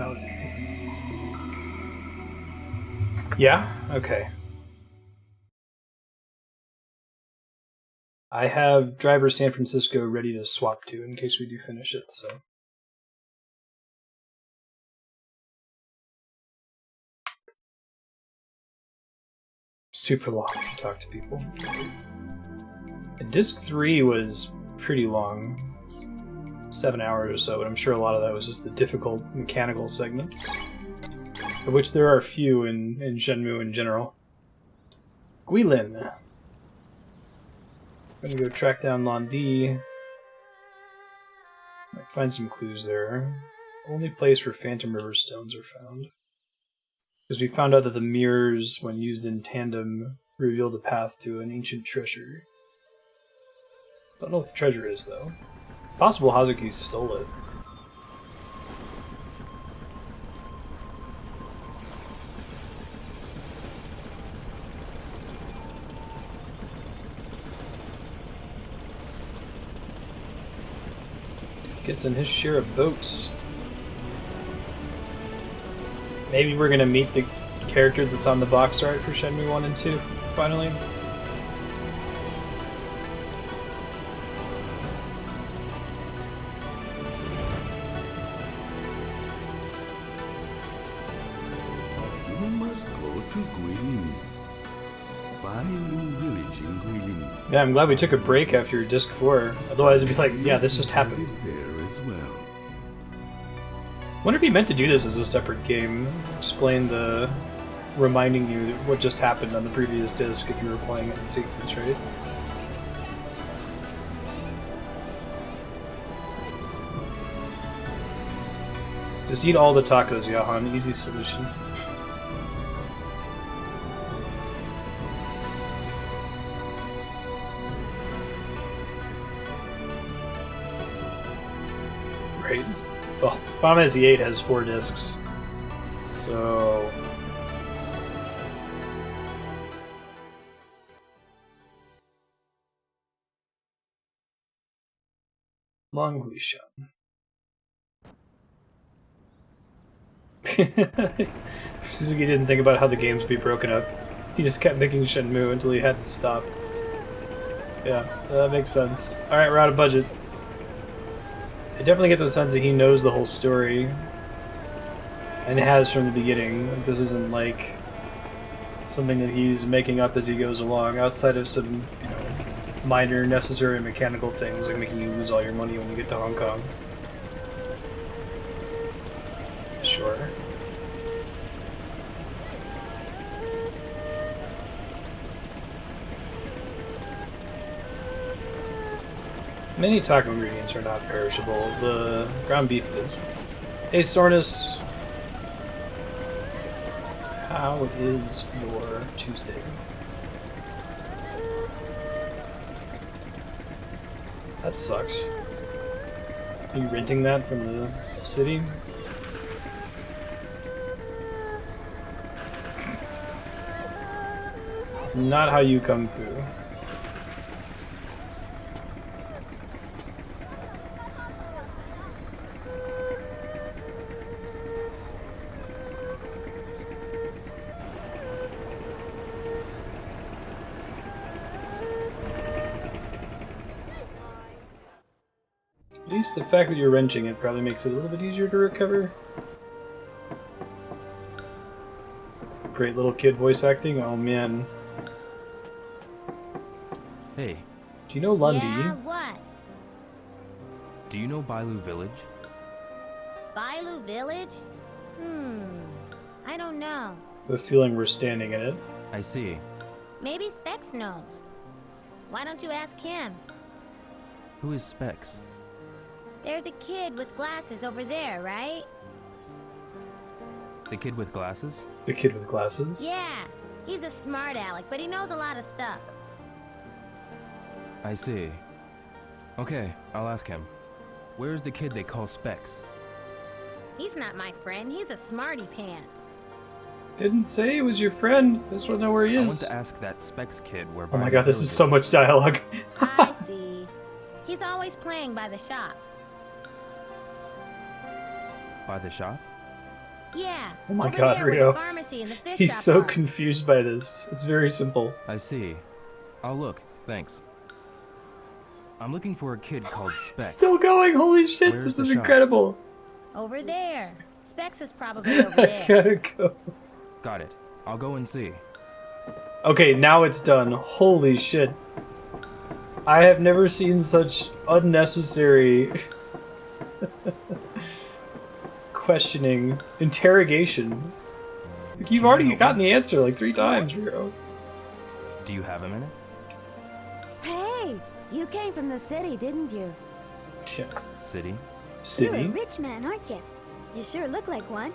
that was easy. Yeah? Okay. I have Driver San Francisco ready to swap to in case we do finish it, so... Super long to talk to people. Disc 3 was pretty long. 7 hours or so, but I'm sure a lot of that was just the difficult mechanical segments. Of which there are a few in Shenmue in general. Guilin. I'm gonna go track down Londi. Might find some clues there. Only place where Phantom River stones are found. Because we found out that the mirrors, when used in tandem, reveal the path to an ancient treasure. Don't know what the treasure is, though. Possible Hazuki stole it. Gets in his share of boats. Maybe we're gonna meet the character that's on the box art for Shenmue 1 and 2, finally. You must go to Guilin. Bailu village in Guilin. Yeah, I'm glad we took a break after Disc 4. Otherwise it'd be like, yeah, this just happened. There as well. Wonder if he meant to do this as a separate game. Explain the... reminding you what just happened on the previous disc if you were playing it in sequence, right? Just eat all the tacos, Yahan. Easy solution. Great. Well, Final Fantasy VIII has 4 discs. So... Long Huishan. Suzuki didn't think about how the games would be broken up. He just kept making Shenmue until he had to stop. Yeah, that makes sense. Alright, we're out of budget. I definitely get the sense that he knows the whole story. And has from the beginning. This isn't like something that he's making up as he goes along, outside of some, you know, minor necessary mechanical things like making you lose all your money when you get to Hong Kong. Sure. Many taco ingredients are not perishable. The ground beef is. Hey Sornus, how is your Tuesday? That sucks. Are you renting that from the city? It's not how you come through. At least the fact that you're wrenching it probably makes it a little bit easier to recover. Great little kid voice acting. Oh man. Hey. Do you know Lundy? Yeah, what? Do you know Bailu Village? Bailu Village? I don't know. I have a feeling we're standing in it. I see. Maybe Specs knows. Why don't you ask him? Who is Specs? There's a kid with glasses over there, right? The kid with glasses? The kid with glasses? Yeah, he's a smart aleck, but he knows a lot of stuff. I see. Okay, I'll ask him. Where's the kid they call Specs? He's not my friend, he's a smarty pants. Didn't say he was your friend. I just want to know where he I want is. to ask that Specs kid where Oh my Bailu god, this Village is so much dialogue. I see. He's always playing by the shop. By the shop? Yeah. Oh my over god, there with Rio. the pharmacy and the fish He's shop so are. confused by this. It's very simple. I see. I'll look, thanks. I'm looking for a kid called Specs. Still going, holy shit, Where's this the is shop? incredible. Over there. Specs is probably over I there. gotta go. Got it. I'll go and see. Okay, now it's done. Holy shit. I have never seen such unnecessary questioning, interrogation. It's like you've already gotten the answer like 3 times, Rio. Do you have a minute? Hey, you came from the city, didn't you? Yeah. City? You're a City? rich man, aren't you? You sure look like one.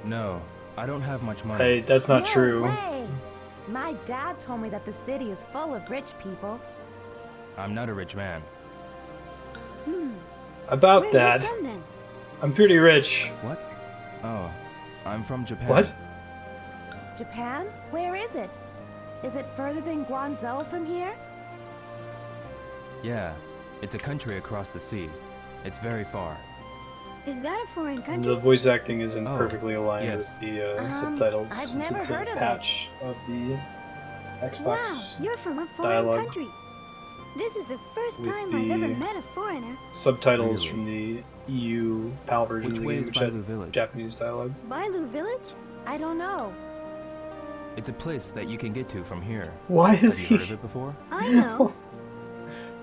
No, I don't have much money. Hey, that's not No true. way. My dad told me that the city is full of rich people. I'm not a rich man. About Where that, are you from then? I'm pretty rich. What? Oh, I'm from Japan. What? Japan? Where is it? Is it further than Guangzhou from here? Yeah, it's a country across the sea. It's very far. Is that a foreign The country? voice acting isn't Oh, perfectly aligned yes. with the subtitles I've since never it's a heard of it. patch of the Wow, Xbox you're from a foreign dialogue. country. This is the first With time I've ever the- met a foreigner. subtitles Really? from the EU PAL version Which of the way game, is which had Bailu Village? Japanese dialogue. Bailu Village? I don't know. It's a place that you can get to from here. Why is Have you he? heard of it before? I know.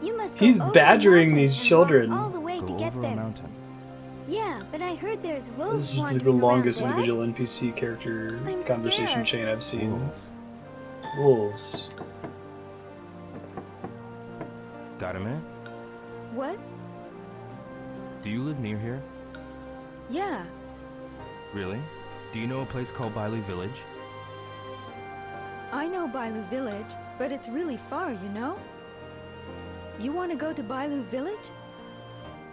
You must go He's over the badgering mountain these and walk children. all the way Go to get over a there. mountain. Yeah, but I heard there's wolves This is like wandering the around, longest what? individual NPC character I'm conversation scared. chain I've seen. Wolves. Wolves. Got a minute? What? Do you live near here? Yeah. Really? Do you know a place called Bailu Village? I know Bailu Village, but it's really far, you know? You want to go to Bailu Village?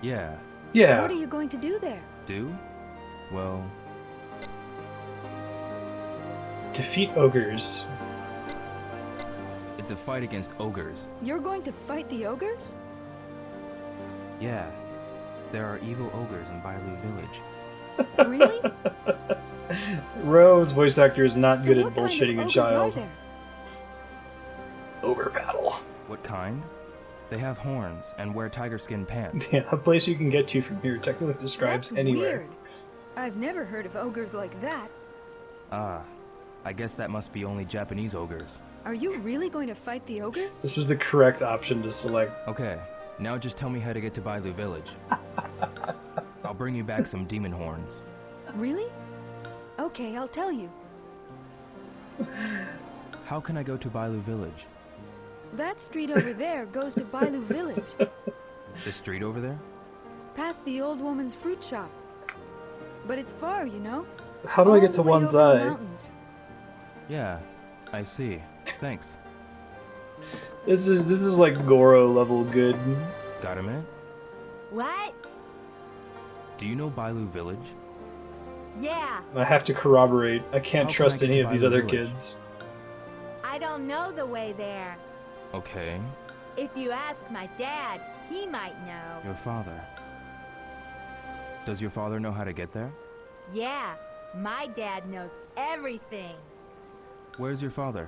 Yeah. Yeah. What are you going to do there? Do? Well, Defeat ogres. it's a fight against ogres. You're going to fight the ogres? Yeah. There are evil ogres in Bailu Village. Really? Ro's voice actor is not good So at what kind of bullshitting a ogres child. are there? Ogre battle. What kind? They have horns and wear tiger skin pants. Yeah, a place you can get to from here technically describes That's anywhere. weird. I've never heard of ogres like that. Ah, I guess that must be only Japanese ogres. Are you really going to fight the ogres? This is the correct option to select. Okay, now just tell me how to get to Bailu Village. I'll bring you back some demon horns. Really? Okay, I'll tell you. How can I go to Bailu Village? That street over there goes to Bailu Village, The street over there? past the old woman's fruit shop. But it's far, you know? How do I All get to the way one's over the eye? mountains. Yeah, I see. Thanks. This is like Goro level good. Got a minute? What? Do you know Bailu Village? Yeah. I have to corroborate. I can't How can trust I get any to of these Bailu other Village? kids. I don't know the way there. Okay, If you ask my dad, he might know. your father. Does your father know how to get there? Yeah, my dad knows everything. Where's your father?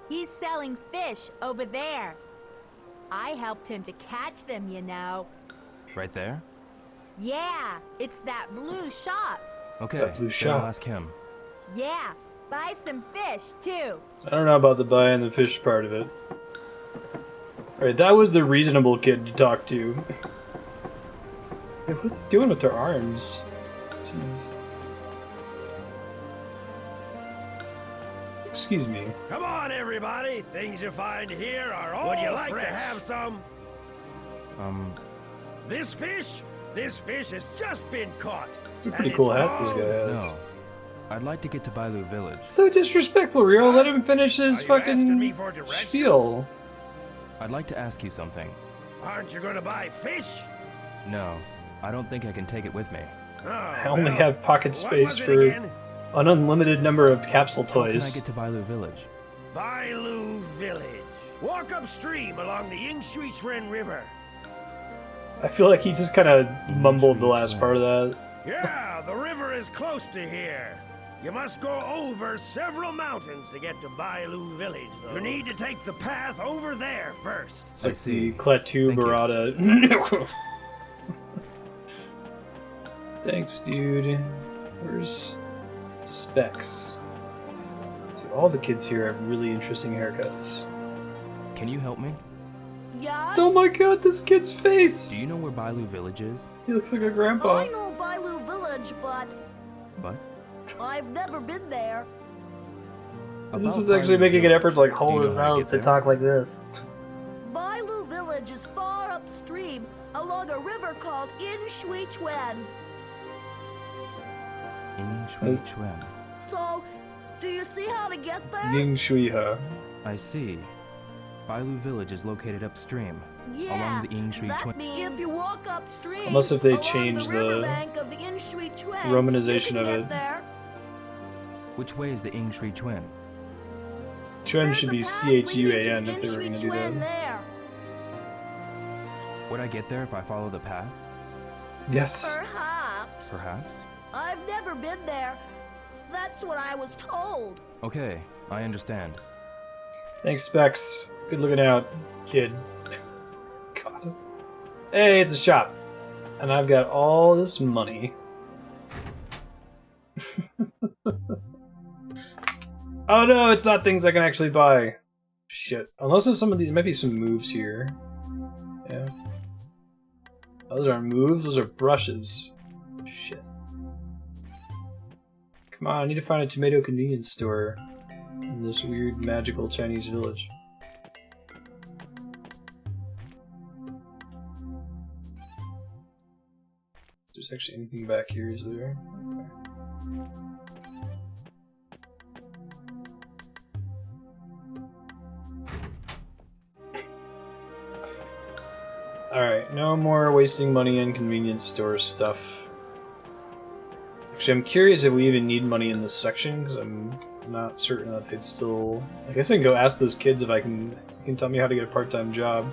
He's selling fish over there. I helped him to catch them, you know. Right there? Yeah, it's that blue shop. Okay, That blue then shop. I'll ask him. Yeah, buy some fish, too. I don't know about the buy and the fish part of it. Alright, that was the reasonable kid to talk to. Hey, what are they doing with their arms? Jeez. Excuse me. Come on, everybody. Things you find here are all Would you like fresh. To have some? This fish has just been caught. It's a pretty cool hat this guy has. No. I'd like to get to Bailu Village. So disrespectful, Rio. Let him finish his Are you asking me fucking for directions? spiel. I'd like to ask you something. Aren't you going to buy fish? No, I don't think I can take it with me. Oh, I only well, have pocket what space was it for again? an unlimited number of capsule How can I toys. get to Bailu Village? Bailu Village. Walk upstream along the Yingshui River. I feel like he just kind of mumbled the last part of that. Yeah, the river river is close to here. You must go over several mountains to get to Bailu Village, though. You need to take the path over there first. It's like I see. the Klaatu Thank you. Barada. Thanks, dude. Where's Specs? Dude, all the kids here have really interesting haircuts. Can you help me? Yeah? Oh my god, this kid's face! Do you know where Bailu Village is? He looks like a grandpa. I know Bailu Village, but What? I've never been there. And this About was actually Bailu making an Village. effort to like Do hold you his know how to nose get to there? talk like this. Bailu Village is far upstream along a river called Inshui-Chuan. In Shui-Chuan. So, do you see how to get there? Ying Shuiha. I see. Bailu Village is located upstream. Yeah, along the Inshui that Chuan. means if you walk upstream, Unless if they along change the the riverbank of the Inshui-Chuan, romanization you can of get it. There. Which way is the Inshui-Chuan? Chuan There's should a be path leading Chuan to if they were going to do Inshui-Chuan that. there. Would I get there if I follow the path? Yes. Perhaps. Perhaps? I've never been there. That's what I was told. Okay, I understand. Thanks, Specs. Good looking out, kid. God. Hey, it's a shop. And I've got all this money. Oh no, it's not things I can actually buy. Shit. Unless there's some of these, there might be some moves here. Yeah. Those aren't moves, those are brushes. Shit. Come on, I need to find a tomato convenience store in this weird magical Chinese village. If there's actually anything back here, is there? Alright, no more wasting money on convenience store stuff. Actually, I'm curious if we even need money in this section, because I'm not certain that they'd still... I guess I can go ask those kids if I can... You can tell me how to get a part-time job.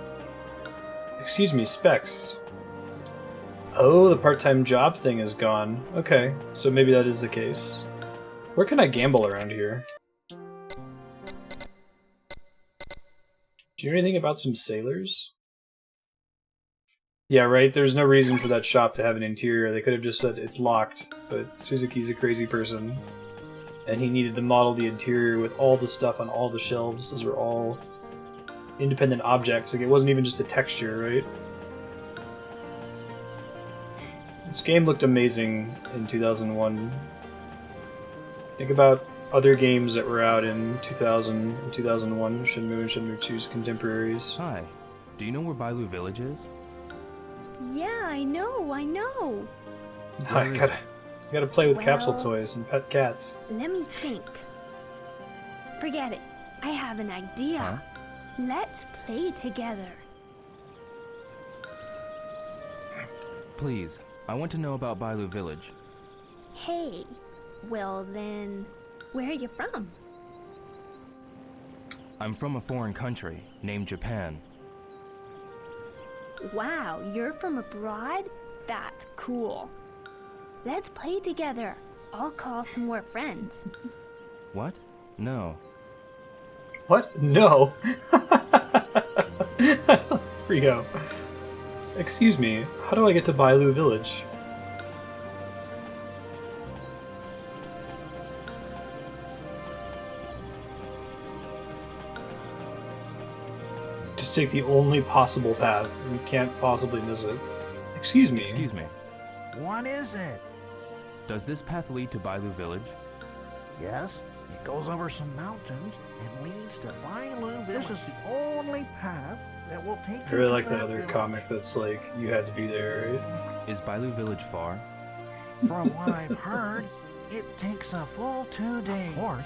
Excuse me, Specs. Oh, the part-time job thing is gone. Okay, so maybe that is the case. Where can I gamble around here? Do you know anything about some sailors? Yeah, right, there's no reason for that shop to have an interior. They could have just said it's locked, but Suzuki's a crazy person. And he needed to model the interior with all the stuff on all the shelves. Those were all independent objects. Like, it wasn't even just a texture, right? This game looked amazing in 2001. Think about other games that were out in 2000 and 2001, Shenmue and Shenmue 2's contemporaries. Hi. Do you know where Bailu Village is? Yeah, I know. I gotta play with capsule Well- toys and pet cats. Let me think. Forget it. I have an idea. Huh? Let's play together. Please, I want to know about Bailu Village. Hey, well then, where are you from? I'm from a foreign country named Japan. Wow, you're from abroad? That's cool. Let's play together. I'll call some more friends. What? No. What? No. Rio. Excuse me, how do I get to Bailu Village? Just take the only possible path. You can't possibly miss it. Excuse me. Excuse me. What is it? Does this path lead to Bailu Village? Yes, it goes over some mountains and leads to Bailu Village. This is the only path that will take I you really to like that that other village. comic that's like, you had to be there, right? Is Bailu Village far? From what I've heard, it takes a full 2 days. Of course,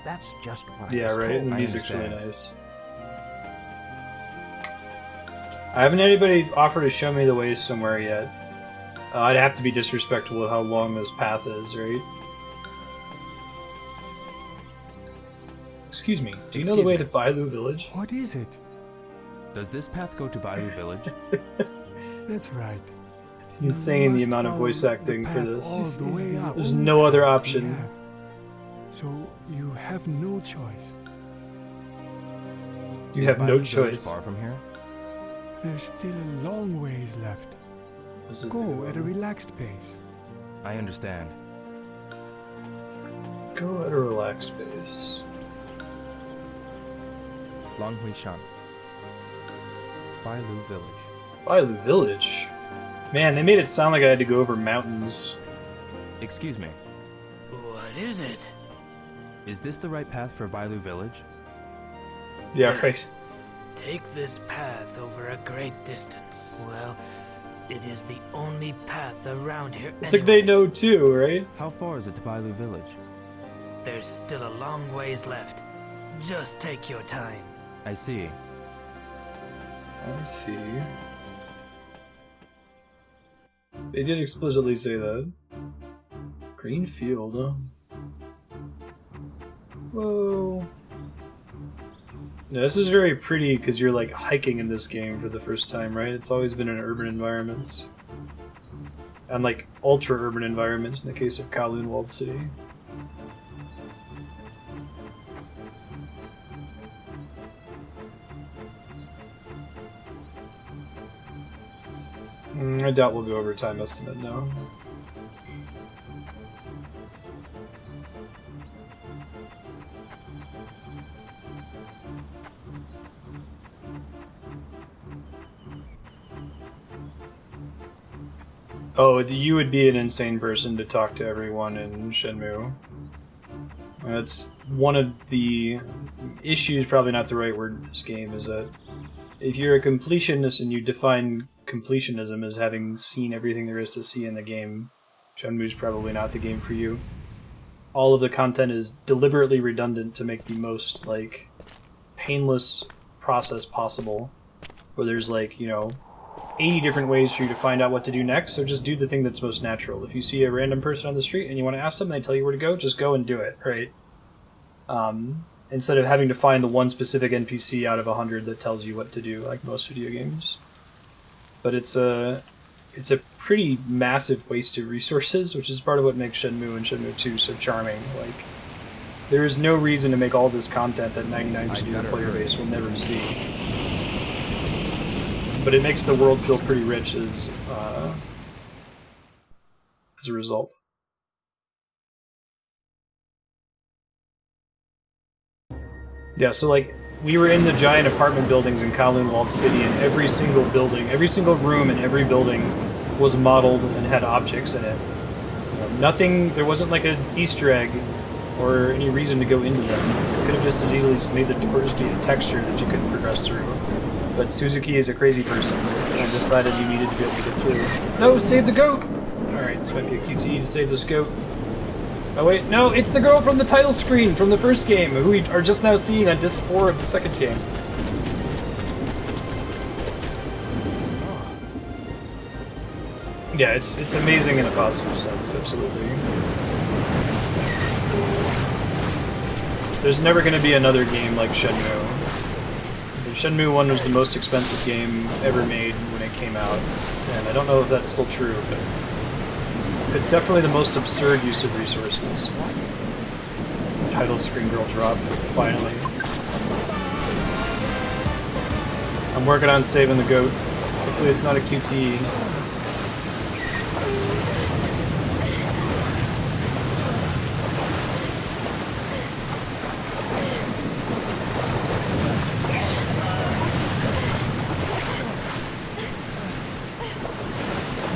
that's just what I Yeah, was right? told. And the I music's really understand. nice. I haven't had anybody offer to show me the way somewhere yet. I'd have to be disrespectful with how long this path is, right? Excuse me, do you know the way to Bailu Village? What is it? Does this path go to Bailu Village? That's right. It's insane the amount of voice acting for this. All the way up. There's no other option. Yeah. So you have no choice. You have no Bailu Village choice. far from here? There's still a long ways left. Go at a relaxed pace. I understand. Go at a relaxed pace. Langhui Shan. Bailu Village. Bailu Village? Man, they made it sound like I had to go over mountains. Excuse me. What is it? Is this the right path for Bailu Village? Yeah, Yes. right. Take this path over a great distance. Well, it is the only path around here. It's like they know too, right? How far is it to Bailu Village? There's still a long ways left. Just take your time. I see. I see. They did explicitly say that. Green field, huh? Whoa. Yeah, this is very pretty because you're like hiking in this game for the first time, right? It's always been in urban environments. And like ultra-urban environments in the case of Kowloon Walled City. I doubt we'll go over time estimate now. Oh, you would be an insane person to talk to everyone in Shenmue. That's one of the issues, probably not the right word in this game, is that if you're a completionist and you define completionism as having seen everything there is to see in the game, Shenmue's probably not the game for you. All of the content is deliberately redundant to make the most, like, painless process possible. Where there's, like, you know, 80 different ways for you to find out what to do next, so just do the thing that's most natural. If you see a random person on the street and you want to ask them and they tell you where to go, just go and do it, right? Instead of having to find the one specific NPC out of 100 that tells you what to do, like most video games. But it's a pretty massive waste of resources, which is part of what makes Shenmue and Shenmue 2 so charming. Like, there is no reason to make all this content that 99% of the player base will never see. But it makes the world feel pretty rich as a result. Yeah, so like, we were in the giant apartment buildings in Kowloon Walled City, and every single building, every single room in every building was modeled and had objects in it. You know, nothing, there wasn't like an Easter egg or any reason to go into them. You could have just as easily just made the doors be a texture that you couldn't progress through. But Suzuki is a crazy person, and decided you needed to be able to get through. No, save the goat! Alright, this might be a QTE to save this goat. Oh wait, no, it's the girl from the title screen from the first game, who we are just now seeing on disc 4 of the second game. Yeah, it's amazing in a positive sense, absolutely. There's never going to be another game like Shenmue. Shenmue 1 was the most expensive game ever made when it came out, and I don't know if that's still true, but it's definitely the most absurd use of resources. Title screen girl drop, finally. I'm working on saving the goat. Hopefully it's not a QTE.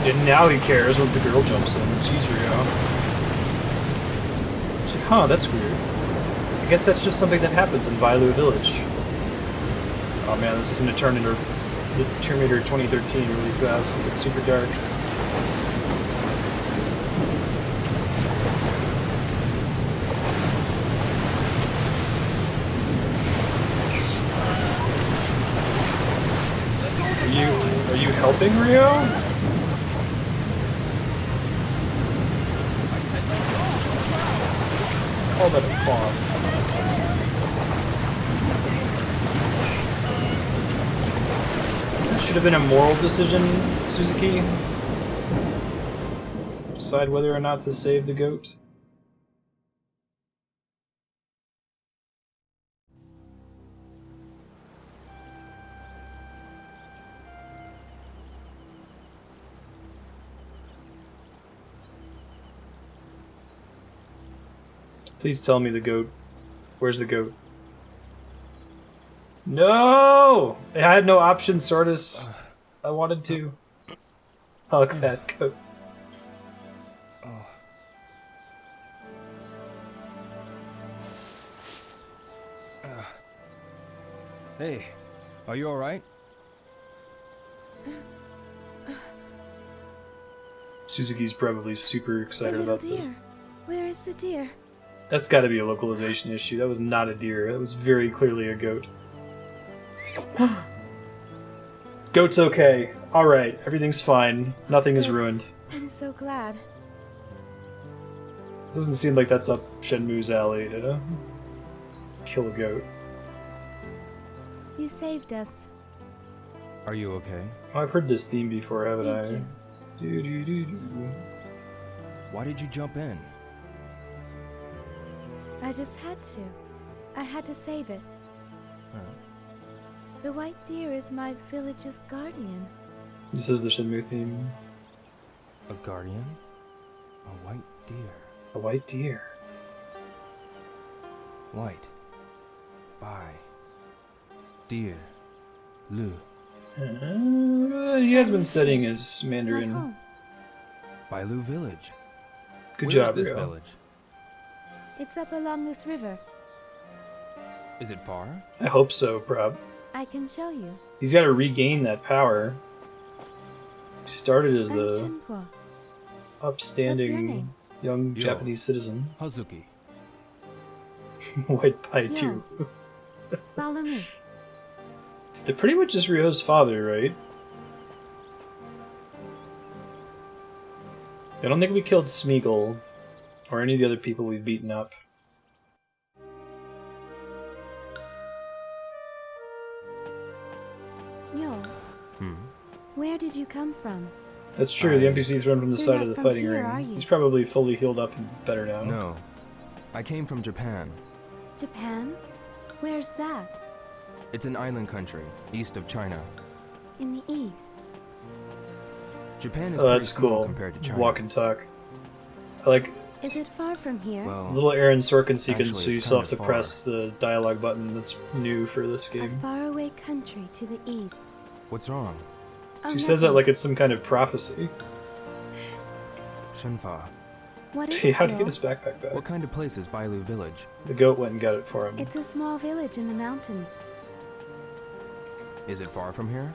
And now he cares once the girl jumps in. Jeez, Rio. She's like, huh, that's weird. I guess that's just something that happens in Bailu Village. Oh man, this is gonna turn into the Terminator 2013 really fast. It gets super dark. Are you helping, Rio? Call that a farm. That should have been a moral decision, Suzuki. decide whether or not to save the goat. Please tell me the goat. Where's the goat? No! I had no option, Sortus. I wanted to hug that goat. Hey, are you alright? Suzuki's probably super excited about this. Where is the deer? That's gotta be a localization issue. That was not a deer. That was very clearly a goat. Goat's okay. Alright, everything's fine. Nothing is ruined. I'm so glad. Doesn't seem like that's up Shenmue's alley to kill a goat. You saved us. Are you okay? Oh, I've heard this theme before, haven't Thank I? you. Do-do-do-do. Why did you jump in? I just had to. I had to save it. Huh. The white deer is my village's guardian. This is the Shenmue theme. A guardian? A white deer. A white deer. White. By. Deer. Lu. He has been studying his My Mandarin. home. Bailu village. Good Where job, is this Rio. village? It's up along this river. Is it far? I hope so, Prob. I can show you. He's got to regain that power. He started as I'm the Shenhua. What's your upstanding name? young Yo. Japanese citizen. Hazuki. White pie Yeah. too. Follow me. They're pretty much just Ryo's father, right? I don't think we killed Smeagol or any of the other people we've beaten up. Yo, Hmm. where did you come from? That's true, the I- NPC's run from the You're side not of the from fighting here, ring. are you? He's probably fully healed up and better now. No. I came from Japan. Japan? Where's that? It's an island country, east of China. In the east. Japan is Oh, that's pretty small cool. compared to China. Walk and talk. I like Is it far from here? Well, little Aaron Sorkin sequence, Actually, so you it's still kind have to of far. press the dialogue button that's new for this A game. faraway country to the east. what's wrong? Oh, She says that nothing. like it's some kind of prophecy. Shenhua. What is He had to it, get Bill? his backpack back. What kind of place is Bailu village? The goat went and got it for him. It's a small village in the mountains. Is it far from here?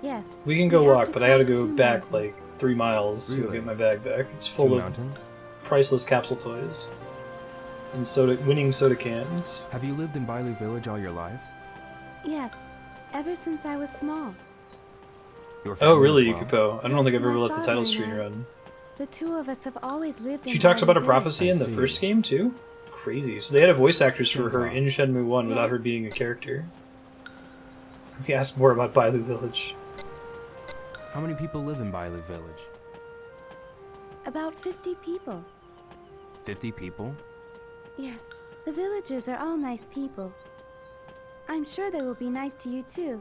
Yes. We can go We have walk, to but I had to cross go 2 back mountains. like 3 miles to Really? get my bag back. It's full Two of mountains? priceless capsule toys and winning soda cans. Have you lived in Bailu village all your life? Yes. Ever since I was small. Your Oh, family really, as well? Yukipo? I don't think I've ever My let the father title and screen I. run. The two of us have always lived in She talks about a Guilin. prophecy in the I see. first game too? Crazy. So they had a voice actress for her Shenhua. in Shenmue 1 without Yes. her being a character. We asked more about Bailu Village. How many people live in Bailu village? About 50 people. 50 people? Yes. The villagers are all nice people. I'm sure they will be nice to you too.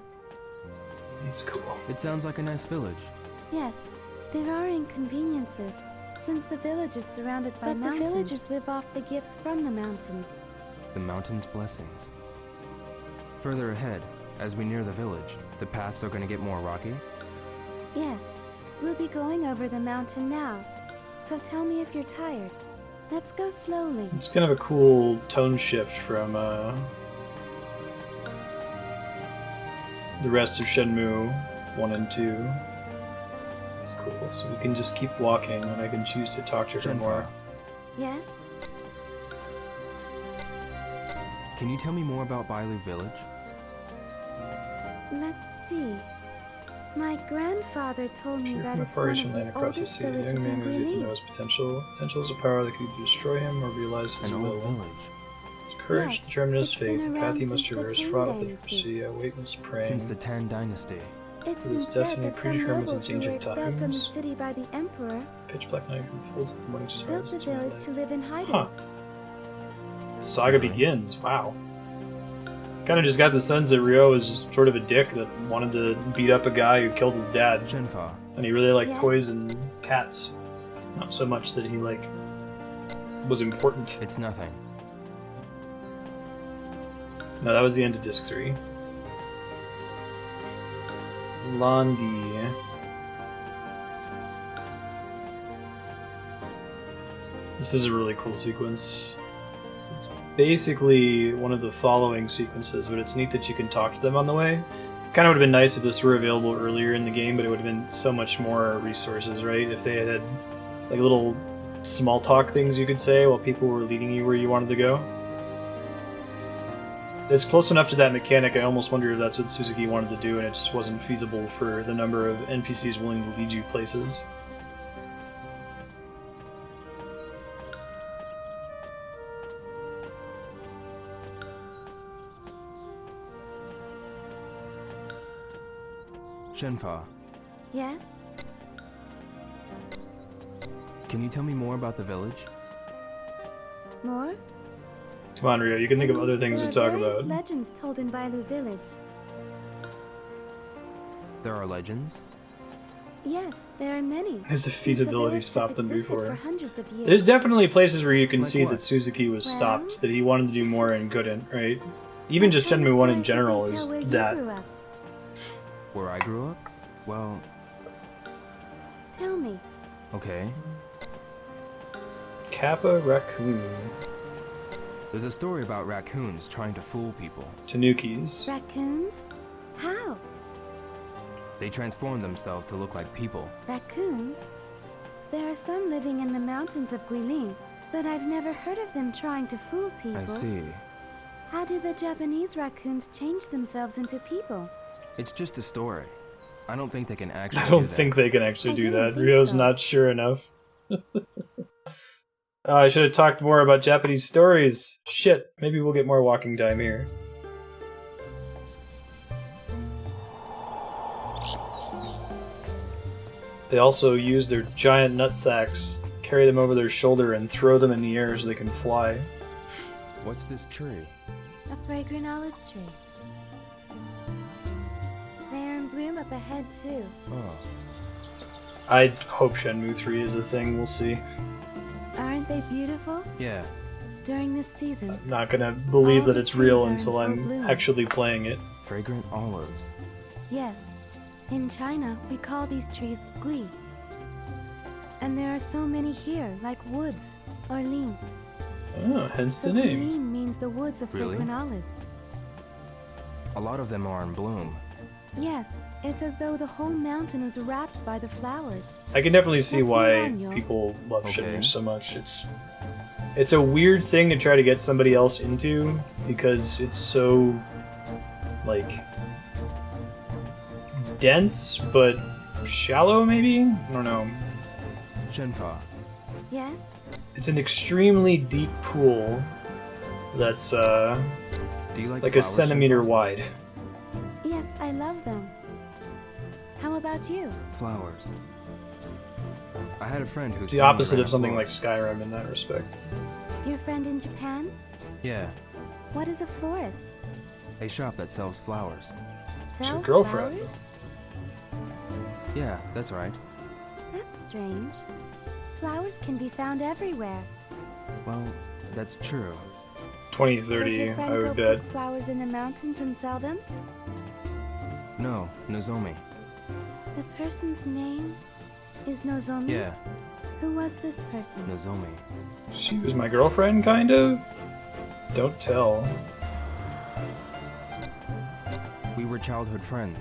It's cool. It sounds like a nice village. Yes. There are inconveniences, since the village is surrounded by mountains. But the villagers live off the gifts from the mountains. The mountain's blessings. Further ahead, as we near the village, the paths are going to get more rocky. Yes. We'll be going over the mountain now. So tell me if you're tired. Let's go slowly. It's kind of a cool tone shift from the rest of Shenmue 1 and 2. It's cool. So we can just keep walking and I can choose to talk to her Shenhua, more. Yes? can you tell me more about Bailu village? Let's see. My grandfather told me Here that from a it's far one eastern of land the across the oldest sea, a villages young man in moves to know Guilin. his potential. Potential is a power that can either destroy him or realize his An will. old village. His courage Yes, determine his it's been fate. The around path he must since the traverse, Tang fraught with Dynasty. adversity. I wait and was Since praying. the Tan Dynasty. It's This been destiny said that some predetermined nobles since who were ancient expelled from the times. city by the emperor Pitch black night unfolds with morning built stars. the It's village like- to live in hiding. Huh. Saga begins. Wow. Kind of just got the sense that Ryo was just sort of a dick that wanted to beat up a guy who killed his dad. Shenhua. And he really liked Yeah. toys and cats. Not so much that he, like, was important. It's nothing. No, that was the end of disc 3. Londi. This is a really cool sequence. It's basically one of the following sequences, but it's neat that you can talk to them on the way. Kind of would have been nice if this were available earlier in the game, but it would have been so much more resources, right? If they had like little small talk things you could say while people were leading you where you wanted to go. It's close enough to that mechanic, I almost wonder if that's what Suzuki wanted to do and it just wasn't feasible for the number of NPCs willing to lead you places. Shenhua, Yes? can you tell me more about the village? More? Come on, Ryo, you can think of other things to There are talk various about. legends told in Bailu village. There are legends? Yes, there are many. Has the Since feasibility village stopped has them existed before? For hundreds of years. There's definitely places where you can Like see what? that Suzuki was Well, stopped, that he wanted to do more and couldn't, right? Even What just kind of Shenmue 1 in stories general did they is tell where you that. grew up? Where I grew up? Well, Tell me. okay. Kappa Raccoon. There's a story about raccoons trying to fool people. Tanukis. Raccoons? How? They transform themselves to look like people. Raccoons? There are some living in the mountains of Guilin, but I've never heard of them trying to fool I people. see. How do the Japanese raccoons change themselves into people? It's just a story. I don't think they can actually I don't do that. think they can actually I do didn't that. think Ryo's so. not sure enough. I should have talked more about Japanese stories. Shit, maybe we'll get more walking time here. They also use their giant nutsacks, carry them over their shoulder, and throw them in the air so they can fly. What's this tree? A fragrant olive tree. They are in bloom up ahead too. Oh, I hope Shenmue 3 is a thing, we'll see. Aren't they beautiful? yeah. During this season, I'm not gonna believe All that the it's real trees are in until full I'm bloom. actually playing it. Fragrant olives. yes. In China, we call these trees gui. And there are so many here, like woods or lin. Oh, hence So the name. Guilin means the woods of Really? fragrant olives. A lot of them are in bloom. Yes, it's as though the whole mountain is wrapped by the flowers. I can definitely see Let's move why on, yo. people love Okay. Shenmue so much. It's a weird thing to try to get somebody else into because it's so like dense but shallow maybe? I don't know. Shenhua, Yes? It's an extremely deep pool that's do you like like a flowers, centimeter Shenhua? wide. Yes, I love them. How about you? Flowers. I had a friend who. It's the opposite of something like Skyrim in that respect. Your friend in Japan? Yeah, What is a florist? a shop that sells flowers. It's your Sell girlfriend. flowers? Yeah, that's right. That's strange. Flowers can be found everywhere. Well, that's true. Does 2030, your friend I go would bet. pick flowers in the mountains and sell them? No, Nozomi. The person's name is Nozomi? Yeah, Who was this person? Nozomi. She was my girlfriend, kind of? Don't tell. We were childhood friends.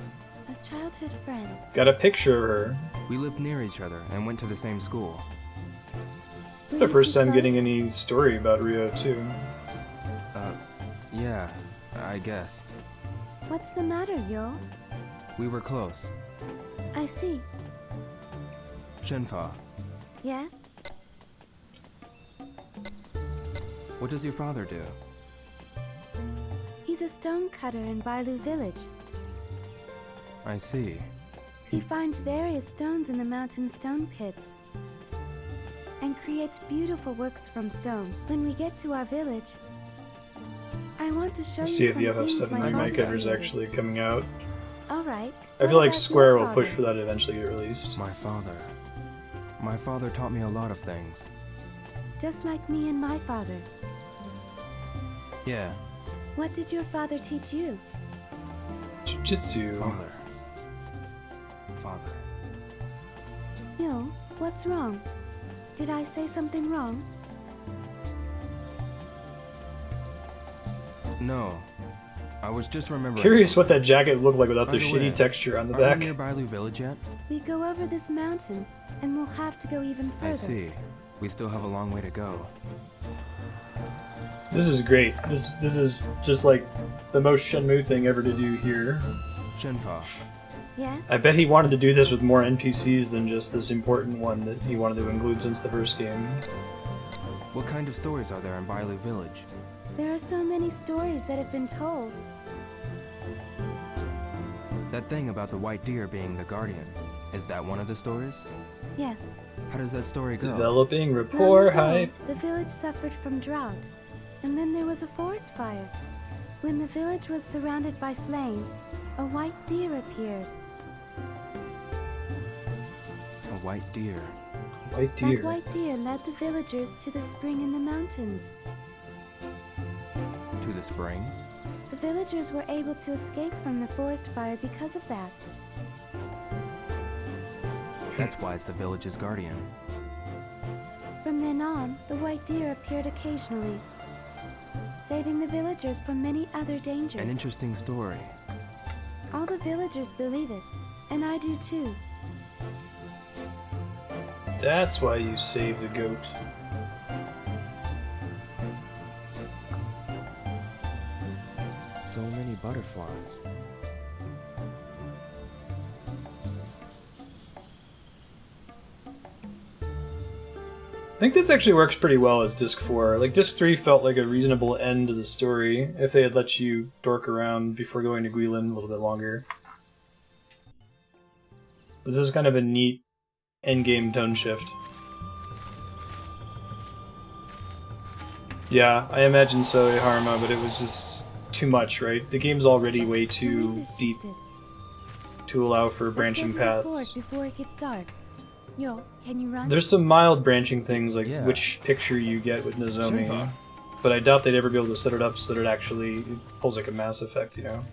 A childhood friend. Got a picture of her. We lived near each other and went to the same school. Were The you first too time close? getting any story about Ryo, too. Yeah, I guess. What's the matter, Yo? We were close. I see. Shenhua, Yes? what does your father do? He's a stone cutter in Bailu village. I see. He finds various stones in the mountain stone pits and creates beautiful works from stone. When we get to our village, I want to show you See if the some things FF7 my remake father ever is created. actually coming out. Alright. I feel like Square will push for that to eventually get released. My father. My father taught me a lot of things. Just like me and my father. Yeah, What did your father teach you? Jiu-jitsu. father. Father. Yo, what's wrong? Did I say something wrong? No. I was just remembering. Curious what that jacket looked like without the By the shitty way, texture on the Are back. we near Bailu Village yet? We go over this mountain, and we'll have to go even further. I see. We still have a long way to go. This is great. This is just like the most Shenmue thing ever to do here. Shenhua. Yes? I bet he wanted to do this with more NPCs than just this important one that he wanted to include since the first game. What kind of stories are there in Bailu Village? There are so many stories that have been told. That thing about the white deer being the guardian. Is that one of the stories? Yes. How does that story go? Developing Long rapport ago, hype. The village suffered from drought, and then there was a forest fire. When the village was surrounded by flames, a white deer appeared. A white deer. White That deer. white deer led the villagers to the spring in the mountains. To the spring? The villagers were able to escape from the forest fire because of that. That's why it's the village's guardian. From then on, the white deer appeared occasionally, saving the villagers from many other dangers. An interesting story. All the villagers believe it, and I do too. That's why you save the goat. So many butterflies. I think this actually works pretty well as Disc 4. Like, Disc 3 felt like a reasonable end to the story if they had let you dork around before going to Guilin a little bit longer. This is kind of a neat endgame tone shift. Yeah, I imagine so, Harma, but it was just too much, right? The game's already way too deep to allow for branching paths. Before it gets dark. Yo, can you run? There's some mild branching things, like Yeah. which picture you get with Nozomi, Shenhua. but I doubt they'd ever be able to set it up so that it actually pulls like a Mass Effect, you know?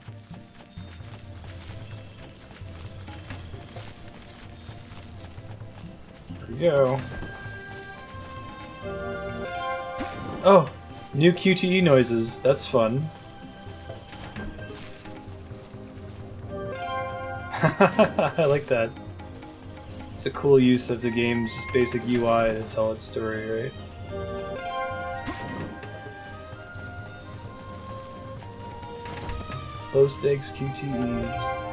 There we go. Oh! New QTE noises. That's fun. I like that. It's a cool use of the game's just basic UI to tell its story, right? Low stakes QTEs.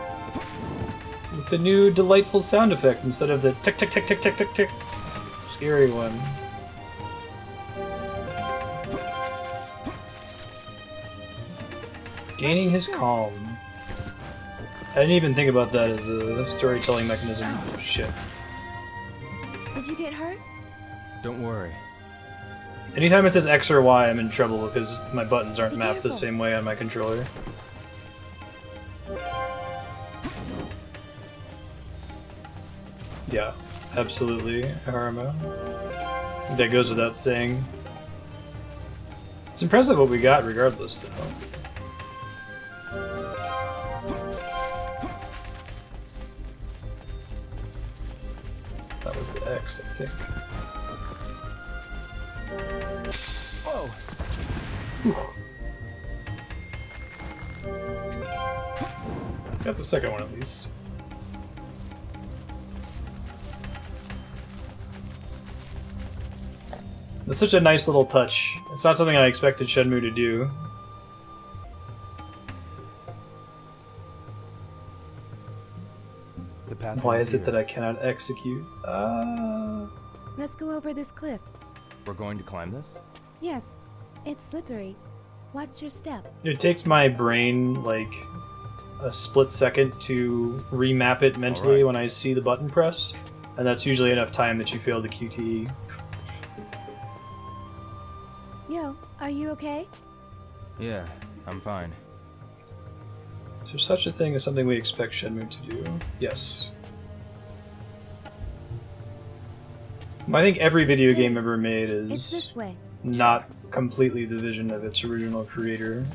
With the new delightful sound effect instead of the tick tick tick tick tick tick tick scary one. Gaining his calm. I didn't even think about that as a storytelling mechanism. Shit. Did you get hurt? Don't worry. Anytime it says X or Y, I'm in trouble because my buttons aren't Be mapped the careful. same way on my controller. Yeah, absolutely, Harama. That goes without saying. It's impressive what we got regardless, though. That was the X, I think. Whoa! Got the second one at least. That's such a nice little touch. It's not something I expected Shenmue to do. The path Why is it here. that I cannot execute? Let's go over this cliff. We're going to climb this? Yes, it's slippery. Watch your step. It takes my brain, like, a split second to remap it mentally when I see the button press, and that's usually enough time that you fail the QTE. Yo, are you okay? Yeah, I'm fine. Is there such a thing as something we expect Shenmue to do? Yes. I think every video game ever made It's is this way. not completely the vision of its original creator.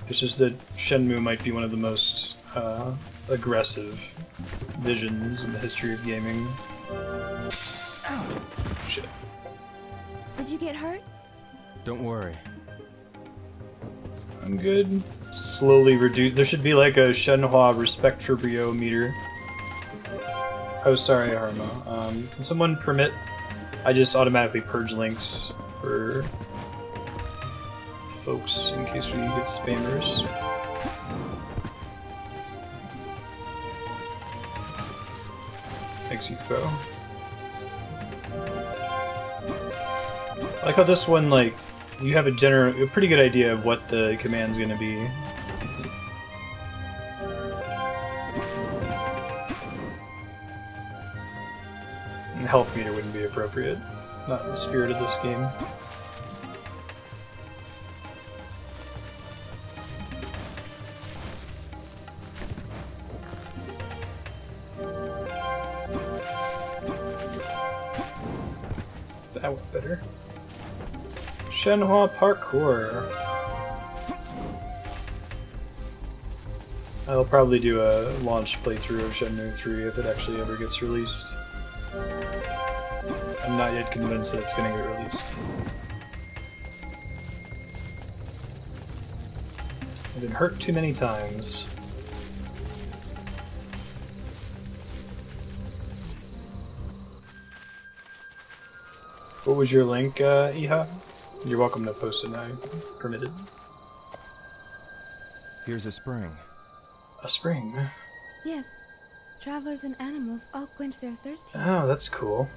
It's just that Shenmue might be one of the most aggressive visions in the history of gaming. Ow. Shit. Did you get hurt? Don't worry. I'm good. Slowly reduce. There should be like a Shenhua respect for Brio meter. Oh, sorry, Harmo. Can someone permit? I just automatically purge links for folks in case we get spammers. Thanks, Yuko. I like how this one, like, you have a pretty good idea of what the command's gonna be. And health meter wouldn't be appropriate. Not in the spirit of this game. That went better. Shenhua parkour. I'll probably do a launch playthrough of Shenmue 3 if it actually ever gets released. I'm not yet convinced that it's going to get released. I've been hurt too many times. What was your link, Iha? You're welcome to post it now. Permitted. Here's a spring. A spring? Yes. Travelers and animals all quench their thirst here. Oh, that's cool.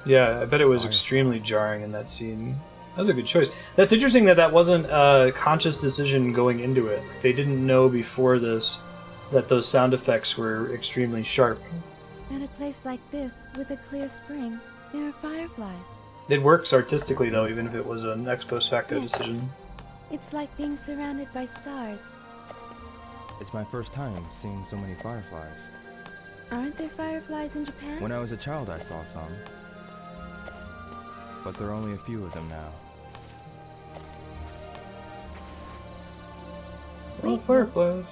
Yeah, I bet it was extremely jarring in that scene. That was a good choice. That's interesting that that wasn't a conscious decision going into it. They didn't know before this that those sound effects were extremely sharp. At a place like this, with a clear spring, there are fireflies. It works artistically, though, even if it was an ex post facto decision. It's like being surrounded by stars. It's my first time seeing so many fireflies. Aren't there fireflies in Japan? When I was a child, I saw some. But there are only a few of them now. Oh, fireflies.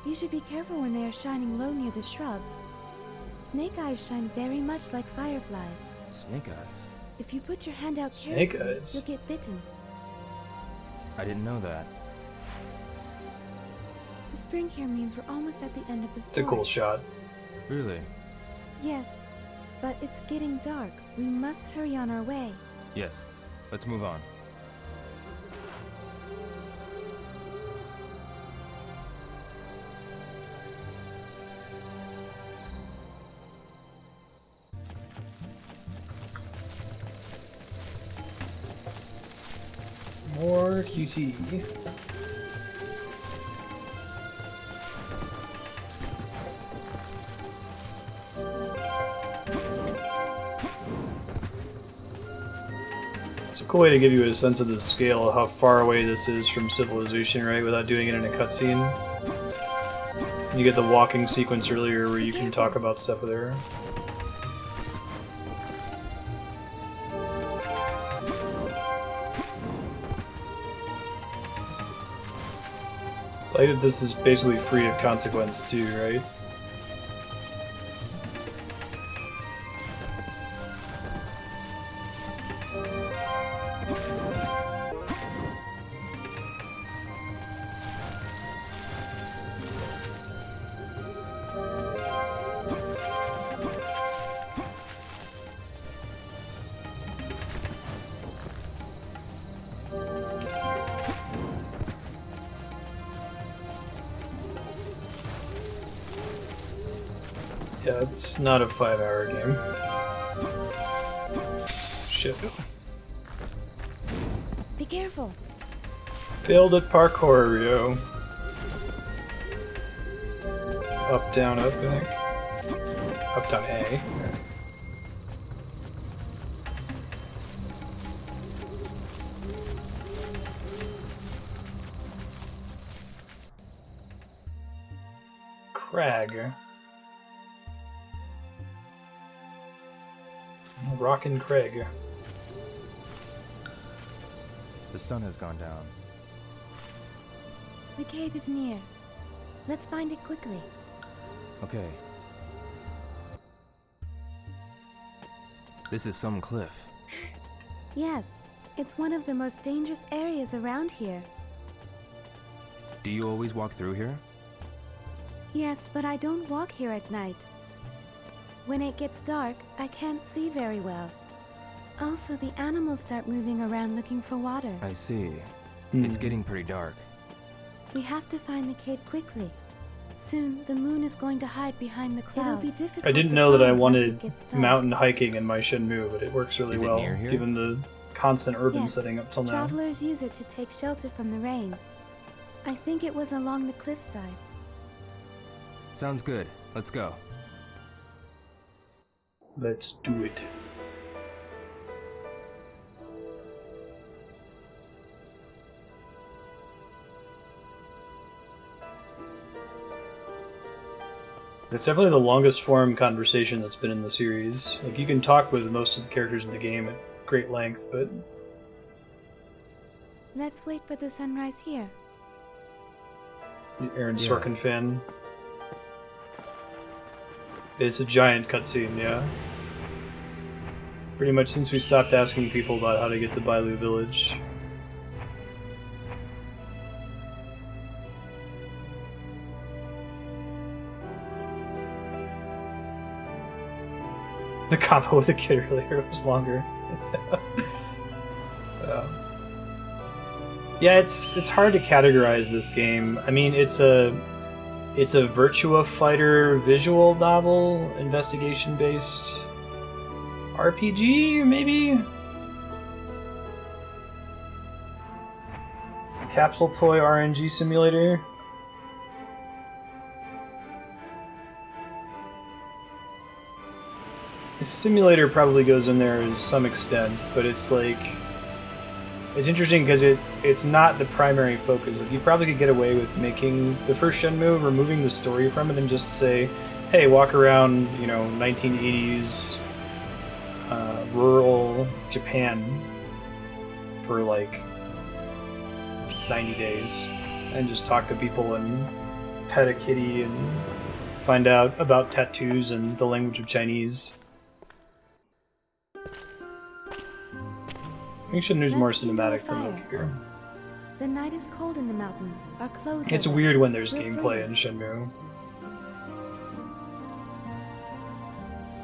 You should be careful when they are shining low near the shrubs. Snake eyes shine very much like fireflies. Snake eyes? If you put your hand out Snake carefully, eyes? you'll get bitten. I didn't know that. The spring here means we're almost at the end of the It's a cool shot. Really? Yes, but it's getting dark. We must hurry on our way. Yes. Let's move on. More QT. It's a cool way to give you a sense of the scale of how far away this is from civilization, right? Without doing it in a cutscene. You get the walking sequence earlier where you can talk about stuff with her. Like, this is basically free of consequence too, right? Yeah, it's not a 5-hour game. Shit. Be careful. Failed at parkour, yo. up, down, up, I think. Up, down, A. Crag. Rockin' Crag. The sun has gone down. The cave is near. Let's find it quickly. Okay. This is some cliff. Yes, it's one of the most dangerous areas around here. Do you always walk through here? Yes, but I don't walk here at night. When it gets dark, I can't see very well. Also, the animals start moving around looking for water. I see. It's getting pretty dark. We have to find the cave quickly. Soon, the moon is going to hide behind the clouds. It'll be difficult I didn't to know that I find once wanted it gets dark. mountain hiking in my Shenmue, but it works really Is it well, near here? given the constant urban Yes, setting up till now. Travelers use it to take shelter from the rain. I think it was along the cliffside. Sounds good. Let's go. Let's do it. It's definitely the longest form conversation that's been in the series. Like, you can talk with most of the characters in the game at great length, but Let's wait for the sunrise here. Aaron Yeah. Sorkin fan. It's a giant cutscene, yeah. Pretty much since we stopped asking people about how to get to Bailu Village. The combo with the kid earlier was longer. Yeah, it's hard to categorize this game. I mean, it's a Virtua Fighter visual novel, investigation-based RPG, maybe? Capsule toy RNG simulator? The simulator probably goes in there to some extent, but it's like... It's interesting because it's not the primary focus. Like, you probably could get away with making the first Shenmue, removing the story from it, and just say, hey, walk around, 1980s rural Japan for like 90 days and just talk to people and pet a kitty and find out about tattoos and the language of Chinese. I think Shenmue's more Let's kindle a cinematic than fire. look here. The night is cold in the mountains. Our clothes It's are wet. weird when there's We'll gameplay freeze. in Shenmue.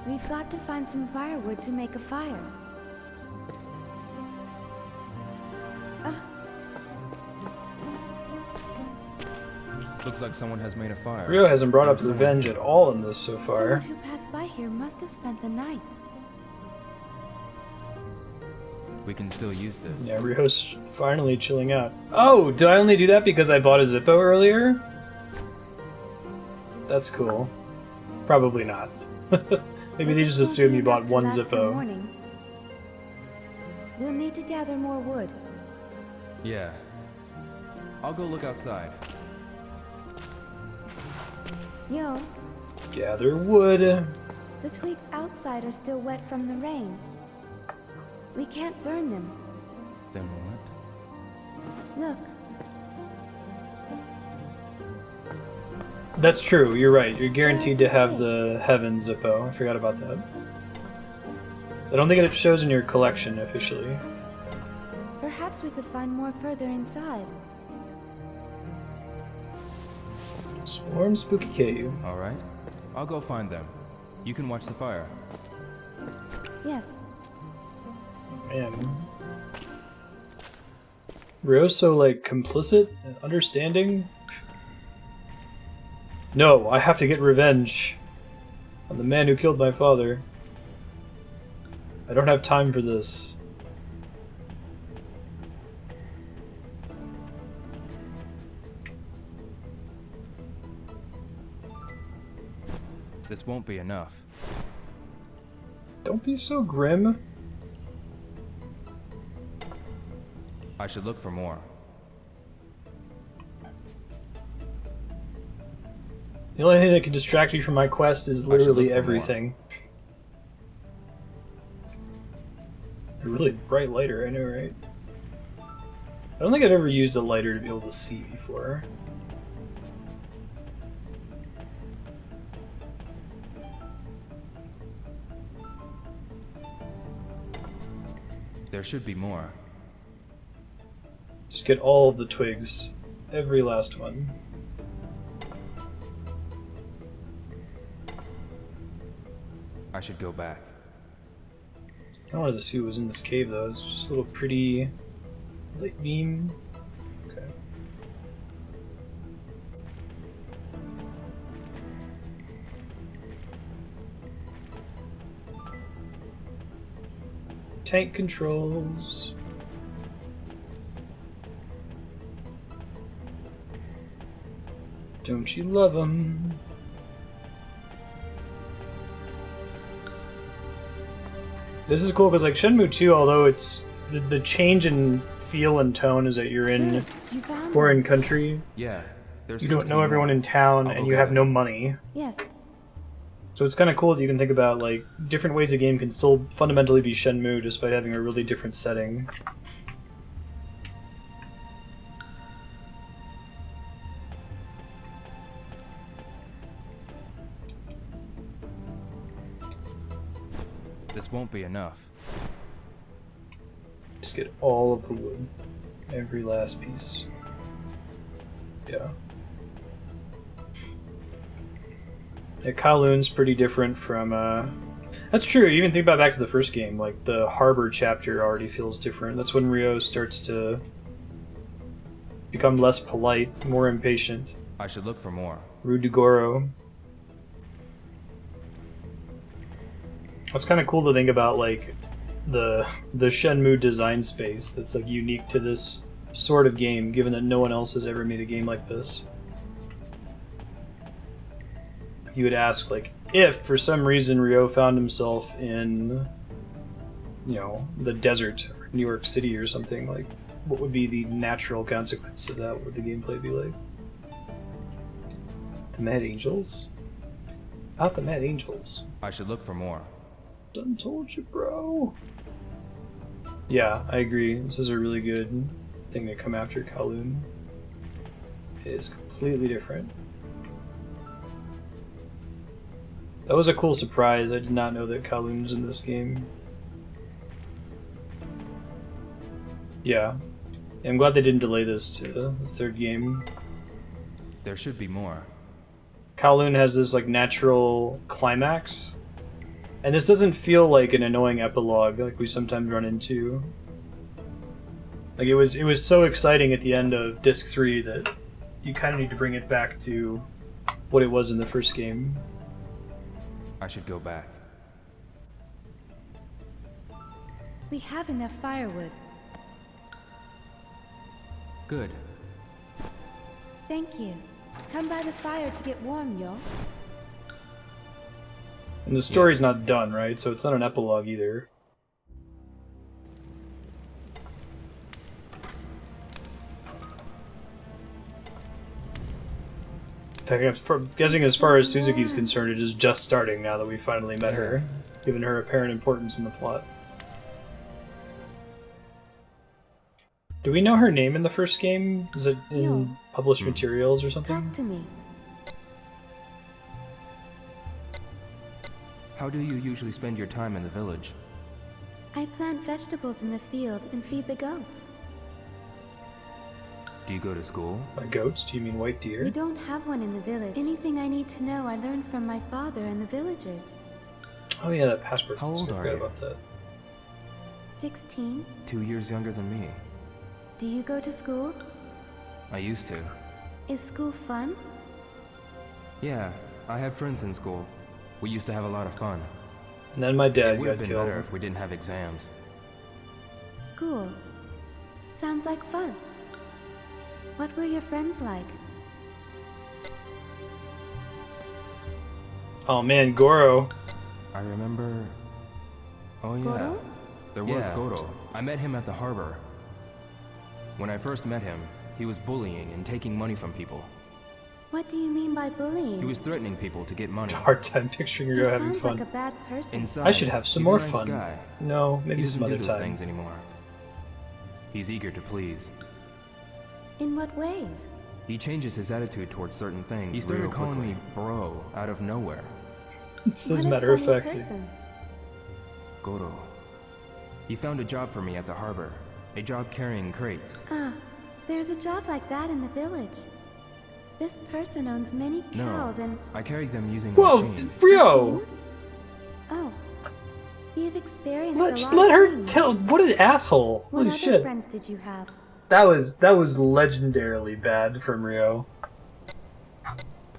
We've got to find some firewood to make a fire. Looks like someone has made a fire. Ryo hasn't brought up revenge at all in this so Someone far. who passed by here must have spent the night. We can still use this. Yeah, Ryo's finally chilling out. Oh, did I only do that because I bought a Zippo earlier? That's cool. Probably not. Maybe they just assume you bought one Zippo. Morning. We'll need to gather more wood. Yeah. I'll go look outside. Yo, Gather wood. the twigs outside are still wet from the rain. We can't burn them. Then what? Look, That's true, you're right. You're guaranteed to have the Heaven Zippo. I forgot about that. I don't think it shows in your collection officially. perhaps we could find more further inside. Explore Spooky Cave. Alright. I'll go find them. You can watch the fire. Yes, Man. Ryo's so, like, complicit and understanding. No, I have to get revenge on the man who killed my father. I don't have time for this. This won't be enough. Don't be so grim. I should look for more. The only thing that can distract you from my quest is literally look for everything. A really bright lighter, I know, right? I don't think I've ever used a lighter to be able to see before. There should be more. Just get all of the twigs. Every last one. I should go back. I wanted to see what was in this cave though. It's just a little pretty light beam. Okay. Tank controls. Don't you love them? This is cool because, like, Shenmue 2, although it's the change in feel and tone is that you're in You found foreign country, Yeah, there's you don't know everyone in town, and you have no money. Yes. So it's kind of cool that you can think about, like, different ways a game can still fundamentally be Shenmue despite having a really different setting. This won't be enough. Just get all of the wood. Every last piece. Yeah. Yeah, Kowloon's pretty different from, That's true, you even think about back to the first game, like, the harbor chapter already feels different. That's when Ryo starts to become less polite, more impatient. I should look for more. Rudugoro. It's kind of cool to think about, like, the Shenmue design space that's, like, unique to this sort of game, given that no one else has ever made a game like this. You would ask, like, if for some reason Ryo found himself in, you know, the desert or New York City or something, like, what would be the natural consequence of that? What would the gameplay be like? The Mad Angels? About the Mad Angels. I should look for more. Done told you, bro. Yeah, I agree. This is a really good thing to come after Kowloon. It is completely different. That was a cool surprise. I did not know that Kowloon was in this game. Yeah. I'm glad they didn't delay this to the third game. There should be more. Kowloon has this, like, natural climax. And this doesn't feel like an annoying epilogue like we sometimes run into. Like, it was so exciting at the end of Disc 3 that you kind of need to bring it back to what it was in the first game. I should go back. We have enough firewood. Good. Thank you. Come by the fire to get warm, yo. And the story's not done, right? So it's not an epilogue either. In fact, I'm guessing as far as Suzuki's concerned, it is just starting now that we finally met her, given her apparent importance in the plot. Do we know her name in the first game? Is it in published materials or something? Talk to me. How do you usually spend your time in the village? I plant vegetables in the field and feed the goats. Do you go to school? By goats, do you mean white deer? We don't have one in the village. Anything I need to know I learned from my father and the villagers. Oh yeah, that passport. How old I are forgot you? about that. 16. 2 years younger than me. Do you go to school? I used to. Is school fun? Yeah, I had friends in school. We used to have a lot of fun. And then my It dad would got have been killed. better if we didn't have exams. School. Sounds like fun. What were your friends like? Oh man, Goro. I remember... Oh yeah, Goro? there was Goro. I met him at the harbor. When I first met him, he was bullying and taking money from people. What do you mean by bullying? He was threatening people to get money. Hard time picturing Rio having sounds fun. like a bad person. Inside, I should have some he's more a nice fun. Guy. No, maybe He some doesn't other do those time. things anymore. He's eager to please. In what ways? He changes his attitude towards certain things. He started calling me bro out of nowhere. This is What a matter of funny fact. person. Goro. He found a job for me at the harbor. A job carrying crates. Ah, there's a job like that in the village. This person owns many cows No, and... I carried them using Whoa, a machine. Rio! Oh. You've experienced a lot Let of her things. tell. What an asshole! What Holy other shit! friends did you have? That was legendarily bad from Rio.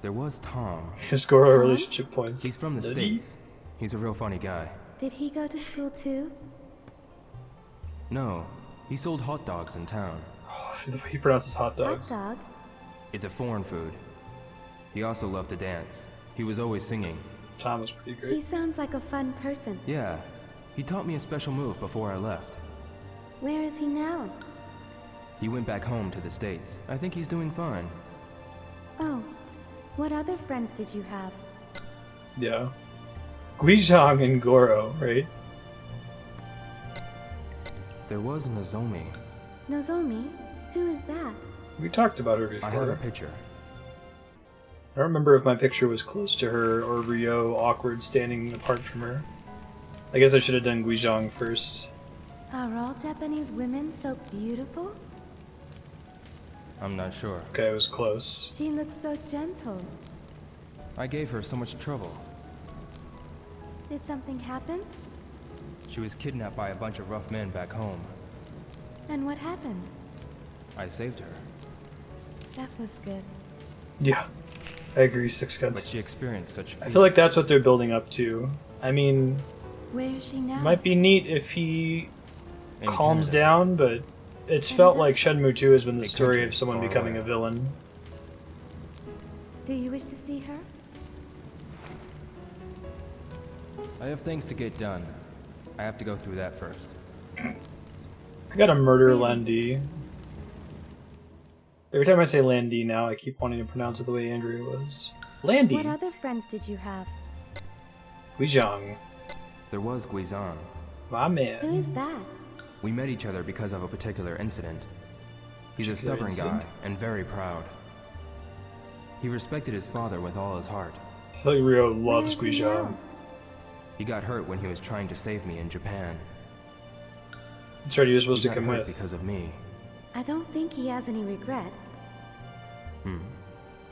There was Tom. Just Goro Tom? relationship points. He's from the Did he? States. He's a real funny guy. Did he go to school too? No, he sold hot dogs in town. The way he pronounces hot Hot dogs. dog? It's a foreign food. He also loved to dance. He was always singing. Tom was pretty great. He sounds like a fun person. Yeah, he taught me a special move before I left. Where is he now? He went back home to the States. I think he's doing fine. Oh, what other friends did you have? Yeah. Guizhang and Goro, right? There was Nozomi. Nozomi? Who is that? We talked about her I have a before. picture. I don't remember if my picture was close to her or Rio awkward standing apart from her. I guess I should have done Guizhang first. Are all Japanese women so beautiful? I'm not sure. Okay, I was close. She looks so gentle. I gave her so much trouble. Did something happen? She was kidnapped by a bunch of rough men back home. And what happened? I saved her. That was good. Yeah, I agree, Six But Guns. she experienced such I feel like that's what they're building up to. I mean, Where is she now? it might be neat if he in calms Canada. down, but it's felt like Shenmue 2 has been the A story country of someone far becoming away. a villain. Do you wish to see her? I have things to get done. I have to go through that first. I gotta murder Landy. Every time I say Landy now, I keep wanting to pronounce it the way Andrea was. Landy! What other friends did you have? Guizhang. There was Guizan. My Who man. is that? We met each other because of a particular incident. He's a Particular stubborn incident? guy and very proud. He respected his father with all his heart. I feel like Rio loves Where is he Guizhang. now? He got hurt when he was trying to save me in Japan. That's right, he was supposed He to got come hurt with. because of me. I don't think he has any regrets.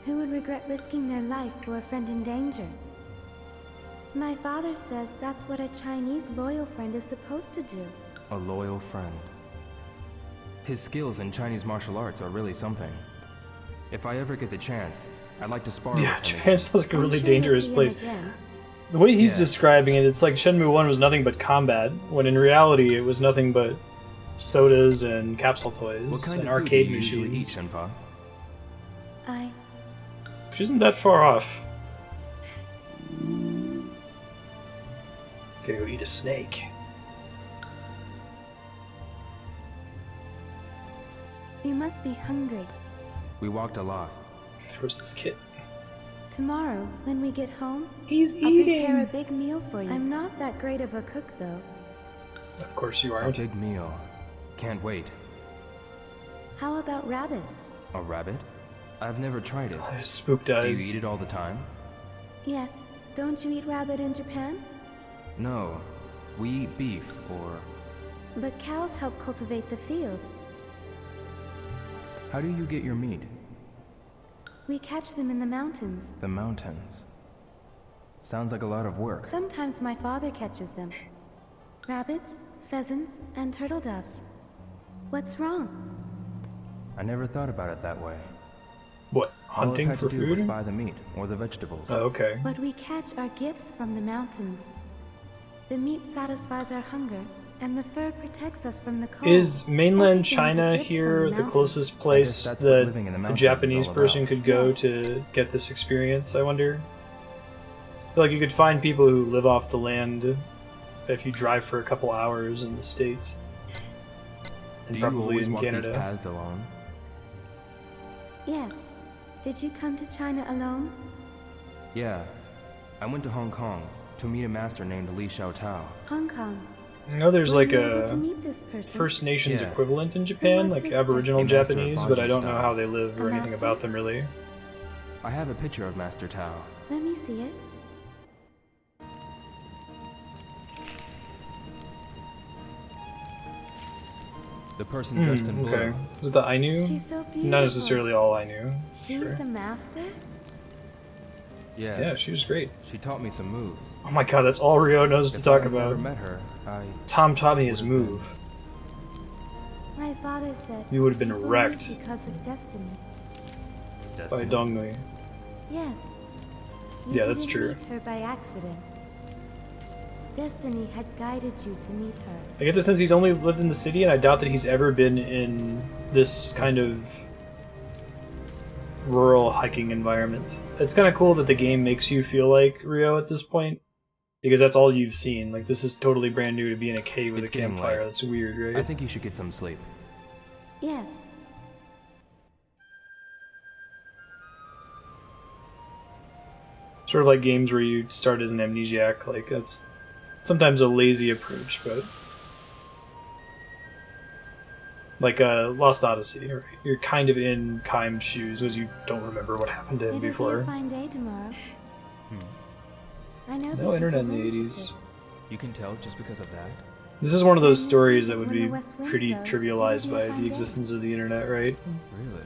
Who would regret risking their life for a friend in danger? My father says that's what a Chinese loyal friend is supposed to do. A loyal friend. His skills in Chinese martial arts are really something. If I ever get the chance, I'd like to spar Yeah, with him. Japan sounds like a I'm really sure dangerous you'll see place. him again. The way he's Yeah. describing it, it's like Shenmue 1 was nothing but combat, when in reality it was nothing but sodas and capsule toys What kind and of arcade food do you usually eat, machines. Shenpa? Which isn't that far off. Gotta go eat a snake. You must be hungry. We walked a lot. Where's this kid? Tomorrow, when we get home, He's I'll prepare a eating! big meal for you. I'm not that great of a cook, though. Of course you A aren't. big meal. Can't wait. How about rabbit? A rabbit? I've never tried it. Spooked Do you eyes. eat it all the time? Yes. Don't you eat rabbit in Japan? No. We eat beef or... But cows help cultivate the fields. How do you get your meat? We catch them in the mountains. The mountains. Sounds like a lot of work. Sometimes my father catches them. Rabbits, pheasants, and turtle doves. What's wrong? I never thought about it that way. What? All Hunting I've for had to do was food? buy the meat or the vegetables. Oh, okay. What we catch are gifts from the mountains. The meat satisfies our hunger, and the fur protects us from the cold. Is mainland Everything is a China gift from here the the mountains. closest place that's what that living in the a mountains is Japanese all person about. could go to get this experience, I wonder? feel like you could find people who live off the land if you drive for a couple hours in the States. And Do you probably always in walk Canada. these paths alone? Yes. Did you come to China alone? Yeah. I went to Hong Kong to meet a master named Li Xiaotao. Hong Kong. I know there's Were like you able to a meet this person? First Nations Yeah. equivalent in Japan, was like this Aboriginal person? Master of Japanese, but I don't know Baji how they live or A anything master? about them really. I have a picture of Master Tao. Let me see it. The person dressed in blue. Okay. Is it the Ainu? She's so beautiful. Not necessarily all Ainu. She's Sure. the master? Yeah. Yeah, she was great. She taught me some moves. Oh my god, that's all Rio knows to If talk I had never about. met her, Tom taught me his move. My father said You would have been people meet wrecked because of destiny. by Dongnui. Yes. You Yeah, that's didn't true. meet her by accident. Destiny had guided you to meet her. I get the sense he's only lived in the city, and I doubt that he's ever been in this kind of rural hiking environment. It's kind of cool that the game makes you feel like Rio at this point, because that's all you've seen. Like, this is totally brand new to be in a cave with It's a getting campfire. late. That's weird, I right? think you should get some sleep. Yes. Sort of like games where you start as an amnesiac. Like, that's sometimes a lazy approach, but like Lost Odyssey, right? You're kind of in Kaim's shoes because you don't remember what happened to him It'll be before. a fine day tomorrow. I know. No that internet in people the worship 80s. it. You can tell just because of that? This is one of those stories that would When the be West Wind pretty blows, trivialized it'll be a by fine the day. existence of the internet, right? Really?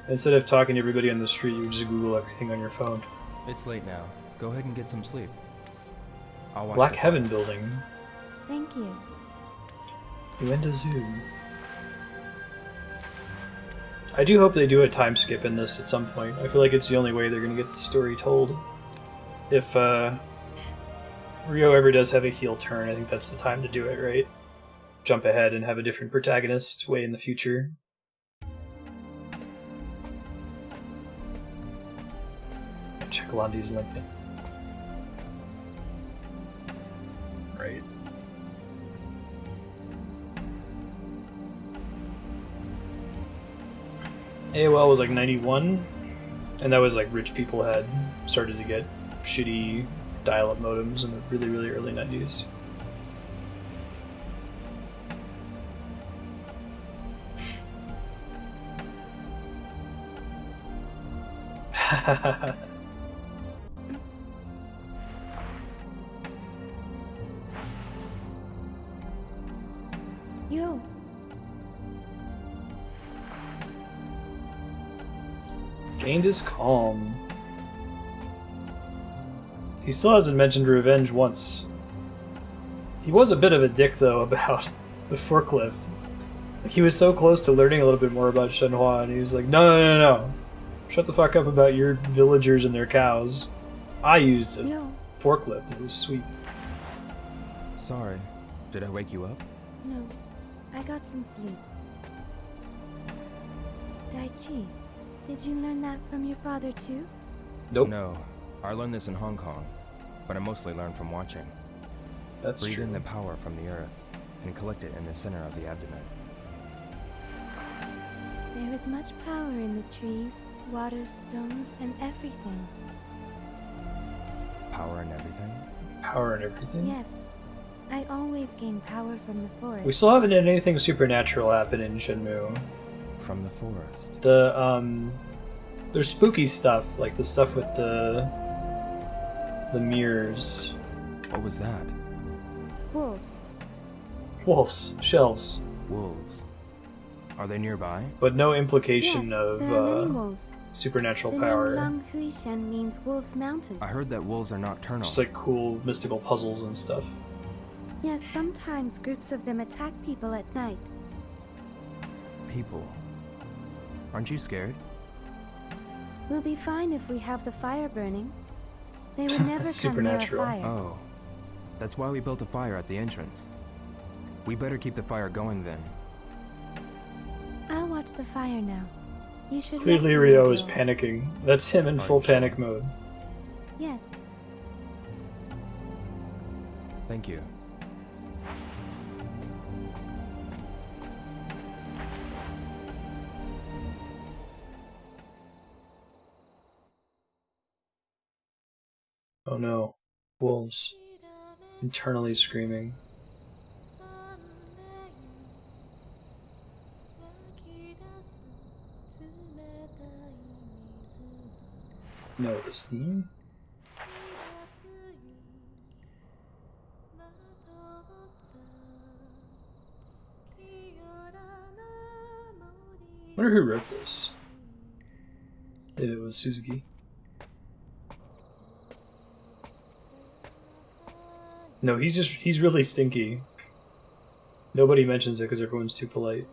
Instead of talking to everybody on the street, you would just Google everything on your phone. It's late now. Go ahead and get some sleep. I'll watch Black the Heaven fire. Building. Thank you. Uenda Zoo. I do hope they do a time skip in this at some point. I feel like it's the only way they're going to get the story told. If Rio ever does have a heel turn, I think that's the time to do it, right? Jump ahead and have a different protagonist way in the future. Check Londi's LinkedIn. Right. AOL was like 91, and that was like rich people had started to get shitty dial-up modems in the really, really early 90s. Yo. Gained his calm. He still hasn't mentioned revenge once. He was a bit of a dick, though, about the forklift. He was so close to learning a little bit more about Shenhua, and he was like, no. Shut the fuck up about your villagers and their cows. I used a Yo. forklift, and it was sweet. Sorry. Did I wake you up? No. I got some sleep. Daichi, did you learn that from your father too? Nope. No. I learned this in Hong Kong, but I mostly learned from watching. That's Breathe true. in the power from the earth and collect it in the center of the abdomen. There is much power in the trees, water, stones, and everything. Power and everything? Power and everything. Yes. I always gain power from the forest. We still haven't had anything supernatural happen in Shenmue. From the forest. There's spooky stuff, like the stuff with the mirrors. What was that? Wolves. Wolves. Shelves. Wolves. Are they nearby? But no implication Yes, there are many of wolves. supernatural The power. Lang Hui Shen means Wolf's Mountain. I heard that wolves are nocturnal. Just like cool mystical puzzles and stuff. Yes, sometimes groups of them attack people at night. People. Aren't you scared? We'll be fine if we have the fire burning. They would never That's come near a supernatural. fire. Oh. That's why we built a fire at the entrance. We better keep the fire going then. I'll watch the fire now. You should Clearly rest, Rio little is girl. panicking. That's him in Are full you sure? panic mode. Yes. Thank you. Oh no. Wolves. Internally screaming. No, this theme? I wonder who wrote this. Maybe it was Suzuki. No, he's really stinky. Nobody mentions it because everyone's too polite.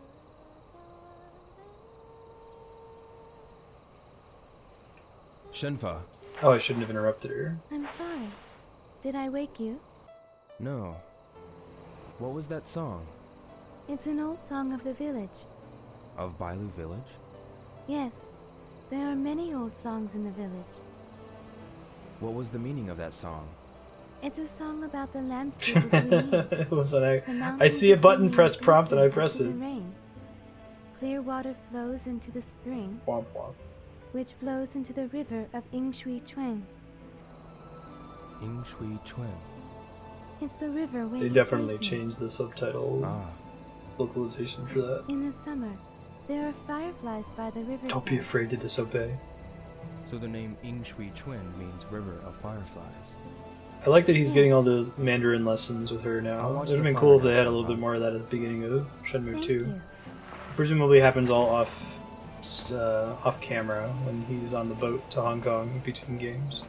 Shenhua. Oh, I shouldn't have interrupted her. I'm sorry. Did I wake you? No. What was that song? It's an old song of the village. Of Bailu Village? Yes, there are many old songs in the village. What was the meaning of that song? It's a song about the landscape of Guilin. Listen, I see a button, press prompt, and I press it. Rain. Clear water flows into the spring, Womp womp. which flows into the river of Yingshui Chuan. Yingshui Chuan. It's the river where They definitely changed the subtitle localization for that. In the summer, there are fireflies by the river. Don't be afraid to disobey. So the name Yingshui Chuan means River of Fireflies. I like that he's getting all the Mandarin lessons with her now. It would have been cool if they had a little bit more of that at the beginning of Shenmue 2. Presumably happens all off camera when he's on the boat to Hong Kong between games.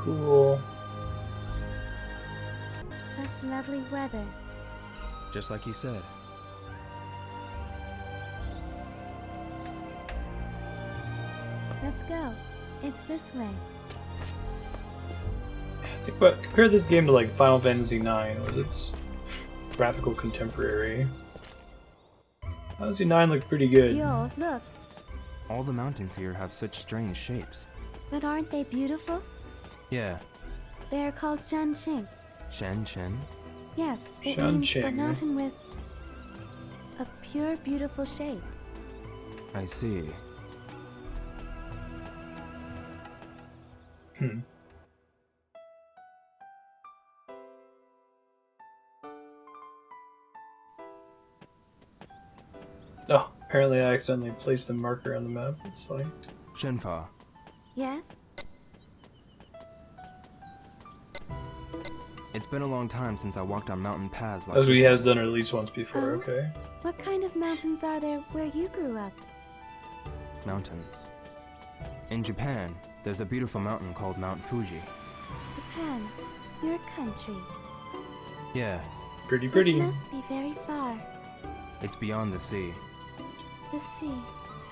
Cool. Such lovely weather. Just like you said. Let's go. It's this way. Compare this game to like Final Fantasy IX, was its graphical contemporary. Final Fantasy IX looked pretty good. Yo, look. All the mountains here have such strange shapes. But aren't they beautiful? Yeah. They are called Shanqing. Shen? Yes, it means a mountain with a pure, beautiful shape. I see. Oh, apparently I accidentally placed a marker on the map. That's funny. Shenhua. Yes? It's been a long time since I walked on mountain paths like As he has done at least once before, okay. What kind of mountains are there where you grew up? mountains. In Japan, there's a beautiful mountain called Mount Fuji. Japan, your country. Yeah. Pretty. It must be very far. It's beyond the sea. The sea.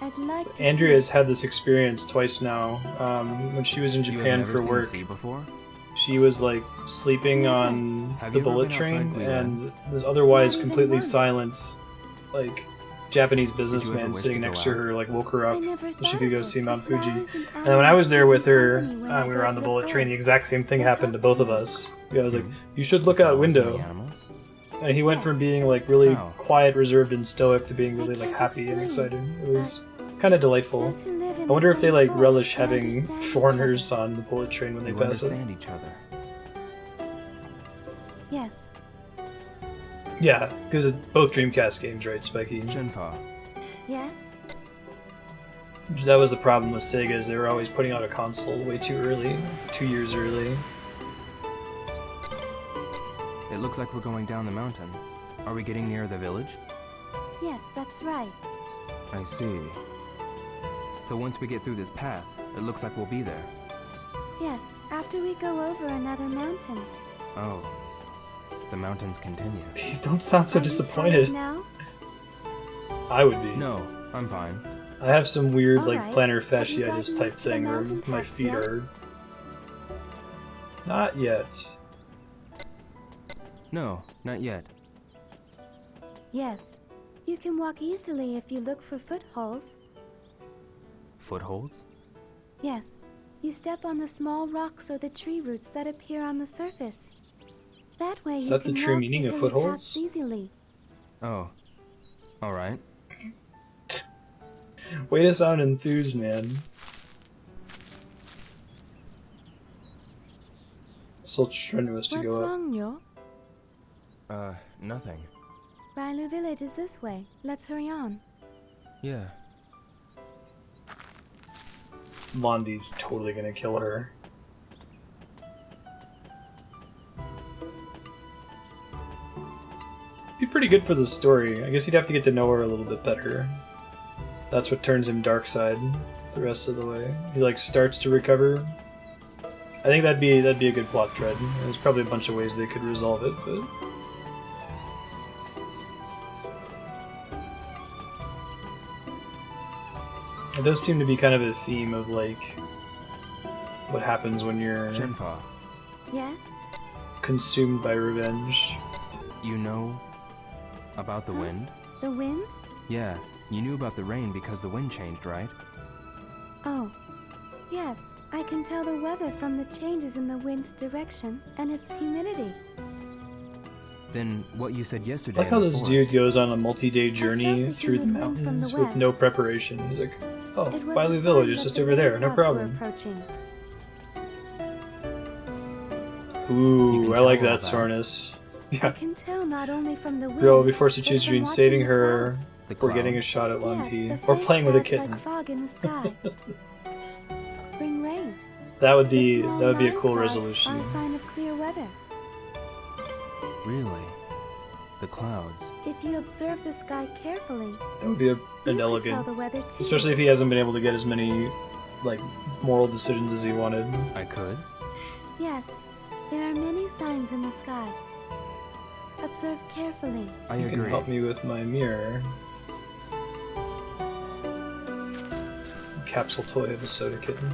I'd like to. Andrea's had this experience twice now. When she was in Japan for work, before? she was like sleeping on the bullet train, and this otherwise completely silent, like Japanese businessman sitting next to her like woke her up so she could go see Mount Fuji. And then when I was there with her, we were on the bullet train. The exact same thing happened to both of us. I was like, "You should look out window." And he went from being like really quiet, reserved, and stoic to being really like happy and excited. It was kind of delightful. I wonder if they like relish having foreigners on the bullet train when they pass it. Understand each other. Yes. Yeah, because both Dreamcast games, right, Spiky? Shenhua. Yes? That was the problem with Sega, is they were always putting out a console way too early, 2 years early. It looks like we're going down the mountain. Are we getting near the village? Yes, that's right. I see. So once we get through this path, it looks like we'll be there. Yes, after we go over another mountain. Oh. The mountains continue. Don't sound so Are you disappointed. tired now? I would be. No, I'm fine. I have some weird, like, Alright, plantar have you fasciitis gotten type used to the thing where mountain my paths feet yet? are... Not yet. No, not yet. Yes. You can walk easily if you look for footholds. Footholds? Yes. You step on the small rocks or the tree roots that appear on the surface. That way Is you that the can true walk meaning of the hilly footholds? paths easily. Oh. Alright. Way to sound enthused, man. Still strenuous to What's go up. wrong, Nyo? Nothing. Bailu village is this way. Let's hurry on. Yeah. Londi's totally gonna kill her. Be pretty good for the story. I guess you'd have to get to know her a little bit better. That's what turns him dark side the rest of the way. He like starts to recover. I think that'd be a good plot thread. There's probably a bunch of ways they could resolve it, but it does seem to be kind of a theme of like what happens when you're Shenhua, Yes? consumed by revenge. you know about the Huh? wind? The wind? Yeah, you knew about the rain because the wind changed, right? Oh. Yes. I can tell the weather from the changes in the wind's direction and its humidity. Then what you said I yesterday. like how in the this forest- dude goes on a multi-day journey the through the humid wind from the mountains with west. no preparation. He's like, oh, It was Bailu a Village sign is that just the over there, rain no clouds were problem. approaching. You Ooh, can I like tell all that, that. Soreness. I Yeah, can tell not only from the wind, girl will be forced to but choose from between watching saving the her The or getting a clouds. shot at Yes, Lunti, the or faint playing with a clouds kitten. like fog in the sky. Bring rain. That would The be small a line cool clouds resolution. are a sign of clear weather. Really? The clouds. If you observe the sky carefully, That would be you an can tell elegant, the weather too. especially if he hasn't been able to get as many like moral decisions as he wanted. I could? Yes, there are many signs in the sky. Observe carefully. I You can agree. help me with my mirror. Capsule toy of a soda kitten.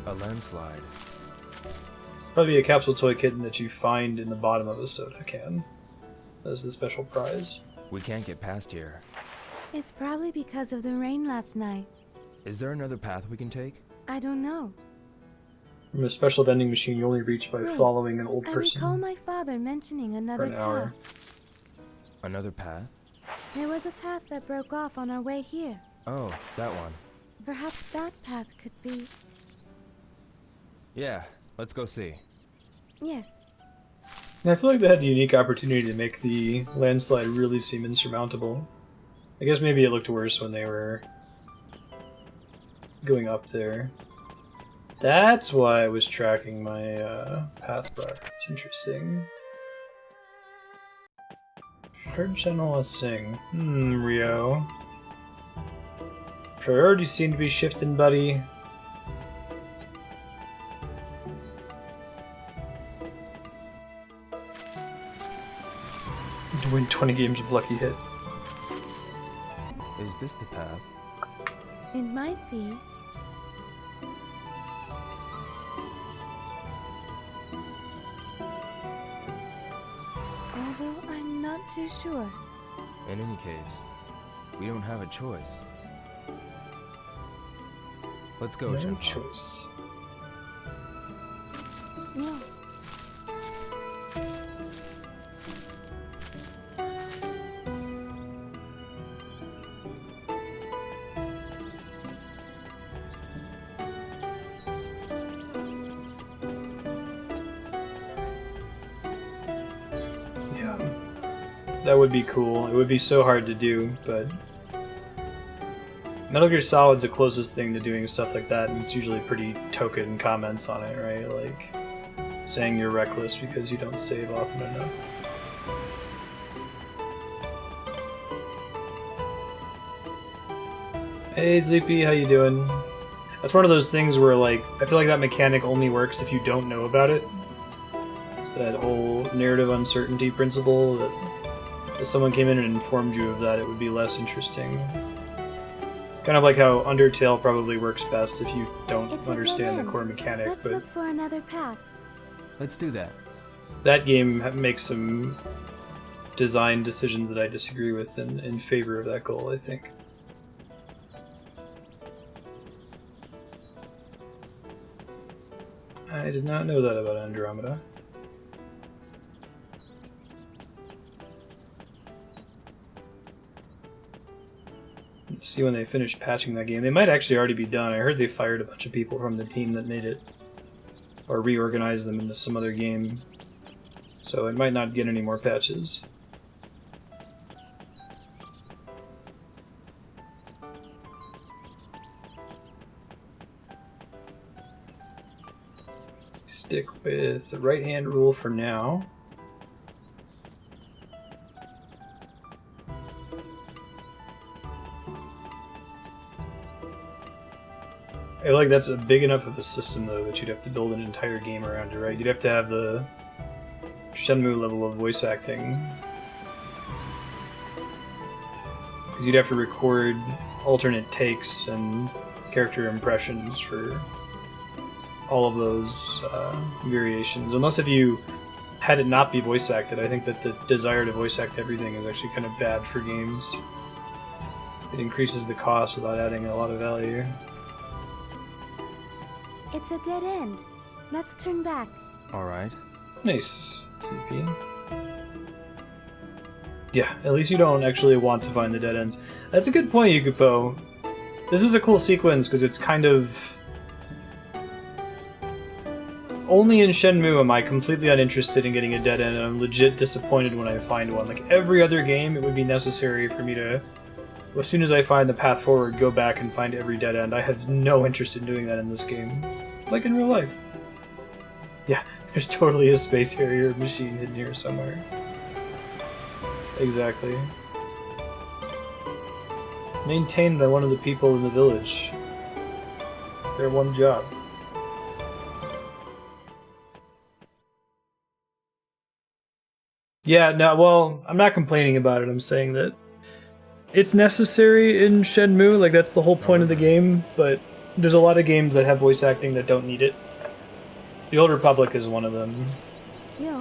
A landslide. Probably a capsule toy kitten that you find in the bottom of a soda can. As the special prize. We can't get past here. It's probably because of the rain last night. Is there another path we can take? I don't know. From a special vending machine you only reach by Wait, following an old I recall person my father mentioning another an hour. path. Another path? There was a path that broke off on our way here. Oh, that one. Perhaps that path could be... Yeah, let's go see. Yes, Yeah, I feel like they had a unique opportunity to make the landslide really seem insurmountable. I guess maybe it looked worse when they were going up there. That's why I was tracking my path bar. It's interesting. Heard Shenhua sing. Rio. Priorities seem to be shifting, buddy. To win 20 games of Lucky Hit. Is this the path? it might be. Although I'm not too sure. In any case, we don't have a choice. Let's go, No Shenhua. choice. No. Yeah. That would be cool. It would be so hard to do, but Metal Gear Solid's the closest thing to doing stuff like that, and it's usually pretty token comments on it, right? Like saying you're reckless because you don't save often enough. Hey Sleepy, how you doing? That's one of those things where, like, I feel like that mechanic only works if you don't know about it. It's that whole narrative uncertainty principle that if someone came in and informed you of that, it would be less interesting. Kind of like how Undertale probably works best if you don't understand the core mechanic. Let's look for another path. Let's do that. That game makes some design decisions that I disagree with in favor of that goal, I think. I did not know that about Andromeda. Let's see when they finish patching that game. They might actually already be done. I heard they fired a bunch of people from the team that made it, or reorganized them into some other game. So it might not get any more patches. Stick with the right-hand rule for now. I feel like that's a big enough of a system, though, that you'd have to build an entire game around it, right? You'd have to have the Shenmue level of voice acting. Because you'd have to record alternate takes and character impressions for all of those variations. Unless if you had it not be voice acted, I think that the desire to voice act everything is actually kind of bad for games. It increases the cost without adding a lot of value. It's a dead end. Let's turn back. Alright. Nice, CP. Yeah, at least you don't actually want to find the dead ends. That's a good point, Yukupo. This is a cool sequence because it's kind of... Only in Shenmue am I completely uninterested in getting a dead end, and I'm legit disappointed when I find one. Like, every other game, it would be necessary for me to, as soon as I find the path forward, go back and find every dead end. I have no interest in doing that in this game. Like in real life. Yeah, there's totally a space harrier machine hidden here somewhere. Exactly. Maintained by one of the people in the village. It's their one job. Yeah, no, well, I'm not complaining about it. I'm saying that it's necessary in Shenmue, like that's the whole point of the game, but there's a lot of games that have voice acting that don't need it. The Old Republic is one of them. Yo.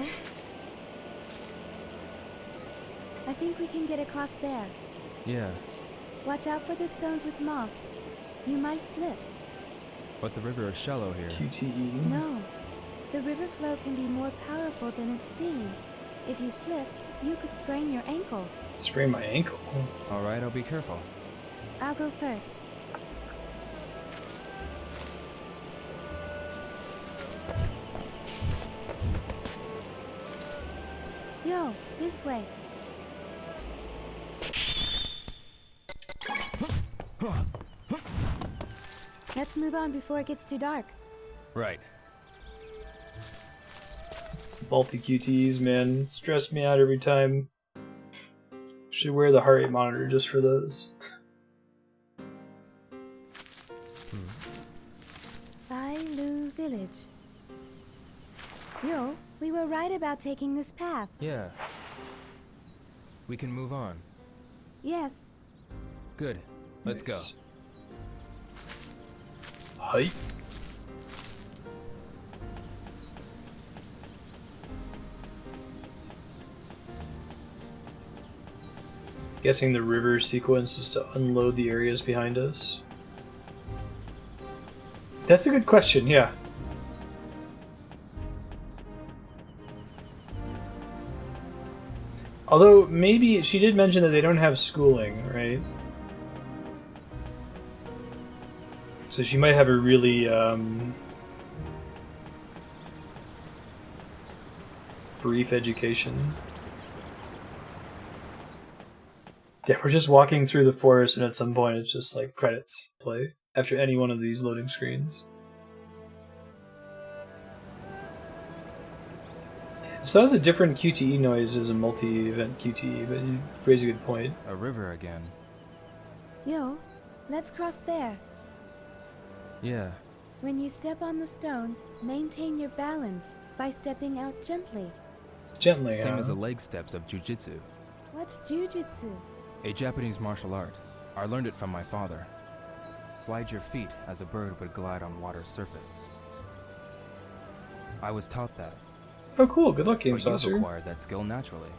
I think we can get across there. Yeah, Watch out for the stones with moss. You might slip. but the river is shallow here. QTE. No. The river flow can be more powerful than it seems. If you slip, you could sprain your ankle. Sprain my ankle. Alright, I'll be careful. I'll go first. Yo, this way. Let's move on before it gets too dark. Right. Multi QTEs, man, stress me out every time. Should wear the heart rate monitor just for those. Bailu Village. Yo, we were right about taking this path. Yeah. We can move on. Yes. Good. Let's go. Hi. Guessing the river sequence is to unload the areas behind us. That's a good question, yeah. Although, maybe she did mention that they don't have schooling, right? So she might have a really, brief education. Yeah, we're just walking through the forest, and at some point it's just like credits play after any one of these loading screens. So that was a different QTE noise as a multi-event QTE, but you raise a good point. A river again. Yo, let's cross there. Yeah. When you step on the stones, maintain your balance by stepping out gently. Gently, Same as the leg steps of jujitsu. What's jujitsu? A Japanese martial art. I learned it from my father. Slide your feet as a bird would glide on water's surface. I was taught that. Oh cool, good luck, Game But you've Saucer. acquired that skill naturally.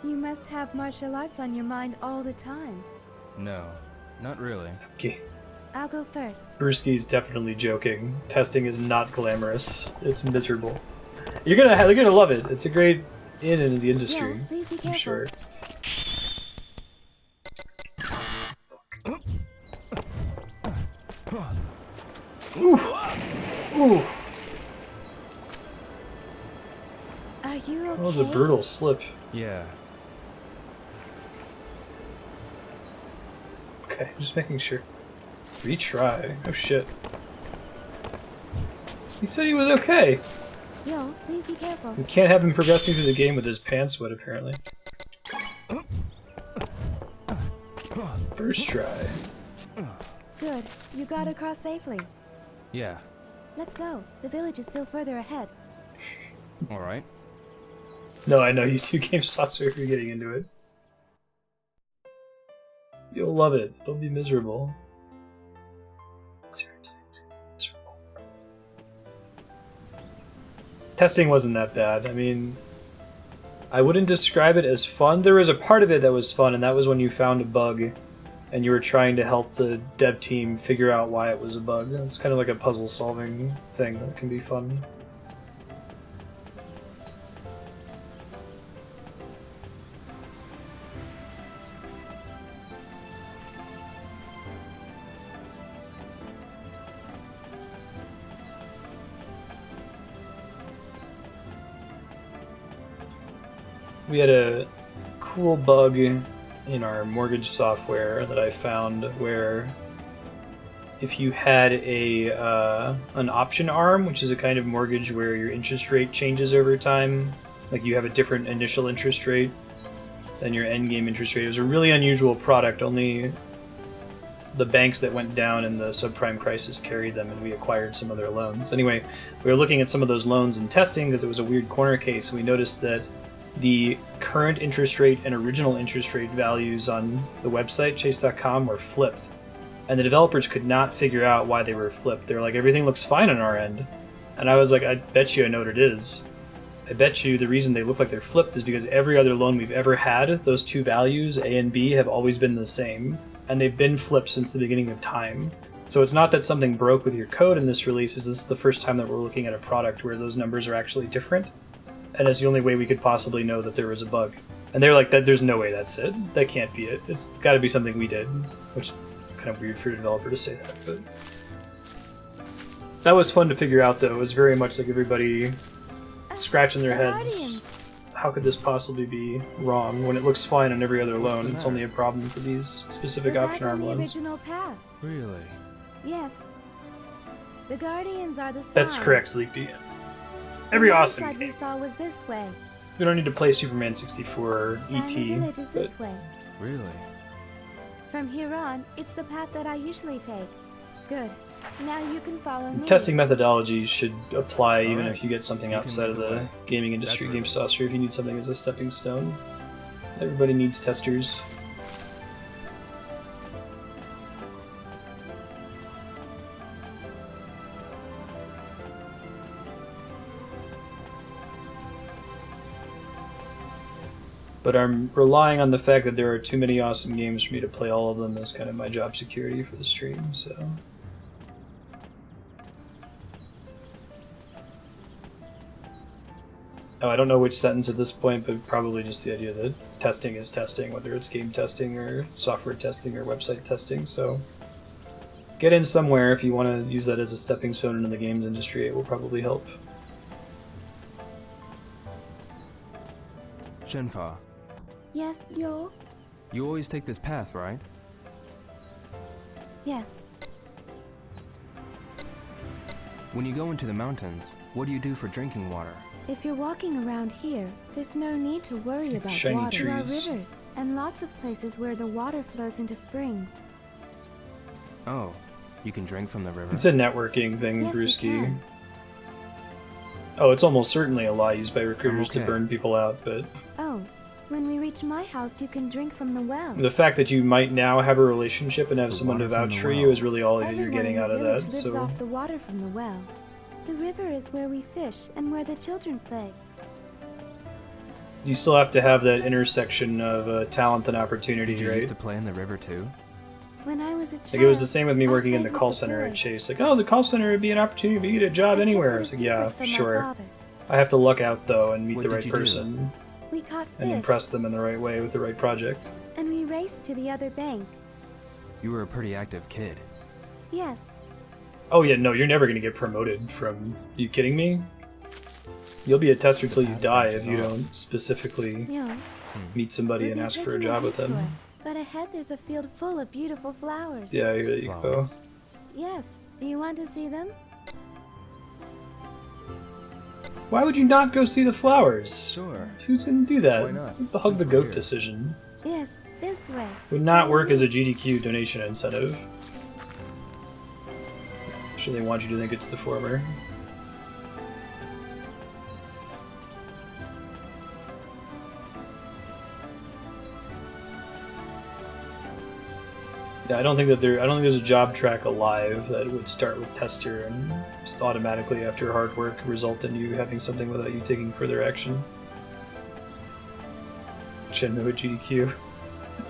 You must have martial arts on your mind all the time. No, not really. Okay. I'll go first. Brewski's definitely joking. Testing is not glamorous. It's miserable. You're gonna love it. It's a great in the industry. Yeah, please be I'm careful. sure. Ooh. Ooh. Are you okay? That was a brutal slip. Yeah. Okay, just making sure. Retry. Oh shit. He said he was okay. Yo, please be careful. We can't have him progressing through the game with his pants wet, apparently. First try. Good. You got across safely. Yeah. Let's go. The village is still further ahead. Alright. No, I know you two, Game Saucer, if you're getting into it. You'll love it. It'll be miserable. Seriously, it's gonna be miserable. Testing wasn't that bad. I mean, I wouldn't describe it as fun. There was a part of it that was fun, and that was when you found a bug and you were trying to help the dev team figure out why it was a bug. It's kind of like a puzzle-solving thing that can be fun. We had a cool bug in our mortgage software that I found where if you had an option arm, which is a kind of mortgage where your interest rate changes over time, like you have a different initial interest rate than your endgame interest rate. It was a really unusual product. Only the banks that went down in the subprime crisis carried them, and we acquired some of their loans. Anyway, we were looking at some of those loans and testing because it was a weird corner case, and we noticed that the current interest rate and original interest rate values on the website, chase.com, were flipped. And the developers could not figure out why they were flipped. They were like, everything looks fine on our end. And I was like, I bet you I know what it is. I bet you the reason they look like they're flipped is because every other loan we've ever had, those two values, A and B, have always been the same. And they've been flipped since the beginning of time. So it's not that something broke with your code in this release, this is the first time that we're looking at a product where those numbers are actually different. And it's the only way we could possibly know that there was a bug. And they're like, there's no way that's it. That can't be it. It's got to be something we did. Which is kind of weird for a developer to say that, but... That was fun to figure out, though. It was very much like everybody scratching their heads. How could this possibly be wrong when it looks fine on every other loan? It's only a problem for these specific option arm loans. Original path. Really? Yes. The Guardians are the That's sign. correct, Sleepy. Every The awesome side game. we saw was this way. We don't need to play Superman 64 or And the ET, village is but this way. Really? From here on, it's the path that I usually take. Good. Now you can follow me. testing methodology should apply even Alright. if you get something You can outside of move the away. gaming industry, That's Game really- Saucer, if you need something as a stepping stone. Everybody needs testers. But I'm relying on the fact that there are too many awesome games for me to play all of them as kind of my job security for the stream, so... Oh, I don't know which sentence at this point, but probably just the idea that testing is testing, whether it's game testing or software testing or website testing, so... Get in somewhere if you want to use that as a stepping stone into the games industry, it will probably help. Shenhua, Yes, yo. You always take this path, right? Yes. When you go into the mountains, what do you do for drinking water? If you're walking around here, there's no need to worry about shiny water. There are trees. rivers, and lots of places where the water flows into springs. Oh, you can drink from the river? It's a networking thing, Yes, you Brewski. can. Oh, it's almost certainly a lie used by recruiters to Okay. burn people out, but Oh, when we reach my house, you can drink from the well. the fact that you might now have a relationship and have The someone to water from vouch the for well. you is really all that you're Everyone getting in out the of village that, lives so... off the water from the well. The river is where we fish and where the children play. You still have to have that intersection of talent and opportunity, Did you right? used to play in the river too? When I was a child, Like, it was the same with me I working in played the with call the center at boys. Chase. Like, oh, the call center would be an opportunity for you to get a job I kept anywhere. it I a was like, yeah, secret from my sure. father. I have to luck out, though, and meet What the did right you do? person We caught fish, and impress them in the right way with the right project. and we raced to the other bank. You were a pretty active kid. Yes, Oh, yeah, no, you're never going to get promoted from... You kidding me? You'll be a tester till you die if you don't specifically no. meet somebody We'll and be ask for a taking job with detour, them. But ahead there's a field full of beautiful flowers. Yeah, here you go. Flowers. Yes. Do you want to see them? Why would you not go see the flowers? Sure. Who's going to do that? Why not? It's the hug the Since we're goat here. decision. Yes, this way. Would not work as a GDQ donation incentive. I'm sure they want you to think it's the former. Yeah, I don't think there's a job track alive that would start with tester and just automatically after hard work result in you having something without you taking further action. Shenmue GDQ.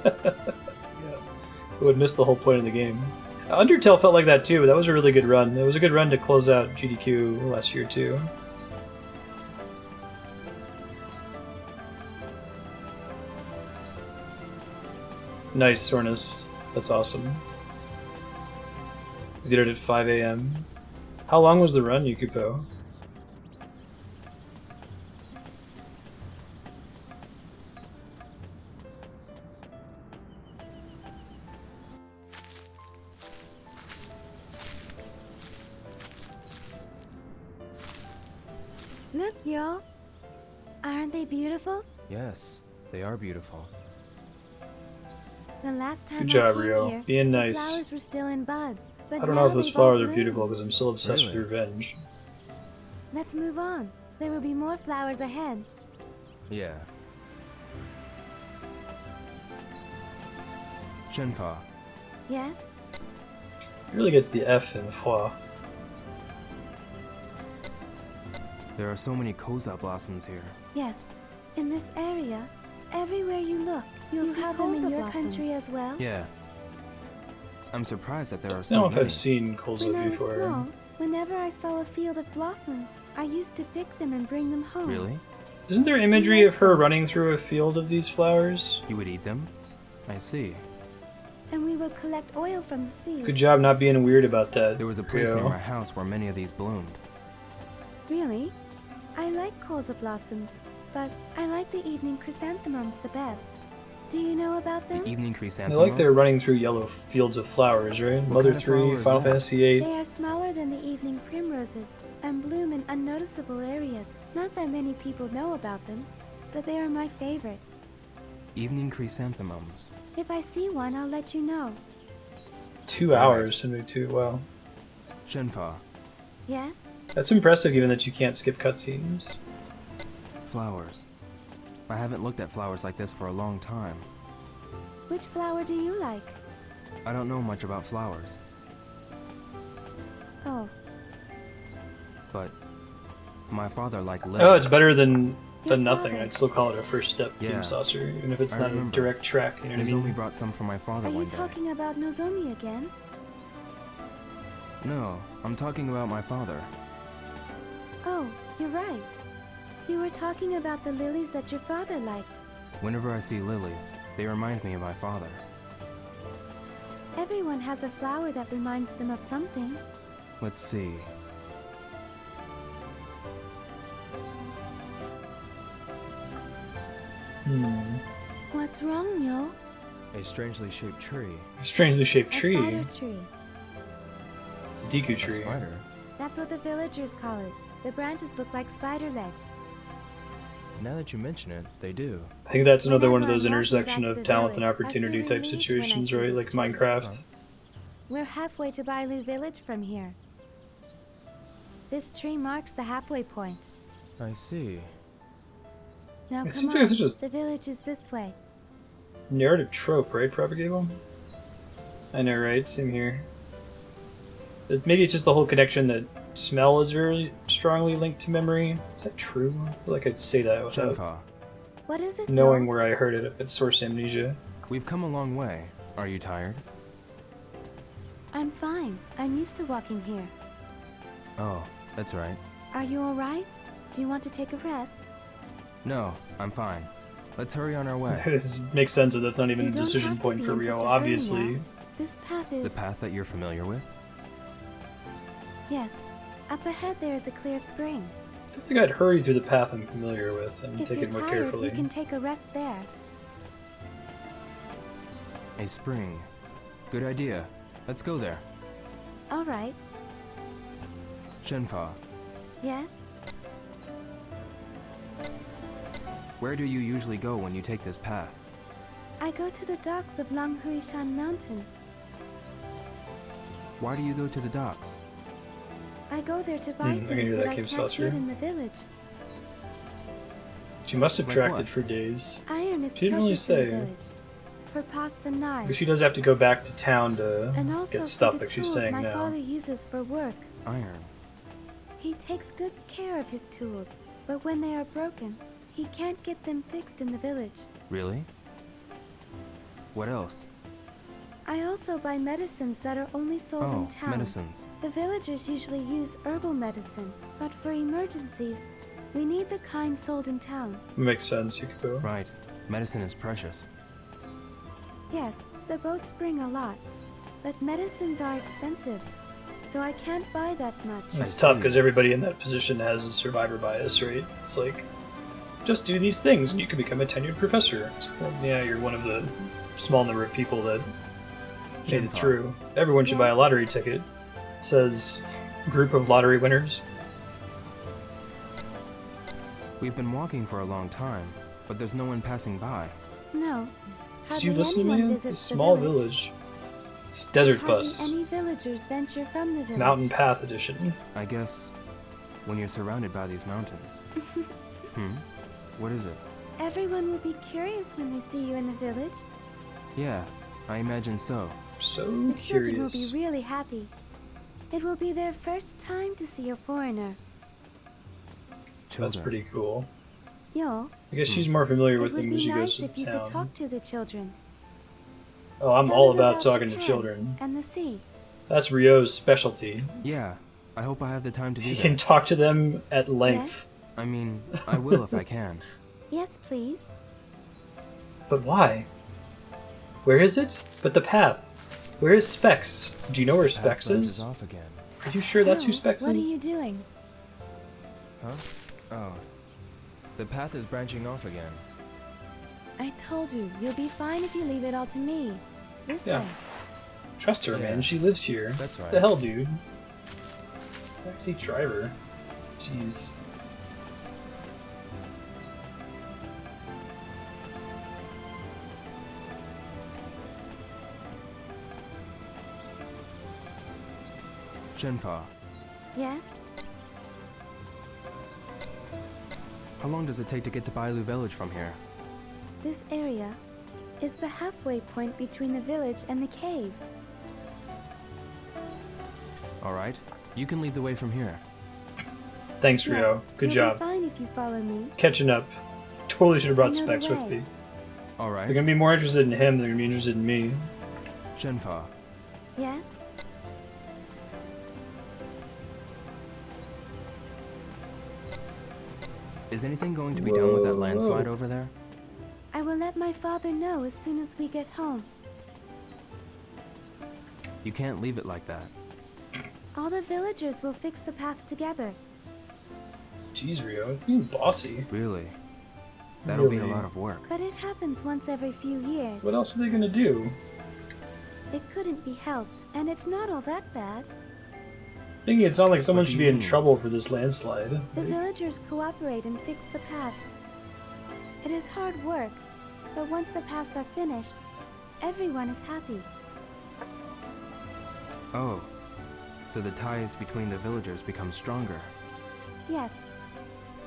It would miss the whole point of the game. Undertale felt like that too, but that was a really good run. It was a good run to close out GDQ last year too. Nice, Sornus. That's awesome. We did it at 5 a.m. How long was the run, Yukupo? Look, y'all. Aren't they beautiful? Yes, they are beautiful. The last time Good job, I came Rio. here, Being the nice. flowers were still in buds. But I don't now know if those they've all flowers are bloomed. beautiful because I'm still obsessed with Really? revenge. Let's move on. There will be more flowers ahead. Yeah. Shenhua, Yes? It really gets the F in foi. there are so many koza blossoms here. Yes. In this area, everywhere you look, you'll have them in your country as well. Yeah. I'm surprised that there are I so don't know if many. I've seen When Koza I was before. small, whenever I saw a field of blossoms, I used to pick them and bring them home. Really? Isn't there imagery of her running through a field of these flowers? You would eat them? I see. And we will collect oil from the seeds. Good job not being weird about that. There was a place near Rio. my house where many of these bloomed. Really? I like colza blossoms, but I like the evening chrysanthemums the best. Do you know about them? The evening I chrysanthemum? like they're running through yellow fields of flowers, right? Mother kind of 3, flower is Final that? Fantasy They 8. are smaller than the evening primroses and bloom in unnoticeable areas. Not that many people know about them, but they are my favorite. Evening chrysanthemums. If I see one, I'll let you know. 2 hours, Shenmue 2, wow. Shenhua, Yes? That's impressive given that you can't skip cutscenes. flowers. I haven't looked at flowers like this for a long time. Which flower do you like? I don't know much about flowers, Oh, but my father liked lilies. Oh, it's better than Your nothing. father. I'd still call it a first step Yeah. game saucer, even if it's I not a remember. direct track, you know what I Nozomi mean? brought some for my father are you one day. talking about Nozomi again? No, I'm talking about my father. Oh, you're right. You were talking about the lilies that your father liked. Whenever I see lilies, they remind me of my father. Everyone has a flower that reminds them of something. Let's see. Hmm. What's wrong, Yo? A strangely shaped tree. A strangely shaped A tree. spider tree. It's a Deku A tree. spider. That's what the villagers call it. The branches look like spider legs. Now that you mention it, they do. I think that's another one of Whenever those I'm walking intersection back of to the talent and village, I feel opportunity type relieved when I situations, see right? this Like tree. Minecraft. We're halfway to Bailu village from here. This tree marks the halfway point. I see. Now It come seems on, like it's such a the village is this way. narrative trope, right, Propagable? I know, right? Same here. Maybe it's just the whole connection that smell is very strongly linked to memory. Is that true? I feel like I'd say that without Shenhua, What is it? knowing Noel? where I heard it, if it's source amnesia. we've come a long way. Are you tired? I'm fine. I'm used to walking here. Oh, that's right. Are you alright? Do you want to take a rest? No, I'm fine. Let's hurry on our way. This makes sense that that's not even You a don't decision have to point be for in Rio, such a hurry obviously. now. This path is... The path that you're familiar with? Yes. Up ahead there is a clear spring. I think I'd hurry through the path I'm familiar with and If take you're it more tired, carefully. you can take a rest there. A spring. Good idea. Let's go there. Alright. Shenhua, Yes? where do you usually go when you take this path? I go to the docks of Langhuishan Mountain. Why do you go to the docks? I go there to buy I can things hear that that I Game can't Saucer. get in the village. She must have Like tracked what? it for days. Iron is She didn't really precious in the say. village. For pots and knives. Because she does have to go back to town to And also get stuff, for the like she's tools saying my now. father uses for work. Iron. He takes good care of his tools, but when they are broken, he can't get them fixed in the village. Really? What else? I also buy medicines that are only sold Oh, in town. medicines. The villagers usually use herbal medicine, but for emergencies, we need the kind sold in town. Makes sense, Yukiko. Right. Medicine is precious. Yes, the boats bring a lot, but medicines are expensive, so I can't buy that much. It's I tough see. because everybody in that position has a survivor bias, right? It's like, just do these things and you can become a tenured professor. It's like, well, yeah, you're one of the small number of people that made it Shenhua. through. Everyone should buy a lottery ticket. Says group of lottery winners. We've been walking for a long time, but there's no one passing by. No. Did you hardly listen to anyone me? It's a visits the small village. It's desert Hardly bus. any villagers venture from the village. Mountain Path edition. I guess when you're surrounded by these mountains. What is it? Everyone will be curious when they see you in the village. Yeah, I imagine so. So The children will be curious. really happy. It will be their first time to see a foreigner. That's Children. pretty cool. Yo, I guess she's more familiar it with would them be as she nice goes to if you could town. talk to the children. Oh, I'm Tell all them about your talking to parents children. And the sea. That's Ryo's specialty. Yeah, I hope I have the time to do He that. can talk to them at length. I mean, I will if I can. Yes, please. But why? Where is it? But the path. Where is Specs? Do you know where Path Specs branches is? off again. Are you sure that's who No, Specs what is? are you doing? Huh? Oh. The path is branching off again. I told you, you'll be fine if you leave it all to me. This Yeah. way. Trust her, Yeah. man. She lives here. That's What right. the hell, dude? Backseat driver. Jeez. Shenhua, Yes? how long does it take to get to Bailu village from here? This area is the halfway point between the village and the cave. Alright, you can lead the way from here. Thanks, Yes, Ryo. Good you'll job. Be fine if you follow me. Catching up. Totally should have brought I know the Specs with way. me. Alright, They're gonna be more interested in him than they're gonna be interested in me. Shenhua, Yes? is anything going to be done with that landslide over there? I will let my father know as soon as we get home. You can't leave it like that. All the villagers will fix the path together. Jeez, Ryo. Being bossy. Really? That'll be a Really? lot of work. But it happens once every few years. What else are they gonna do? It couldn't be helped, and it's not all that bad. Thinking it's not like someone What do should you be in mean? trouble for this landslide. The villagers cooperate and fix the path. It is hard work, but once the paths are finished, everyone is happy. Oh, so the ties between the villagers become stronger. Yes.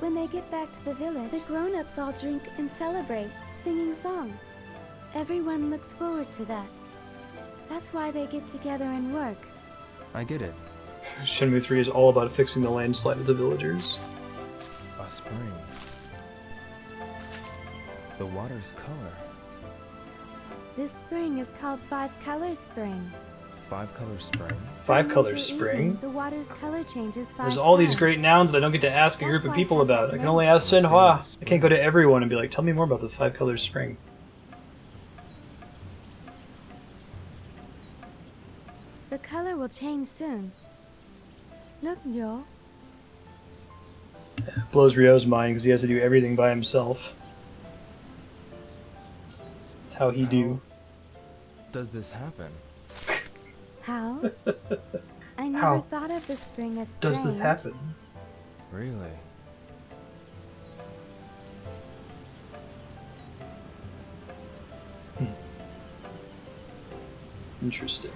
When they get back to the village, the grown-ups all drink and celebrate, singing songs. Everyone looks forward to that. That's why they get together and work. I get it. Shenmue 3 is all about fixing the landslide with the villagers. A spring. The water's color. This spring is called Five Color Spring. 5-color spring. Five From color winter spring. evening, the water's color changes 5 There's all these times. great nouns that I don't get to ask a group of people about. I can only ask Shenhua. I can't go to everyone and be like, tell me more about the 5 color spring. The color will change soon. Look, Yo. Blows Ryo's mind because he has to do everything by himself. That's how he do. Does this happen? How? I never How thought of the spring as does this strange. happen? Really? Interesting.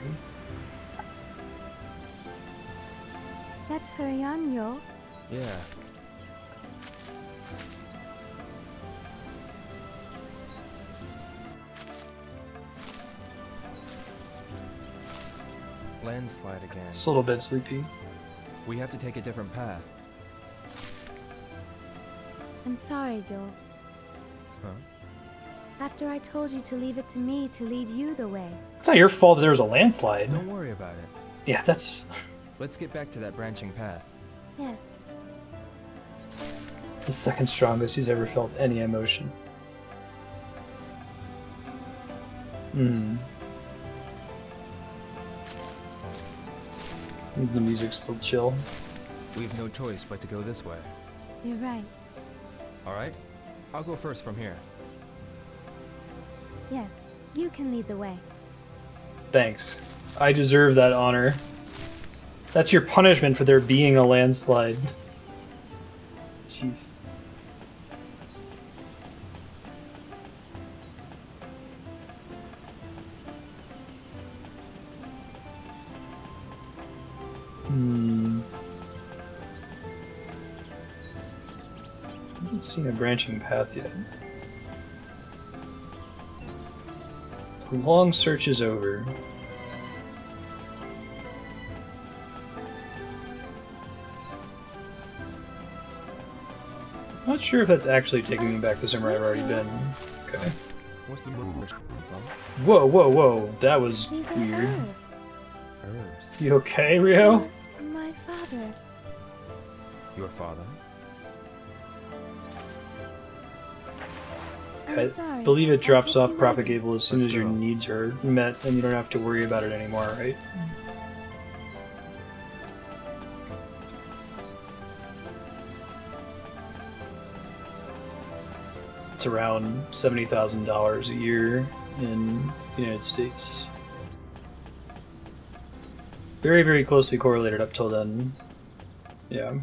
That's Huryan, Yo. Yeah. Landslide again. It's a little bit sleepy. We have to take a different path. I'm sorry, Yo. Huh? After I told you to leave it to me to lead you the way. It's not your fault that there was a landslide. Don't worry about it. Yeah, that's Let's get back to that branching path. Yes. the second strongest he's ever felt any emotion. Hmm. The music's still chill. We've no choice but to go this way. You're right. Alright? I'll go first from here. Yes. You can lead the way. Thanks. I deserve that honor. That's your punishment for there being a landslide. Jeez. I haven't seen a branching path yet. The long search is over. Not sure if that's actually taking me back to somewhere I've already been. Okay. What's the move? Whoa, whoa, whoa. That was These are weird. herbs. Herbs. You okay, Ryo? My father. Your father? I'm I sorry. believe it I drops kept off you waiting. propagable as soon Let's as your go. needs are met and you don't have to worry about it anymore, right? It's around $70,000 a year in the United States. Very, very closely correlated up till then. Yeah.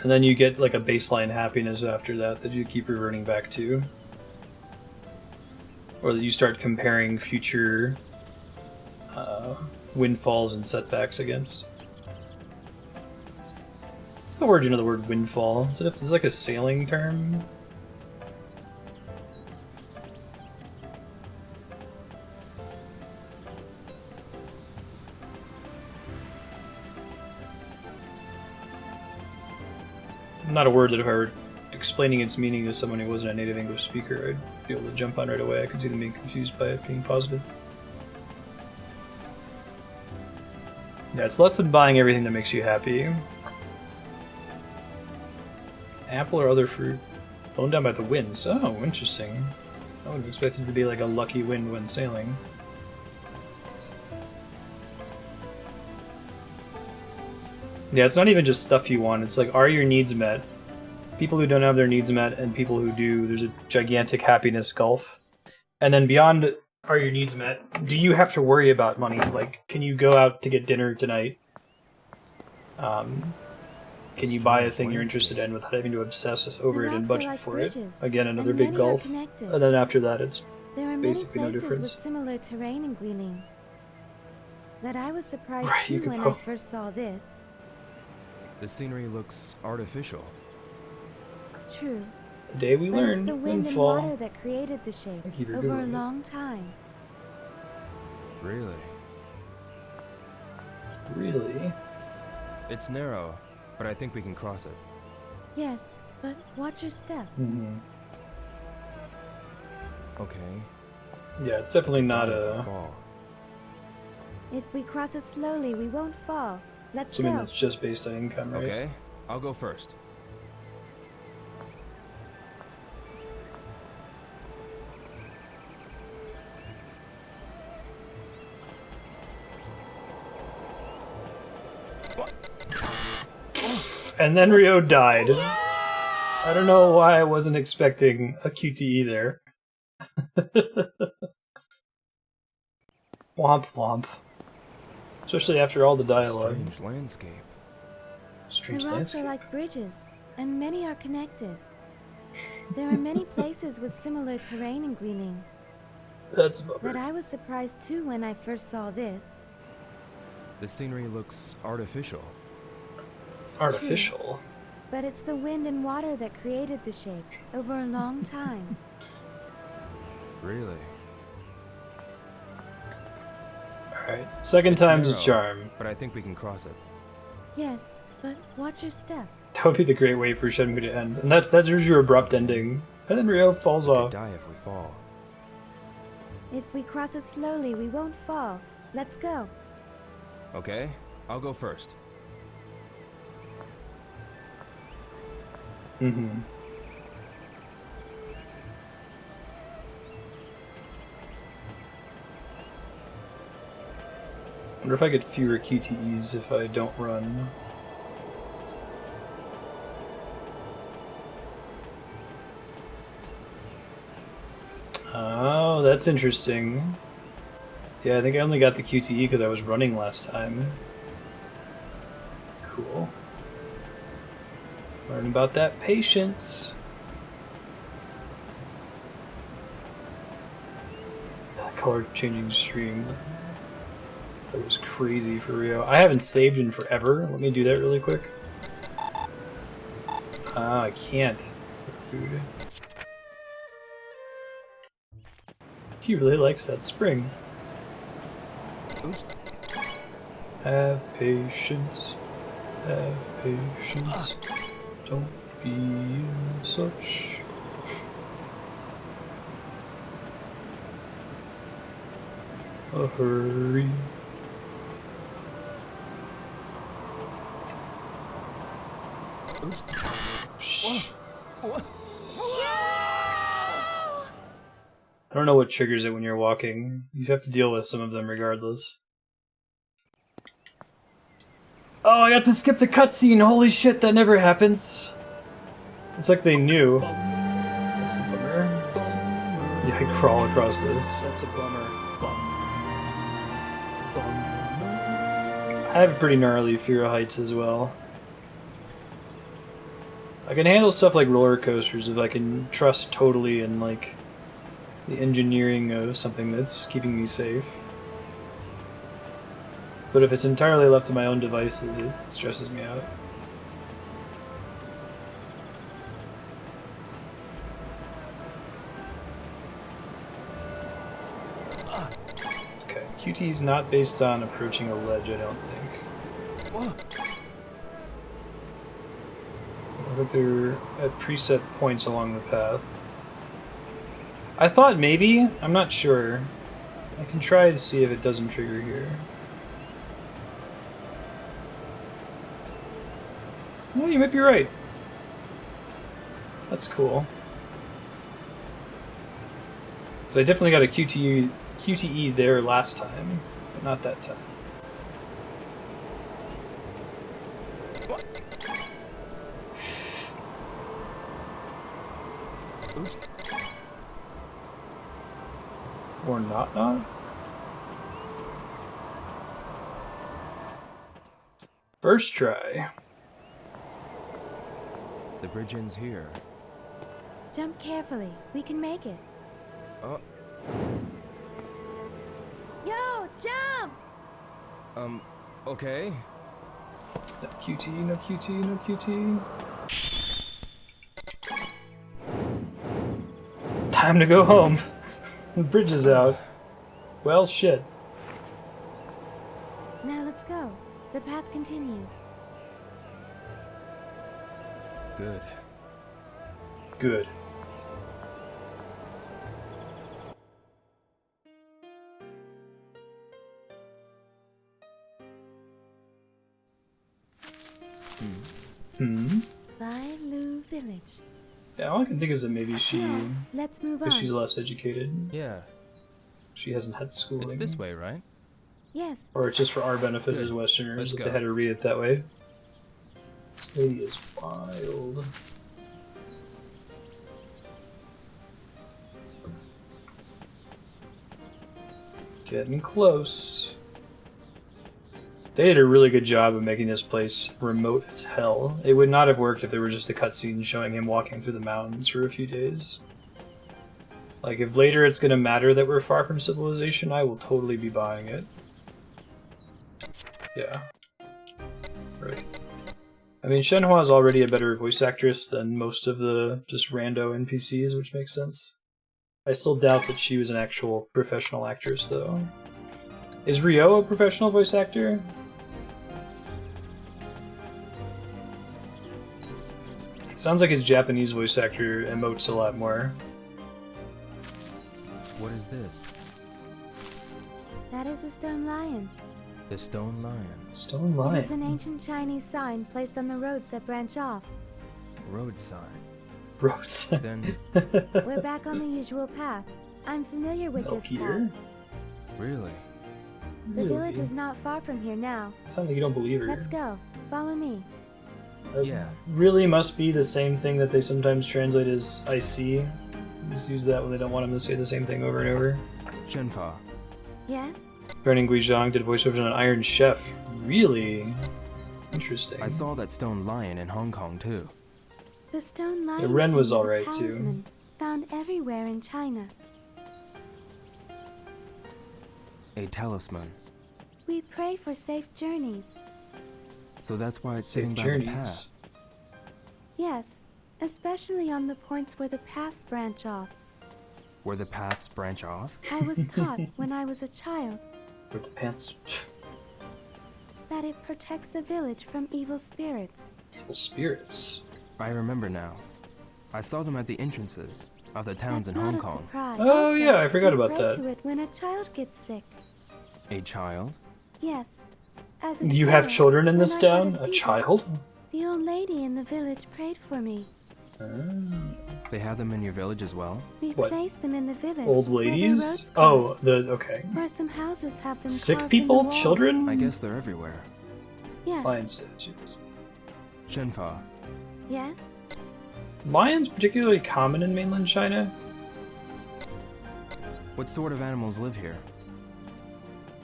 And then you get like a baseline happiness after that that you keep reverting back to. Or that you start comparing future windfalls and setbacks against. What's the origin of the word windfall? Is it like a sailing term? Not a word that if I were explaining its meaning to someone who wasn't a native English speaker, I'd be able to jump on right away. I could see them being confused by it being positive. Yeah, it's less than buying everything that makes you happy. Apple or other fruit. Blown down by the winds. Oh, interesting. I would have expected it to be like a lucky wind when sailing. Yeah, it's not even just stuff you want. It's like, are your needs met? People who don't have their needs met and people who do, there's a gigantic happiness gulf. And then beyond, are your needs met? Do you have to worry about money? Like, can you go out to get dinner tonight? Can you buy a thing you're interested in without having to obsess over it and budget for it? Again, another big gulf. And then after that, it's basically no difference. With similar terrain in Guilin. That I was surprised Right, you too could when I prob- first saw this. The scenery looks artificial. True. Today we But it's learned the wind and windfall. water that created the shape Keep her over a doing it. long time. Really? Really? It's narrow, but I think we can cross it. Yes, but watch your step. Mm-hmm. Okay. Yeah, it's definitely not Don't a fall. If we cross it slowly, we won't fall. Let's something go. that's just based on income, right? Okay, I'll go first. And then Rio died. I don't know why I wasn't expecting a QTE there. Womp womp. Especially after all the dialogue. Strange landscape. Strange The rocks landscape. are like bridges, and many are connected. There are many places with similar terrain in Guilin. That's a But bummer. I was surprised too when I first saw this. The scenery looks artificial. Artificial. But it's the wind and water that created the shape over a long time. Really? Alright. Second time's a narrow, charm. But I think we can cross it. Yes, but watch your step. That would be the great way for Shenmue to end. And that's your abrupt ending. And then Rio falls We could off. die if we fall. If we cross it slowly, we won't fall. Let's go. Okay, I'll go first. Mm-hmm. Wonder if I get fewer QTEs if I don't run. Oh, that's interesting. Yeah, I think I only got the QTE because I was running last time. Cool. Learn about that patience. That color changing stream. That was crazy for Rio. I haven't saved in forever. Let me do that really quick. Ah, I can't. Rude. He really likes that spring. Oops. Have patience. Have patience. Don't be in such a hurry. Oops. I don't know what triggers it when you're walking. You have to deal with some of them regardless. Oh, I got to skip the cutscene! Holy shit, that never happens! It's like they knew. That's a bummer. Yeah, I crawl across this. That's a bummer. I have a pretty gnarly fear of heights as well. I can handle stuff like roller coasters if I can trust totally in, like, the engineering of something that's keeping me safe. But if it's entirely left to my own devices, it stresses me out. Okay, QT is not based on approaching a ledge, I don't think. Looks like they're at preset points along the path. I thought maybe, I'm not sure. I can try to see if it doesn't trigger here. Oh, you might be right. That's cool. So I definitely got a QTE there last time, but not that time. first? Or not? First try. The bridge ends here. Jump carefully. We can make it. Oh, Yo, jump! okay. No QT, no QT, no QT. Time to go home. The bridge is out. Well, shit. Now let's go. The path continues. Good. Good. Bailu Village. Yeah, all I can think is that maybe Let's move on. because she's less educated. Yeah. She hasn't had schooling. It's this way, right? Yes. Or it's just for our benefit Good. as Westerners Let's that go. they had to read it that way. This lady is wild. Getting close. They did a really good job of making this place remote as hell. It would not have worked if there were just a cutscene showing him walking through the mountains for a few days. Like, if later it's gonna matter that we're far from civilization, I will totally be buying it. Yeah. Right. I mean, Shenhua is already a better voice actress than most of the just rando NPCs, which makes sense. I still doubt that she was an actual professional actress, though. Is Ryo a professional voice actor? It sounds like his Japanese voice actor emotes a lot more. What is this? That is a stone lion. The stone lion. Stone It is an lion. ancient Chinese sign placed on the roads that branch off. Road sign. Roads. Then, We're back on the usual path. I'm familiar with Milk this eater? path. really? The village is not far from here now. Sounds like you don't believe her. Let's go. Follow me. That Yeah. really must be the same thing that they sometimes translate as I see. Just use that when they don't want him to say the same thing over and over. Shenhua. Yes? Brennan Guizhang did voiceovers on Iron Chef. Really? Interesting. I saw that stone lion in Hong Kong too. The stone lion Ren was king is a alright, too. talisman found everywhere in China. A talisman. We pray for safe journeys. So that's why it's Safe sitting by the path. journeys. Yes, especially on the points where the paths branch off. Where the paths branch off? I was taught when I was a child With the pants. that it protects the village from evil spirits. Evil spirits. I remember now. I saw them at the entrances of the towns That's in not Hong a Kong. surprise. Oh, Also, yeah, I forgot we about pray that. to it when a child gets sick. A child? Yes. As a You have child, children in when this I had town? A fever, child? The old lady in the village prayed for me. They have them in your village as well? We What? placed them in the village. Old where the ladies? roads Oh, cross, okay. Where some houses have them Sick carved in the people? walls. Children? I guess they're everywhere. Yes. Lion statues. Shenhua. Yes. Lions particularly common in mainland China? What sort of animals live here?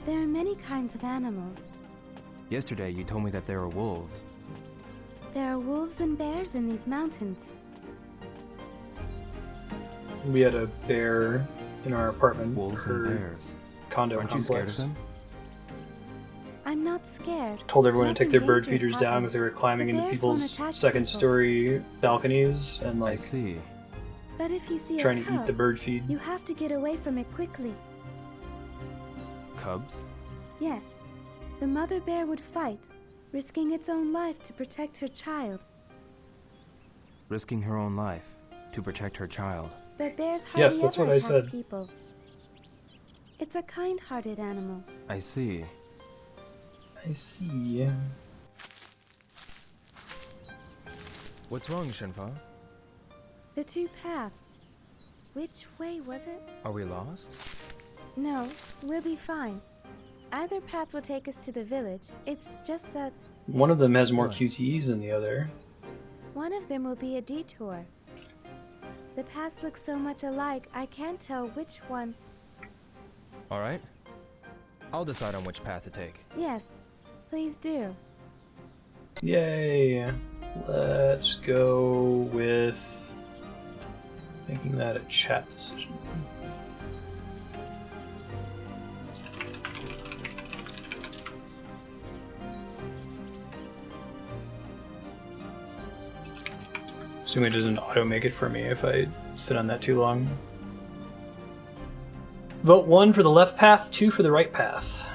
There are many kinds of animals. Yesterday you told me that there were wolves. There are wolves and bears in these mountains. We had a bear in our apartment. Wolves her and bears. condo Aren't you scared complex. of them? I'm not scared. Told everyone to Nothing take their bird dangerous feeders down happens. because they were climbing The into bears people's won't attack second people. story balconies and I like see. But if you see trying a to cub, eat the bird feed. you have to get away from it quickly. Cubs? Yes. The mother bear would fight, risking its own life to protect her child. Risking her own life to protect her child. But bears hardly Yes, that's ever what I attack said. people. It's a kind-hearted animal. I see. I see. What's wrong, Shenhua? The two paths. Which way was it? Are we lost? No, we'll be fine. Either path will take us to the village. It's just that One of them has more What? QTEs than the other. one of them will be a detour. The paths look so much alike, I can't tell which one. Alright. I'll decide on which path to take. Yes, please do. Yay! Let's go with making that a chat decision. Assuming it doesn't auto-make it for me if I sit on that too long. Vote 1 for the left path, 2 for the right path.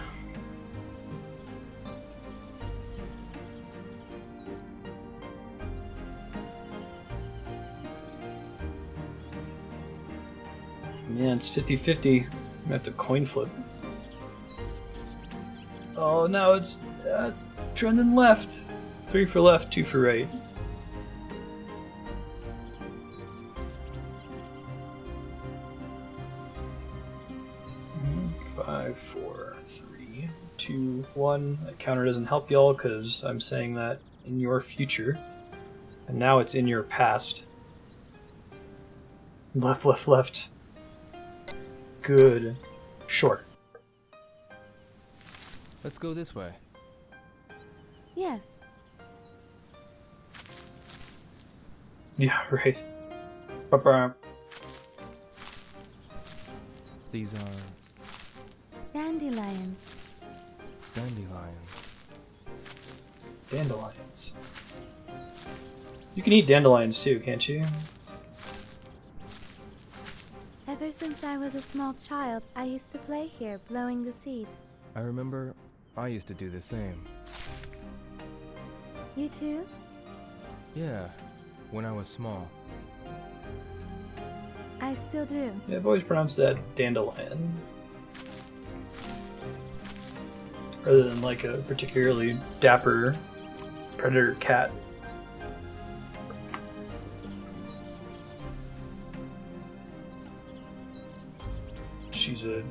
Man, it's 50-50. I'm gonna have to coin flip. Oh no, it's trending left. 3 for left, 2 for right. 5, 4, 3, 2, 1. That counter doesn't help y'all because I'm saying that in your future. And now it's in your past. Left, left, left. Good. Short. Let's go this way. Yes. Yeah, right. Ba-ba. These are Dandelions. dandelions. Dandelions. You can eat dandelions too, can't you? Ever since I was a small child, I used to play here, blowing the seeds. I remember I used to do the same. You too? Yeah, when I was small. I still do. Yeah, I've always pronounced that dandelion. Rather than like a particularly dapper predator cat. She's a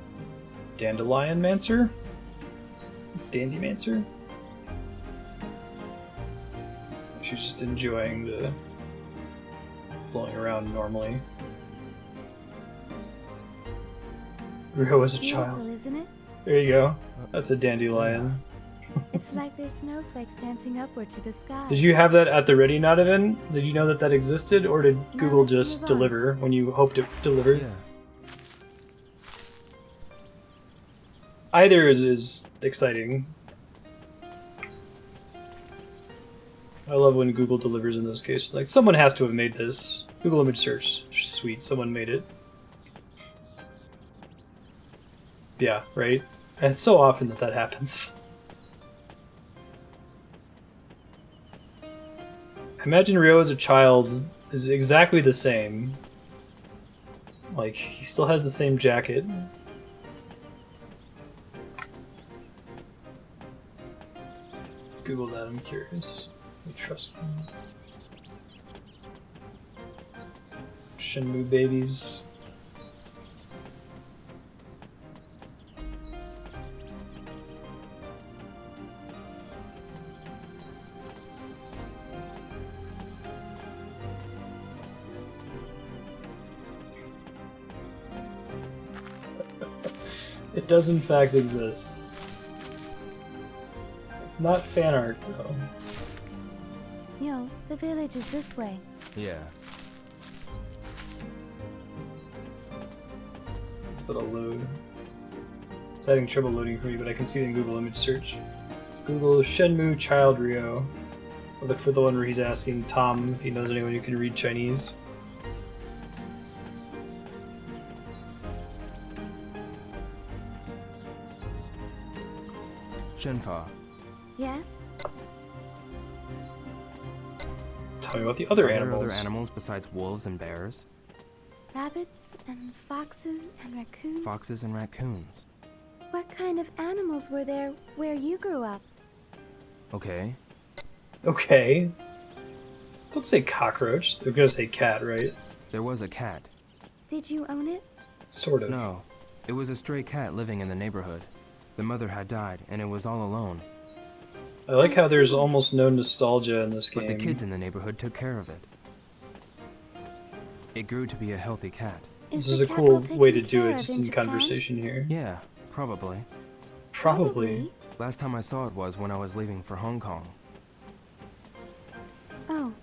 dandelion mancer? Dandy mancer? She's just enjoying the blowing around normally. Rio as a child. Beautiful, isn't it? There you go. That's a dandelion. It's like there's snowflakes dancing upward to the sky. Did you have that at the Ready Not event? Did you know that that existed, or did Google just move on. deliver when you hoped it delivered? Yeah. Either is exciting. I love when Google delivers in those cases. Like, someone has to have made this. Google image search. Sweet, someone made it. Yeah, right? And it's so often that that happens. Imagine Rio as a child is exactly the same. Like, he still has the same jacket. Google that, I'm curious. I trust me. Shenmue babies. It does in fact exist. It's not fan art though. Yo, the village is this way. Yeah. But I'll load. It's having trouble loading for me, but I can see it in Google image search. Google Shenmue Child Rio. I'll look for the one where he's asking Tom if he knows anyone who can read Chinese. Shenhua. Yes? Tell me about the other Are there animals. other animals besides wolves and bears? Rabbits and foxes and raccoons? Foxes and raccoons. What kind of animals were there where you grew up? Okay. Okay. Don't say cockroach. They're gonna say cat, right? There was a cat. Did you own it? Sort of. No. It was a stray cat living in the neighborhood. The mother had died, and it was all alone. I like how there's almost no nostalgia in this But game. the kids in the neighborhood took care of it. It grew to be a healthy cat. This is a cool way to do it, just in conversation here. Yeah, probably. Probably. Last time I saw it was when I was leaving for Hong Kong. Oh.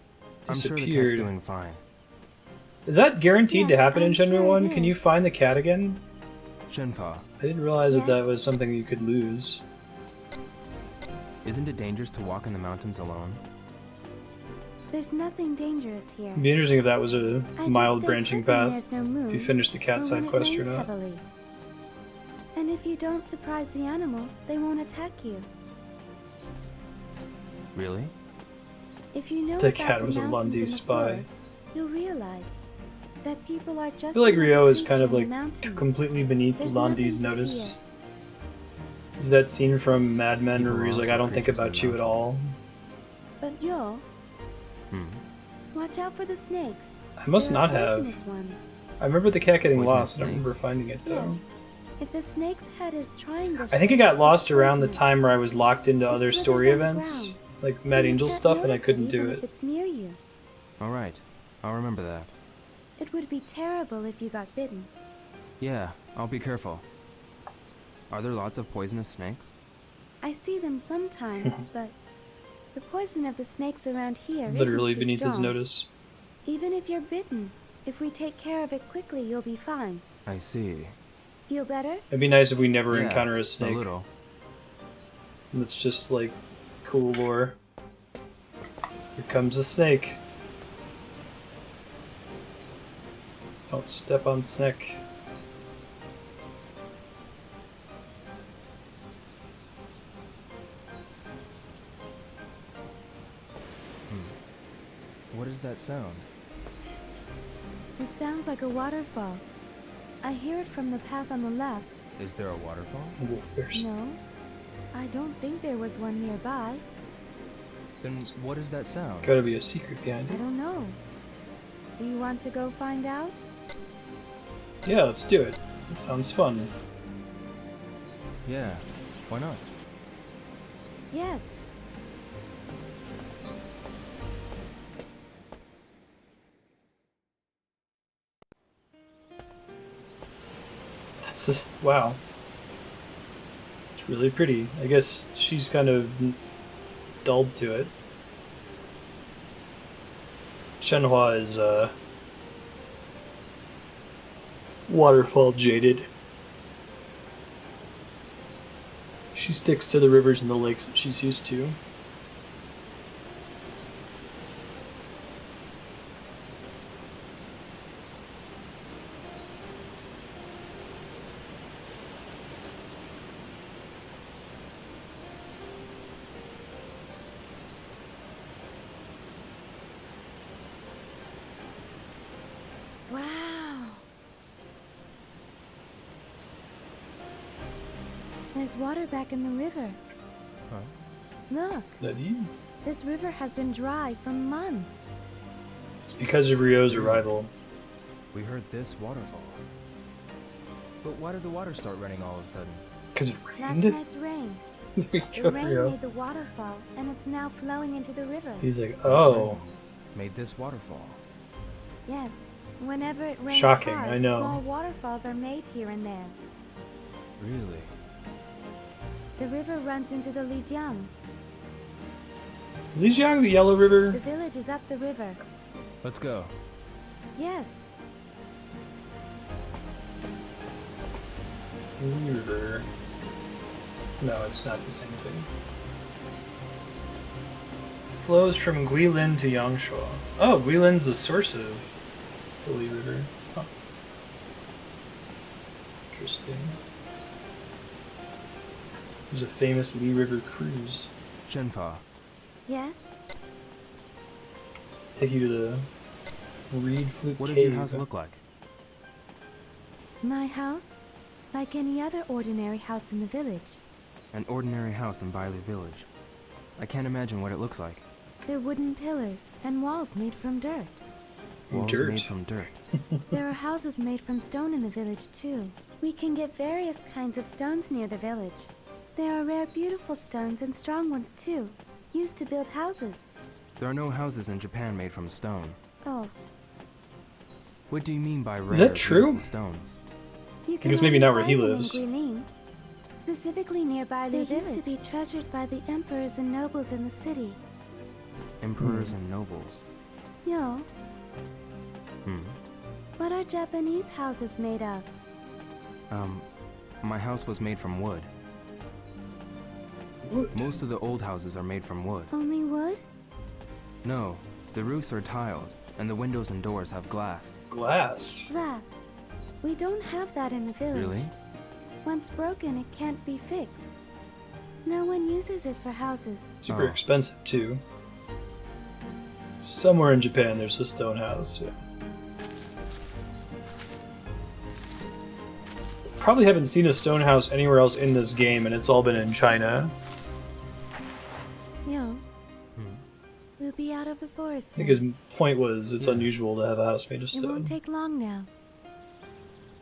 I'm sure the cat's Disappeared. doing fine. Is that guaranteed to Yeah, happen in I'm Shenmue sure it 1? Can is. you find the cat again? Shenhua, I didn't realize that Yes. that was something you could lose. isn't it dangerous to walk in the mountains alone? There's nothing dangerous here. It'd be interesting if that was a I mild just stay branching put when path. there's no moon, If you finish the cat or side when it quest or rains not. heavily. And if you don't surprise the animals, they won't attack you. Really? If you know The about cat the was a mountains Lundy and the spy. forest, you'll realize that people are just I feel like another Ryo is creature kind of in the like mountains. completely beneath There's Londy's nothing to notice. fear. Is that scene from Mad Men People where he's are like, also I don't think creatures in about the you at all? But yo, Hmm. watch out for the snakes. I must There are not have. poisonous ones. I remember the cat getting Poisonous lost. I don't remember snakes. finding it though. Yes. If the snake's head is triangle I think it shaped, got lost it's around the poisonous. time where I was locked into other It story slithers on the events, ground, like so Mad you Angel can't stuff, and I notice it couldn't do even it. if it's near you. Alright, I'll remember that. It would be terrible if you got bitten. Yeah, I'll be careful. Are there lots of poisonous snakes? I see them sometimes, but the poison of the snakes around here Literally isn't too beneath his strong. notice. Even if you're bitten, if we take care of it quickly, you'll be fine. I see. Feel better? It'd be nice if we never Yeah, encounter a a snake. little. And it's just like cool lore. Here comes a snake. Don't step on snake. What is that sound? It sounds like a waterfall. I hear it from the path on the left. Is there a waterfall? Wolf bears. No, I don't think there was one nearby. Then what is that sound? Gotta be a secret behind I it. don't know. Do you want to go find out? Yeah, let's do it. It sounds fun. Yeah, why not? Yes. That's wow. It's really pretty. I guess she's kind of dulled to it. Shenhua is waterfall jaded. She sticks to the rivers and the lakes that she's used to. Wow. There's water back in the river. Huh? Look, Nani? this river has been dry for months. It's because of Ryo's arrival. We heard this waterfall. But why did the water start running all of a sudden? Because it Last rained? night's rain. There you The go, rain Ryo. made the waterfall, and it's now flowing into the river. He's like, oh. Made this waterfall. Yes. Whenever it rains Shocking, hard, I know. small waterfalls are made here and there. Really? The river runs into the Lijiang. Lijiang, the Yellow The River? village is up the river. Let's go. Yes. River. No, it's not the same thing. Flows from Guilin to Yangshuo. Oh, Guilin's the source of the Li River. Huh. Interesting. There's a famous Li River cruise. Shenhua, Yes. Take you to the Reed Flute what does Cave. your house look like? My house? Like any other ordinary house in the village. An ordinary house in Bailey Village. I can't imagine what it looks like. They're wooden pillars and walls made from dirt. Walls Dirt. made from dirt. There are houses made from stone in the village too. We can get various kinds of stones near the village. There are rare beautiful stones and strong ones too, used to build houses. There are no houses in Japan made from stone. Oh. What do you mean by rare Is that true? beautiful stones? You I can guess maybe only not where he find them in lives. Guilin, specifically nearby the village. They used to be treasured by the emperors and nobles in the city. Emperors and nobles. Yo, Hmm. what are Japanese houses made of? My house was made from wood. Wood. Most of the old houses are made from wood. Only wood? No, the roofs are tiled, and the windows and doors have glass. Glass. Glass. We don't have that in the village. Really? Once broken, it can't be fixed. No one uses it for houses. Super Oh. expensive too. Somewhere in Japan there's a stone house. Yeah. Probably haven't seen a stone house anywhere else in this game, and it's all been in China. Yo, we'll be out of the forest. I think soon. his point was it's Yeah. unusual to have a house made of It won't stone. take long now.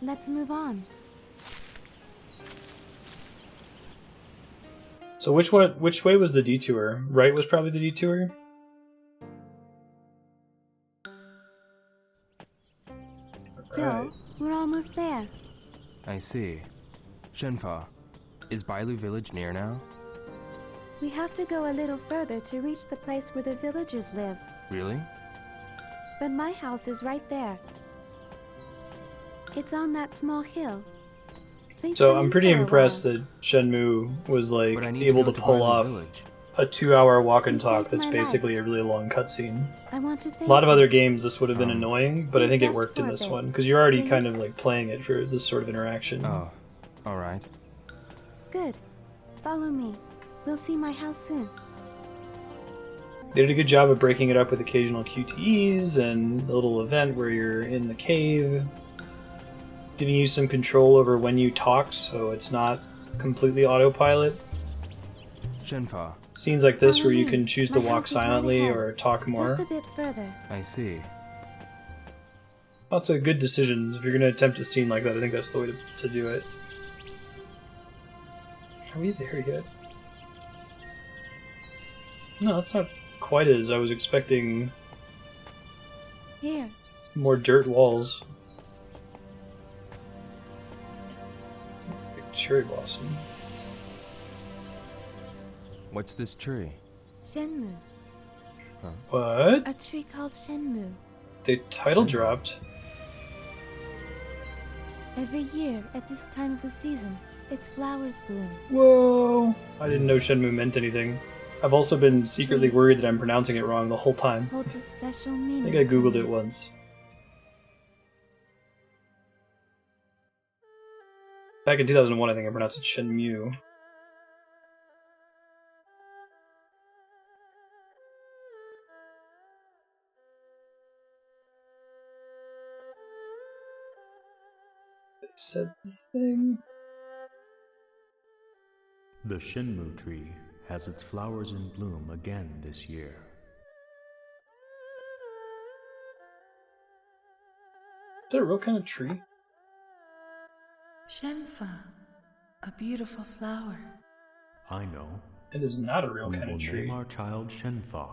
Let's move on. So which way was the detour? Right was probably the detour? Yo, Right. we're almost there. I see. Shenhua, is Bailu village near now? We have to go a little further to reach the place where the villagers live. Really? But my house is right there. It's on that small hill. Please So come I'm in pretty for a impressed while. that Shenmue was like But I need able to to go pull Bailu off village. a 2-hour walk and You talk saved that's my life. basically a really long cutscene. I want to A thank lot of you. other games this would have been annoying, but I think it Just worked in for a this bit. one because you're already Please. kind of like playing it for this sort of interaction. Oh, alright. Good. Follow me. We'll see my house soon. They did a good job of breaking it up with occasional QTEs and a little event where you're in the cave. Giving you some control over when you talk, so it's not completely autopilot. Shenhua, Scenes like this Follow where you me. can choose to My walk house is right silently ahead. or talk more. Just a bit further. I see. Lots of good decisions. If you're going to attempt a scene like that, I think that's the way to do it. Are we there yet? No, that's not quite as I was expecting. Here. More dirt walls. Big cherry blossom. What's this tree? Shenmue. What? A tree called Shenmue. They title Shenmue. dropped. Every year, at this time of the season, its flowers bloom. Whoa! I didn't know Shenmue meant anything. I've also been secretly worried that I'm pronouncing it wrong the whole time. Holds a special I meaning. think I for googled me. it once. Back in 2001, I think I pronounced it Shenmue. They said the thing. The Shenmue tree has its flowers in bloom again this year. Is that a real kind of tree? Shenhua, a beautiful flower. I know. It is not a real We kind will of tree. name our child Shenhua.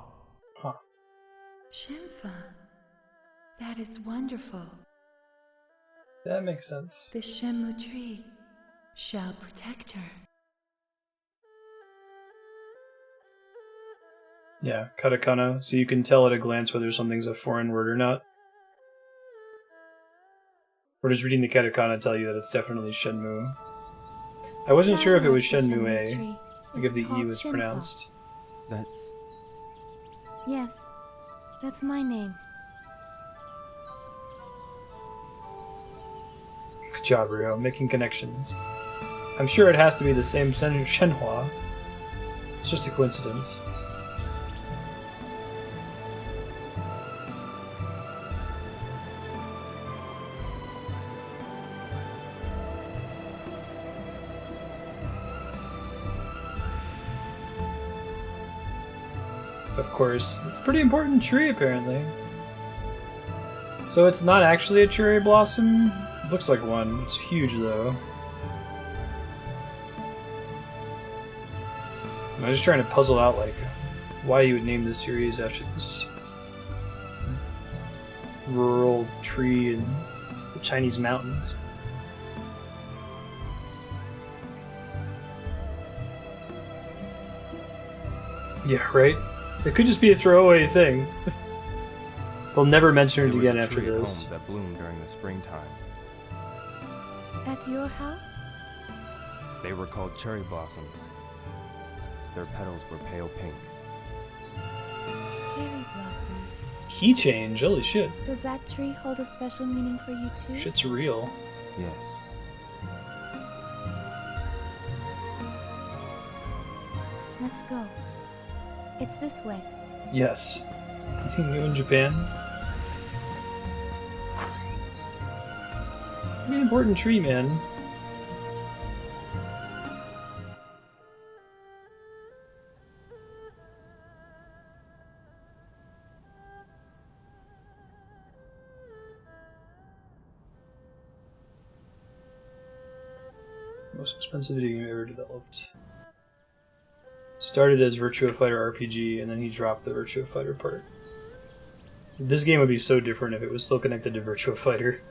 Huh. Shenhua, that is wonderful. That makes sense. The Shenmue tree shall protect her. Yeah, katakana, so you can tell at a glance whether something's a foreign word or not. Or does reading the katakana tell you that it's definitely Shenmue? I wasn't sure if it was Flower of the Shenmue, tree like is if the E called was Shenhua. pronounced. That's... Yes, that's my name. Good job, Ryo, making connections. I'm sure it has to be the same Shenhua. It's just a coincidence. Of course, it's a pretty important tree, apparently. So it's not actually a cherry blossom? It looks like one. It's huge, though. I'm just trying to puzzle out, like, why you would name the series after this. rural tree in the Chinese mountains. Yeah, right? It could just be a throwaway thing. They'll never mention it again after this. That bloomed during the springtime. At your house? They were called cherry blossoms. Their petals were pale pink. Cherry blossoms. Key change, holy shit. Does that tree hold a special meaning for you too? Shit's real. Yes. Let's go. It's this way. Yes. You think new in Japan? Pretty important tree, man. Most expensive video game ever developed. Started as Virtua Fighter RPG, and then he dropped the Virtua Fighter part. This game would be so different if it was still connected to Virtua Fighter.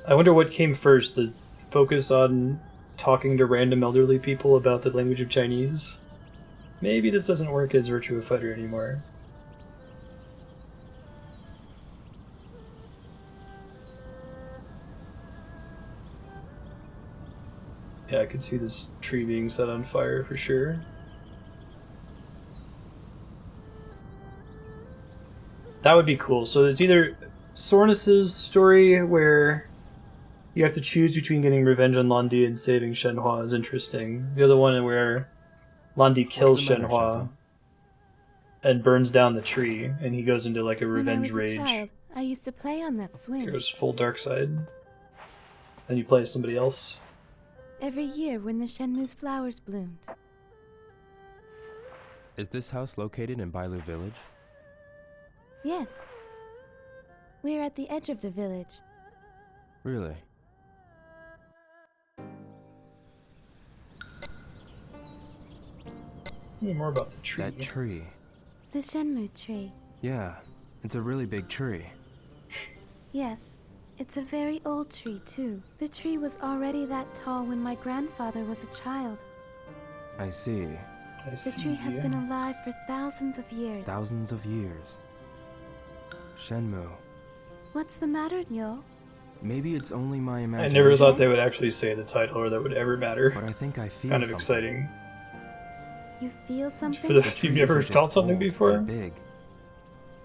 I wonder what came first, the focus on talking to random elderly people about the language of Chinese? Maybe this doesn't work as Virtua Fighter anymore. Yeah, I could see this tree being set on fire for sure. That would be cool. So it's either Sornus's story where you have to choose between getting revenge on Londi and saving Shenhua is interesting. The other one where Londi kills Shenhua and burns down the tree, and he goes into like a revenge rage. Child, I used to play on that swing. Goes full dark side. Then you play as somebody else. Every year when the Shenmue's flowers bloomed. Is this house located in Bailu Village? Yes. We're at the edge of the village. Really? Tell me more about the tree. That tree. The Shenmue tree. Yeah, it's a really big tree. Yes. It's a very old tree, too. The tree was already that tall when my grandfather was a child. I see. The tree has been alive for thousands of years. Thousands of years. Shenmue. What's the matter, Yo? Maybe it's only my imagination. I never thought they would actually say the title or that would ever matter. But I think I feel it's kind of something. exciting. You feel something? You've never felt something before? Big.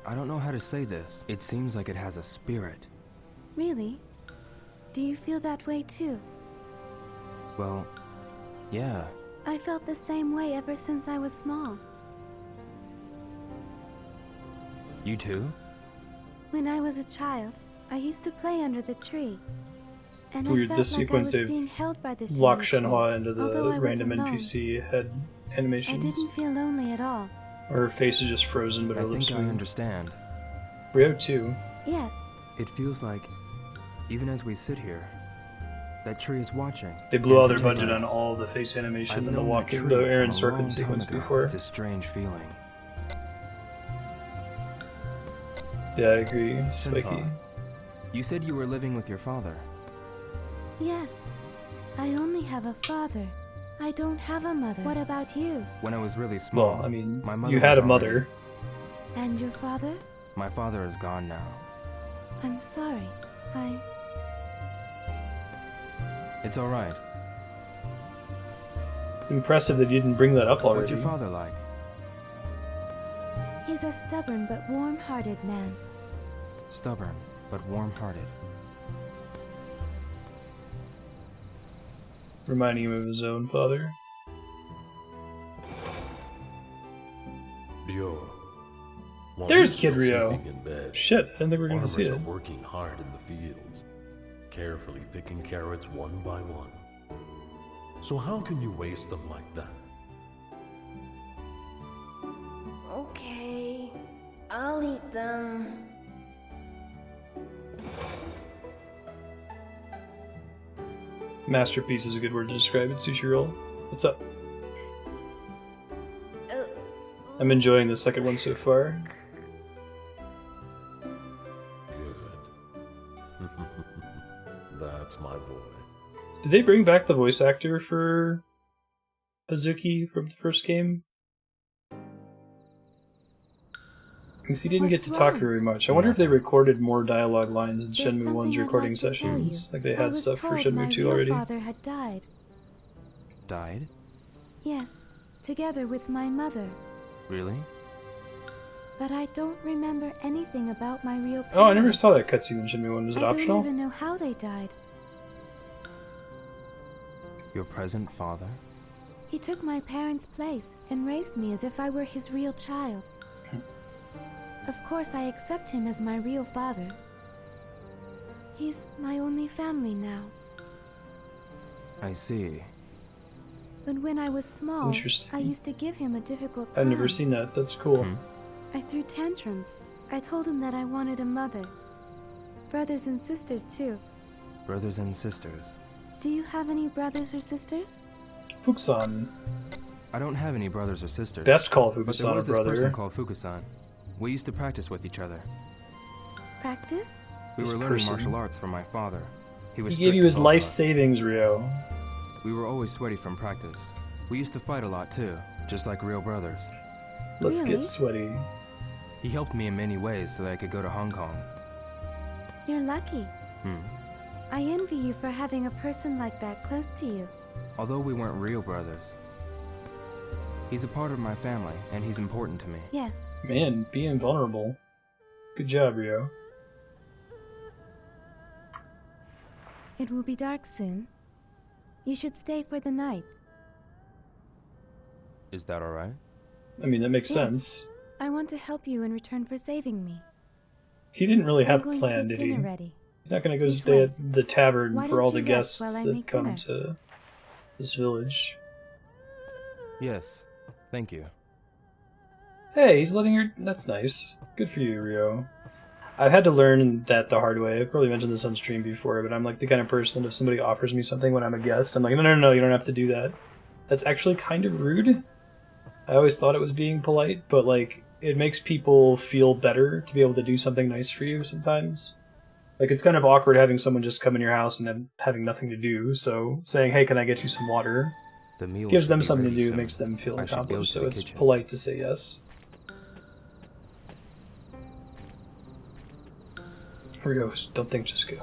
I don't know how to say this. It seems like it has a spirit. Really? Do you feel that way too? Well, yeah. I felt the same way ever since I was small. You too? When I was a child, I used to play under the tree. And Weird, I felt this like sequence I was they've being held by the locked Shenmue Shenhua tree, into the although I was random alone. NPC head animations. I didn't feel lonely at all. Or her face is just frozen, but her lips I think I move. understand. Rio too. Yes. It feels like, even as we sit here, that tree is watching. They blew all their budget on all the face animation and the walking, the Aaron Sorkin sequence before. It's a strange feeling. Yeah, I agree. Spiky. Shenhua, you said you were living with your father. Yes. I only have a father. I don't have a mother. What about you? When I was really small, Well, I mean, my mother you had a was mother. And your father? My father is gone now. I'm sorry. It's alright. It's impressive that you didn't bring that up already. What's your father like? He's a stubborn but warm-hearted man. Stubborn, but warm-hearted. Reminding him of his own father. Ryo. While There's you're Kid Ryo. sleeping in bed, Shit, I didn't think we were going to see farmers it. are working hard in the fields, carefully picking carrots one by one. So how can you waste them like that? Okay, I'll eat them. Masterpiece is a good word to describe it, Sushi Roll. What's up? I'm enjoying the second one so far. That's my boy. Did they bring back the voice actor for Hazuki from the first game? Because he didn't get to talk very much. I wonder if they recorded more dialogue lines in Shenmue 1's recording sessions. Like they had stuff for Shenmue 2 already. My father had died. Died? Yes, together with my mother. Really? But I don't remember anything about my real parents. Oh, I never saw that cutscene in Shenmue 1. Was it optional? I don't even know how they died. Your present father? He took my parents' place and raised me as if I were his real child. Of course, I accept him as my real father. He's my only family now. I see. But when I was small, Interesting. I used to give him a difficult time. I've never seen that. That's cool. I threw tantrums. I told him that I wanted a mother. Brothers and sisters, too. Brothers and sisters. Do you have any brothers or sisters? Fukusan. I don't have any brothers or sisters. Best call but Fukusan there a was brother. This person called Fukusan. We used to practice with each other. Practice? We were learning martial arts from my father. He gave you his life savings, Ryo. We were always sweaty from practice. We used to fight a lot too, just like real brothers. Let's get sweaty. He helped me in many ways so that I could go to Hong Kong. You're lucky. I envy you for having a person like that close to you. Although we weren't real brothers, he's a part of my family, and he's important to me. Yes. Man, being vulnerable. Good job, Ryo. It will be dark soon. You should stay for the night. Is that alright? I mean, that makes sense. I want to help you in return for saving me. He didn't really have a plan, did he? Ready. He's not going to go stay at the tavern for all the guests that come dinner? to this village. Yes, thank you. Hey, he's letting her... That's nice. Good for you, Ryo. I've had to learn that the hard way. I've probably mentioned this on stream before, but I'm like the kind of person, if somebody offers me something when I'm a guest, I'm like, no, you don't have to do that. That's actually kind of rude. I always thought it was being polite, but like, it makes people feel better to be able to do something nice for you sometimes. Like, it's kind of awkward having someone just come in your house and then having nothing to do, so saying, hey, can I get you some water? Gives them something to do, makes them feel accomplished, so it's polite to say yes. Here goes. Don't think, just go.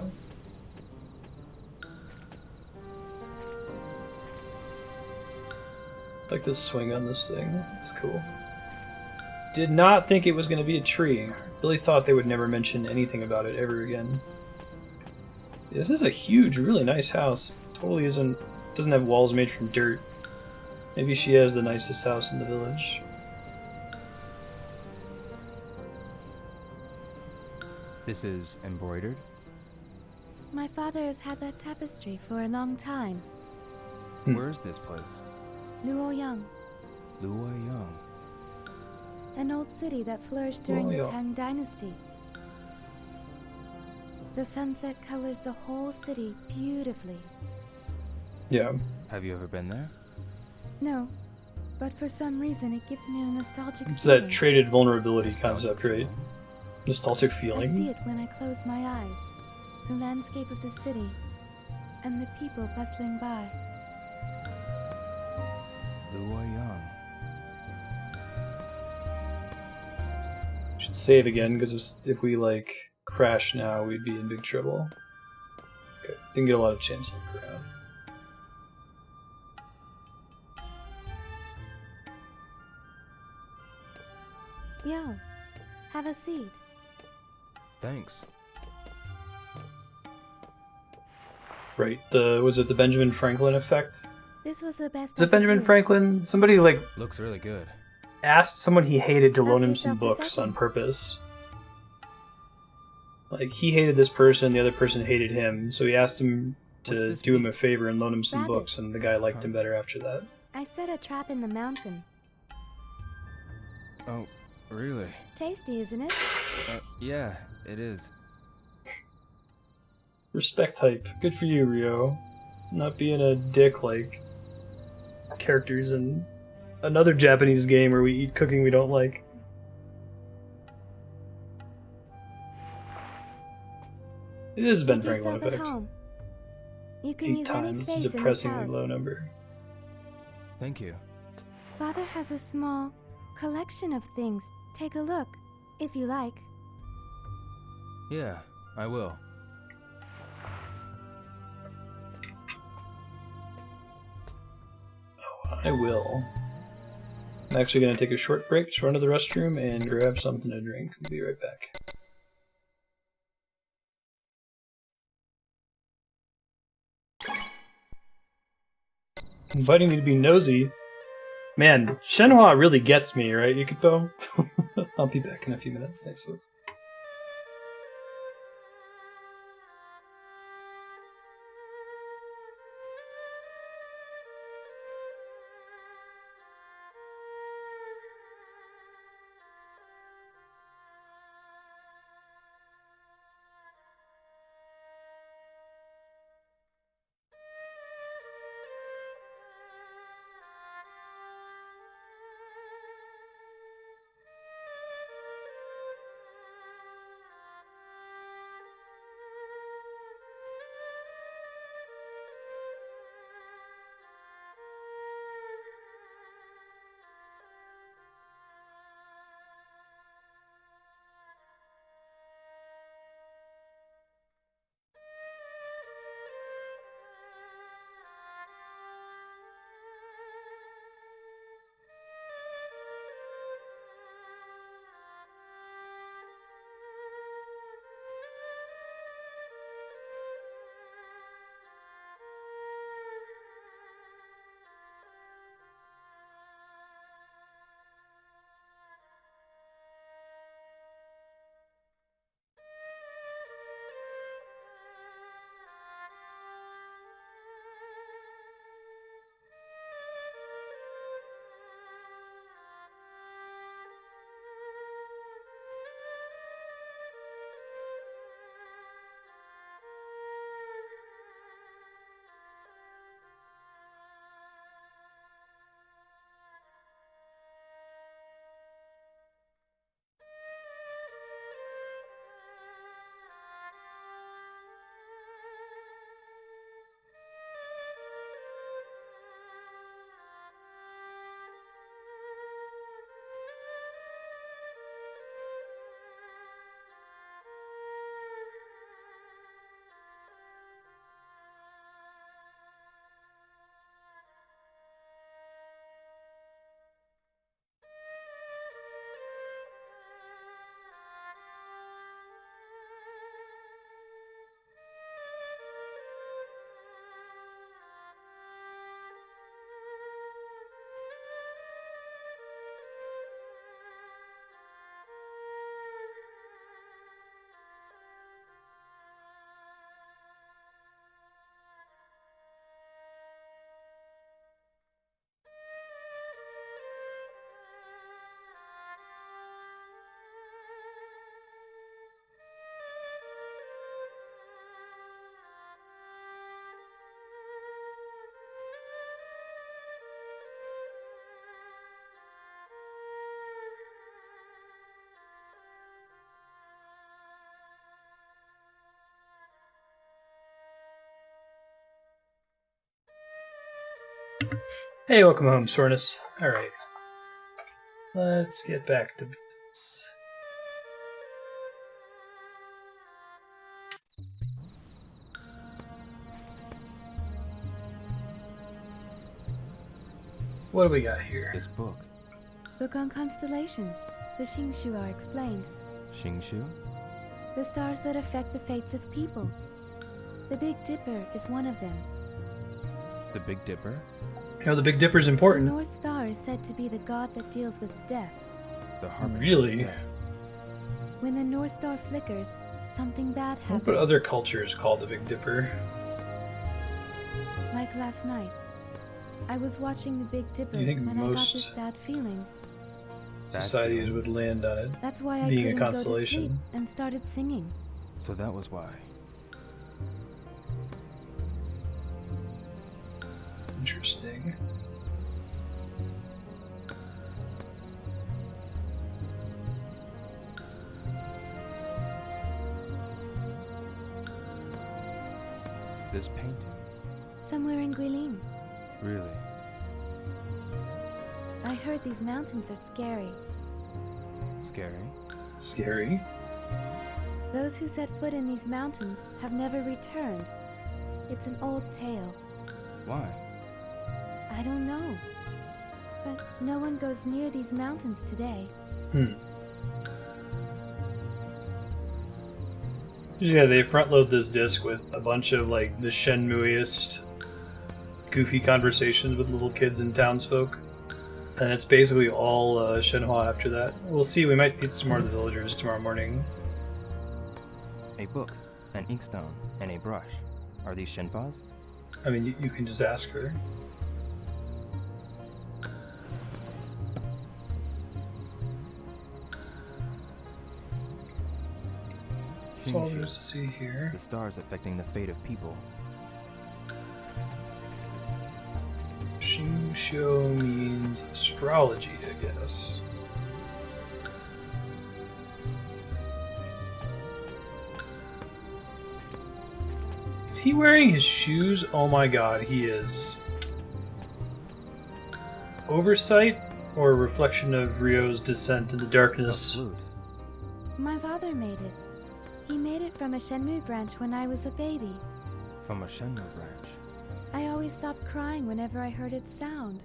I like to swing on this thing. It's cool. Did not think it was going to be a tree. Really thought they would never mention anything about it ever again. This is a huge, really nice house. Totally doesn't have walls made from dirt. Maybe she has the nicest house in the village. This is embroidered? My father has had that tapestry for a long time. Where is this place? Luoyang. Luoyang. An old city that flourished during the Tang Dynasty. The sunset colors the whole city beautifully. Yeah. Have you ever been there? No, but for some reason it gives me a nostalgic It's feeling. that traded vulnerability concept, right? Nostalgic I feeling. see it when I close my eyes. The landscape of the city, and the people bustling by. Luoyang. Should save again, because if we, like, crash now, we'd be in big trouble. Okay, didn't get a lot of chance to look around. Yo, have a seat. Thanks. Right, was it the Benjamin Franklin effect? This was the best. Was it Benjamin Franklin? Somebody, like, Looks really good. asked someone he hated to loan him some books on purpose. Like, he hated this person, the other person hated him, so he asked him to do him a favor and loan him some books, and the guy liked him better after that. I set a trap in the mountain. Oh, really? Tasty, isn't it? Yeah, it is. Respect type. Good for you, Ryo. Not being a dick like characters in another Japanese game where we eat cooking we don't like. It is Ben Franklin effect. You can 8 use any times. space It's a in this depressingly house. low number. Thank you. Father has a small collection of things. Take a look, if you like. Yeah, I will. I will. I'm actually going to take a short break, just run to the restroom, and grab something to drink. I'll be right back. Inviting me to be nosy. Man, Shenhua really gets me, right, Yukiko? I'll be back in a few minutes. Thanks, folks. Hey, welcome home, Sornus. Alright. Let's get back to business. What do we got here? This book. Book on constellations. The Shingshu are explained. Shingshu? The stars that affect the fates of people. The Big Dipper is one of them. The Big Dipper? You know, the Big Dipper's important. The North Star is said to be the god that deals with death. The harbinger. Really? When the North Star flickers, something bad happens. What other cultures call the Big Dipper? Like last night. I was watching the Big Dipper You think when I got most this bad feeling. societies would land on it That's why I being couldn't a go to constellation? sleep and started singing. So that was why. Interesting. This painting. Somewhere in Guilin. Really? I heard these mountains are scary. Scary? Scary? Those who set foot in these mountains have never returned. It's an old tale. Why? I don't know. But no one goes near these mountains today. Yeah, they front load this disc with a bunch of like the Shenmue-est goofy conversations with little kids and townsfolk. And it's basically all Shenhua after that. We'll see, we might meet some more of the villagers tomorrow morning. A book, an inkstone, and a brush. Are these Shenhua's? I mean, you can just ask her. That's all there is to see here. The stars affecting the fate of people. Shunhua means astrology, I guess. Is he wearing his shoes? Oh my god, he is. Oversight or a reflection of Ryo's descent into darkness? My father made it. He made it from a Shenmue branch when I was a baby. From a Shenmue branch? I always stopped crying whenever I heard its sound.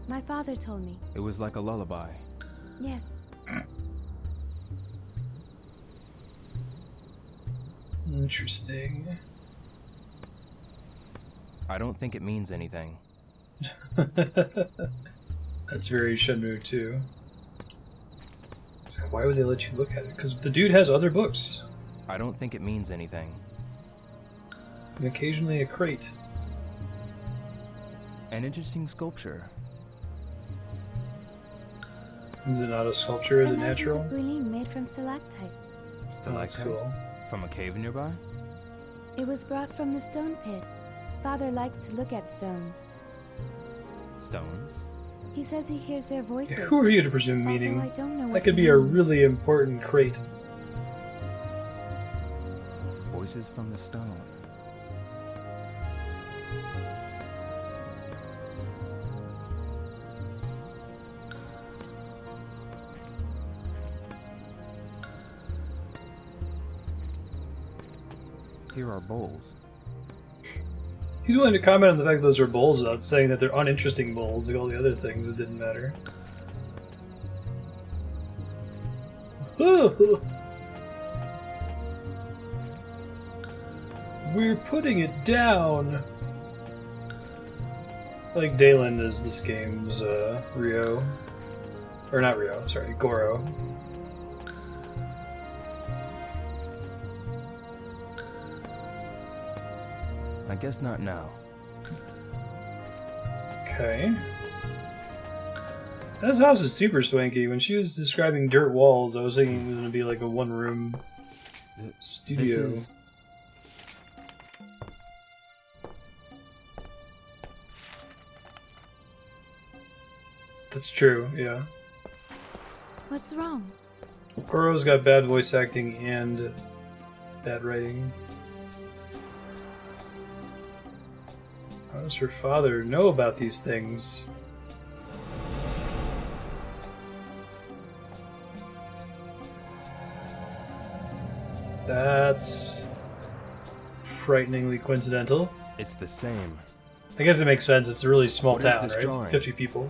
My father told me. It was like a lullaby. Yes. Interesting. I don't think it means anything. That's very Shenmue too. It's like, why would they let you look at it? Because the dude has other books. I don't think it means anything. And occasionally a crate. An interesting sculpture. Is it not a sculpture? Is it natural? A Guilin made from stalactite. Oh, that's cool. From a cave nearby? It was brought from the stone pit. Father likes to look at stones. Stones? He says he hears their voices. Who are you to presume meaning? I don't know what that could he be a means. really important crate. Voices from the stone. Here are bowls. He's willing to comment on the fact that those are bowls without saying that they're uninteresting bowls, like all the other things that didn't matter. We're putting it down! Like Dalen is this game's Ryo. Or not Ryo, sorry, Goro. I guess not now. Okay. This house is super swanky. When she was describing dirt walls, I was thinking it was going to be like a one-room studio. This is... That's true, yeah. What's wrong? Goro's got bad voice acting and bad writing. How does her father know about these things? That's frighteningly coincidental. It's the same. I guess it makes sense. It's a really small What is town, this right? drawing? It's 50 people.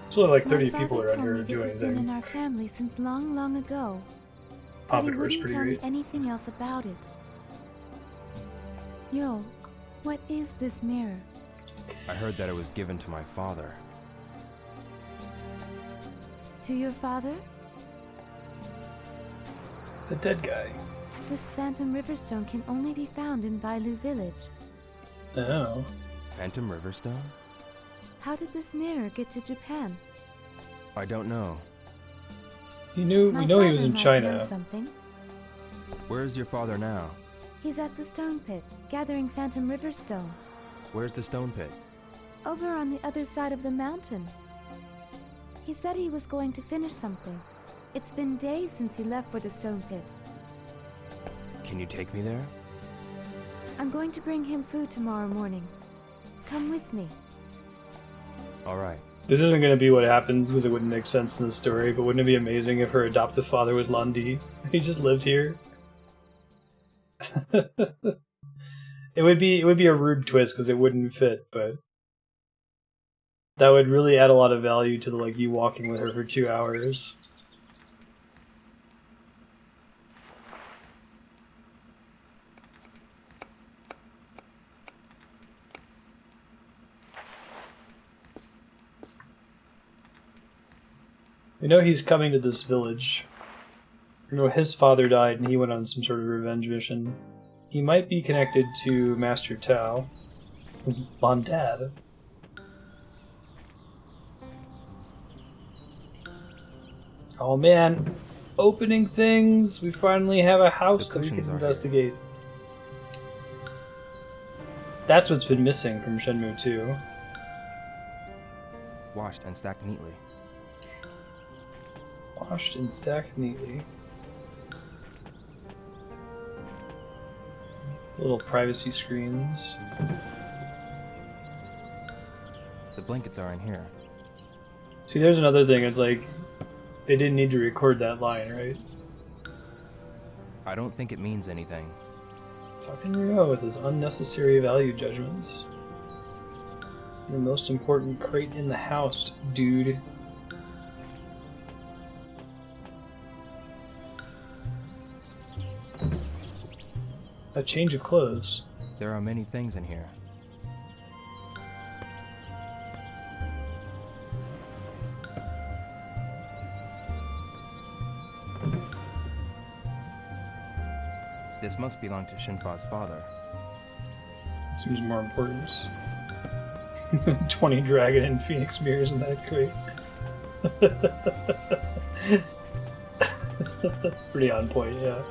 It's only like 30 My people father around told here me who do this has been in anything. our family since long, long ago. But he Pompadour's wouldn't pretty tell me great. anything else about it. Yo, what is this mirror? I heard that it was given to my father. To your father? The dead guy. This phantom riverstone can only be found in Bailu village. Oh. Phantom Riverstone? How did this mirror get to Japan? I don't know. We know he was in My father might know China. something. Where is your father now? He's at the stone pit, gathering phantom riverstone. Where's the stone pit? Over on the other side of the mountain. He said he was going to finish something. It's been days since he left for the stone pit. Can you take me there? I'm going to bring him food tomorrow morning. Come with me. Alright. This isn't going to be what happens because it wouldn't make sense in the story, but wouldn't it be amazing if her adoptive father was Landi? He just lived here. It would be a rude twist because it wouldn't fit, but that would really add a lot of value to the, like, you walking with her for 2 hours. We know he's coming to this village. You know, his father died and he went on some sort of revenge mission. He might be connected to Master Tao. Dad. Oh man, opening things! We finally have a house that we can investigate. That's what's been missing from Shenmue 2. Washed and stacked neatly. Washed and stacked neatly. Little privacy screens. The blankets are in here. See, there's another thing. It's like, they didn't need to record that line, right? I don't think it means anything. Fucking Rio with his unnecessary value judgments. The most important crate in the house, dude. A change of clothes. There are many things in here. This must belong to Shenhua's father. Seems more important. 20 dragon and phoenix mirrors in that crate. That's pretty on point, yeah.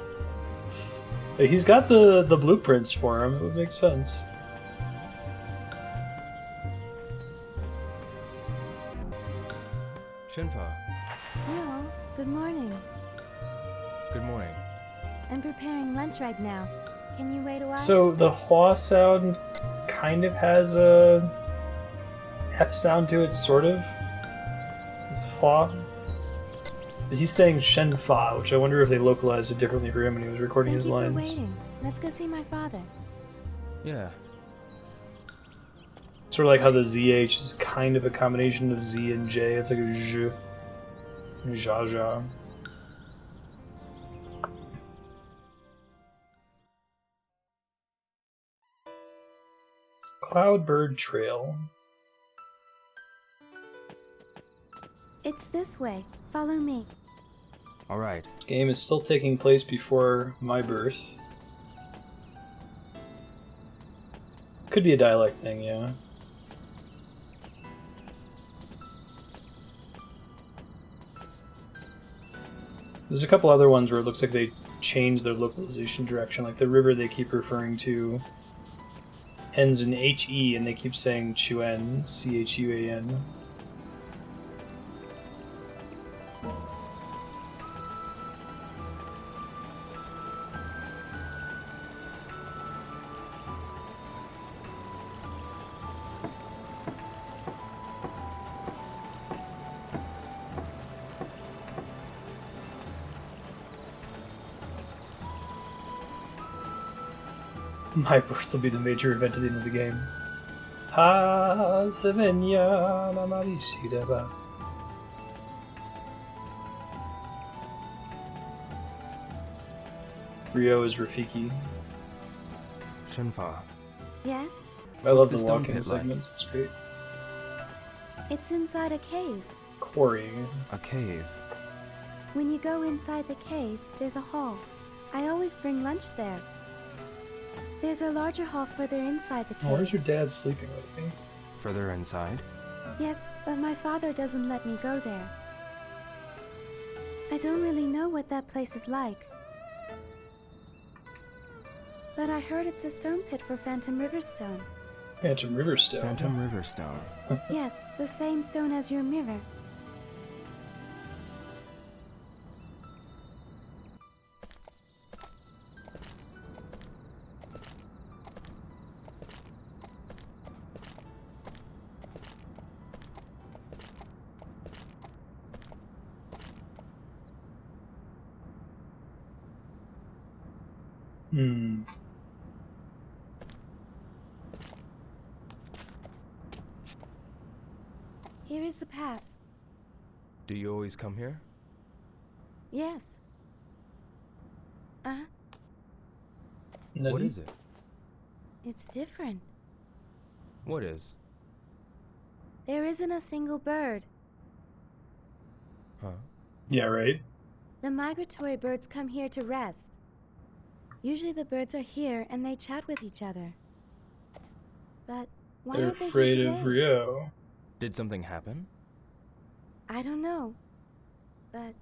He's got the blueprints for him. It would make sense. Shenhua. Hello. Good morning. Good morning. I'm preparing lunch right now. Can you wait a while? So the Hua sound kind of has a F sound to it, sort of. It's Hua. He's saying Shenfa, which I wonder if they localized it differently for him when he was recording his lines. Thank you for waiting. Let's go see my father. Yeah. Sort of like how the ZH is kind of a combination of Z and J. It's like a zh. Zha. Cloudbird Trail. It's this way. Follow me. Alright. This game is still taking place before my birth. Could be a dialect thing, yeah. There's a couple other ones where it looks like they changed their localization direction, like the river they keep referring to ends in HE and they keep saying Chuan, Chuan. My birth will be the major event at the end of the game. Ha Sevenya Namarishidaba. Rio is Rafiki. Shenhua. Yes? I love the This stone walking pit segments, it's great. It's inside a cave. Quarry. A cave. When you go inside the cave, there's a hall. I always bring lunch there. There's a larger hall further inside the cave. Oh, where's your dad sleeping with me? Further inside? Yes, but my father doesn't let me go there. I don't really know what that place is like. But I heard it's a stone pit for Phantom Riverstone. Phantom Riverstone. Phantom Riverstone. Yes, the same stone as your mirror. Hmm. Here is the pass. Do you always come here? Yes. What is it? It's different. What is? There isn't a single bird. Huh? Yeah, right. The migratory birds come here to rest. Usually the birds are here and they chat with each other. But why They're aren't they here afraid today? of Rio. Did something happen? I don't know. But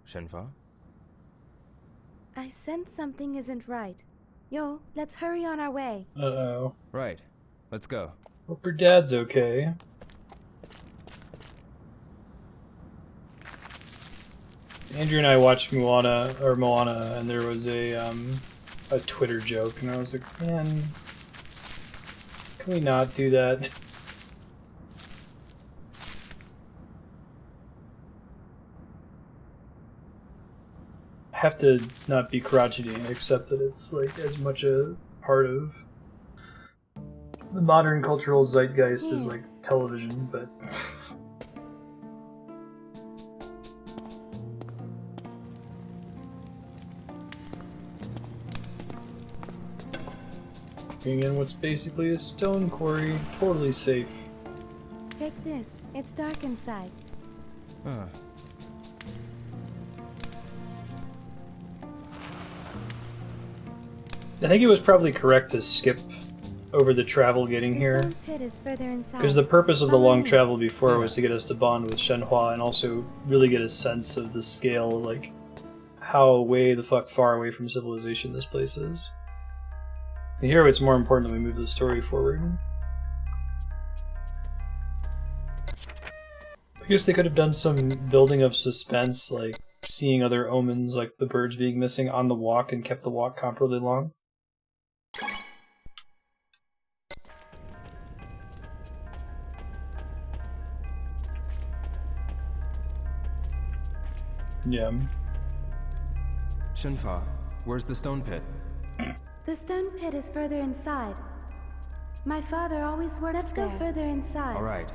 Shenhua? I sense something isn't right. Yo, let's hurry on our way. Uh-oh. Right. Let's go. Hope your dad's okay. Andrew and I watched Moana, and there was a Twitter joke, and I was like, man, can we not do that? I have to not be crotchety and accept that it's like as much a part of the modern cultural zeitgeist as like television, but being in what's basically a stone quarry, totally safe. Take this. It's dark inside. Huh. I think it was probably correct to skip over the travel getting here, The pit is further inside. because the purpose of the Follow long me. travel before was to get us to bond with Shenhua and also really get a sense of the scale, like how way the fuck far away from civilization this place is. Here it's more important that we move the story forward. I guess they could have done some building of suspense, like seeing other omens, like the birds being missing on the walk, and kept the walk comparably long. Yeah. Shenhua, where's the stone pit? The stone pit is further inside. My father always works there. Let's go further inside. All right.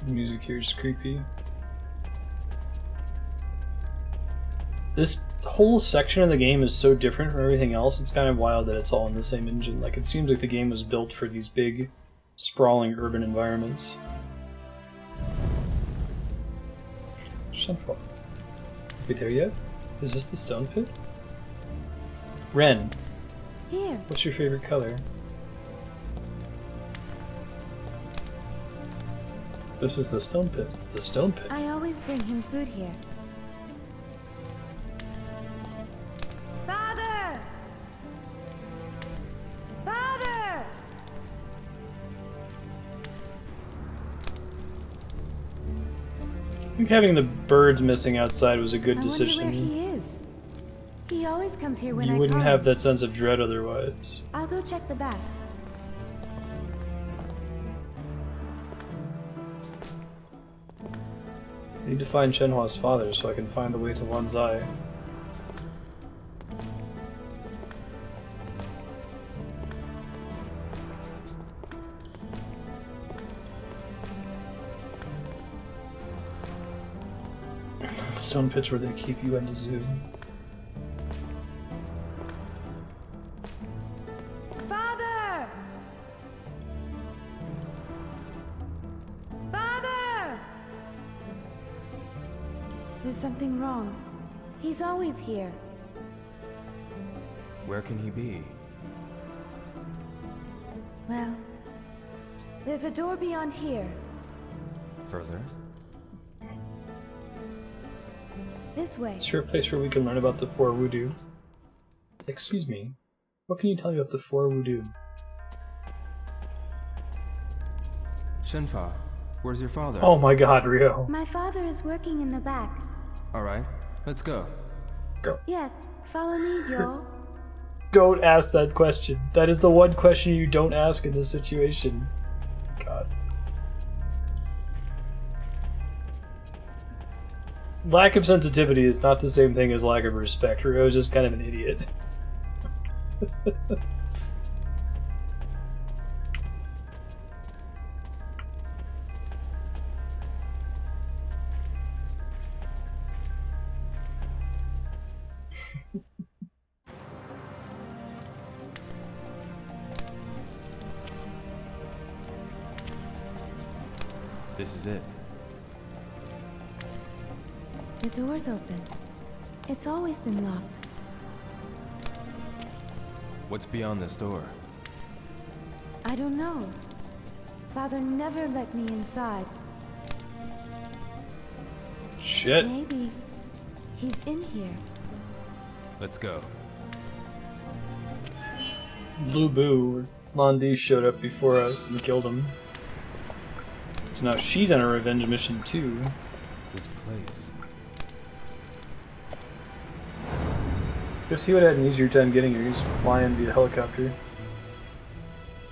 The music here is creepy. This whole section of the game is so different from everything else, it's kind of wild that it's all in the same engine. Like, it seems like the game was built for these big, sprawling urban environments. Shenhua. We there yet? Is this the stone pit? Ren, Here. what's your favorite color? This is the stone pit. The stone pit. I always bring him food here. Father! Father! I think having the birds missing outside was a good I decision. wonder where he is. He always comes here when You I wouldn't call have him. that sense of dread otherwise. I'll go check the back. I need to find Shenhua's father so I can find the way to One's Eye. Stone pits where they keep you in the zoo. Father! Father! There's something wrong. He's always here. Where can he be? Well, there's a door beyond here. Further? This way. Is there a place where we can learn about the four voodoo? Excuse me. What can you tell me about the four voodoo? Shenhua, where's your father? Oh my god, Rio. My father is working in the back. All right, let's go. Yes, follow me, Joel. Don't ask that question. That is the one question you don't ask in this situation. God. lack of sensitivity is not the same thing as lack of respect. Ryo's just kind of an idiot. This is it. The door's open. It's always been locked. What's beyond this door? I don't know. Father never let me inside. Shit. Maybe he's in here. Let's go. Blue Boo, Londi showed up before us and killed him. So now she's on a revenge mission too. This place. Guess he would have had an easier time getting here. He's flying via helicopter.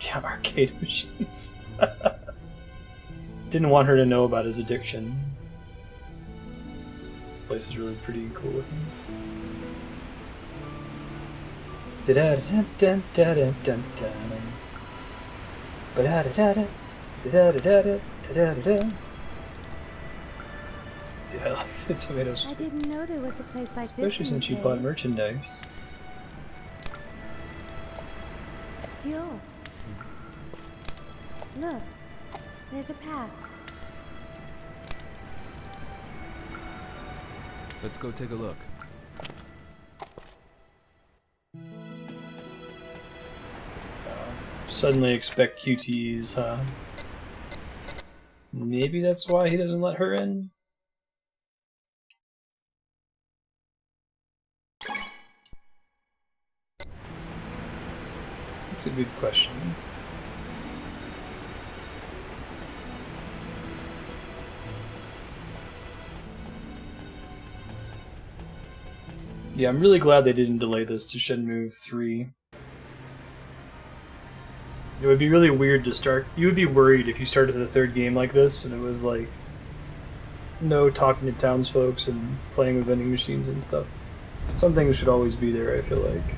Yeah, arcade machines. Didn't want her to know about his addiction. Place is really pretty cool looking. Da-da-da-da-da-da-da-da. Ba-da-da-da-da. Da-da-da-da-da. Da-da-da-da. Yeah, I like the tomatoes. I didn't know there was a place like this. Especially since she bought merchandise. Yo. Look, there's a path. Let's go take a look. Suddenly expect QTEs, huh? Maybe that's why he doesn't let her in? That's a good question. Yeah, I'm really glad they didn't delay this to Shenmue 3. It would be really weird to start. You would be worried if you started the third game like this and it was like no talking to townsfolk and playing with vending machines and stuff. Some things should always be there, I feel like.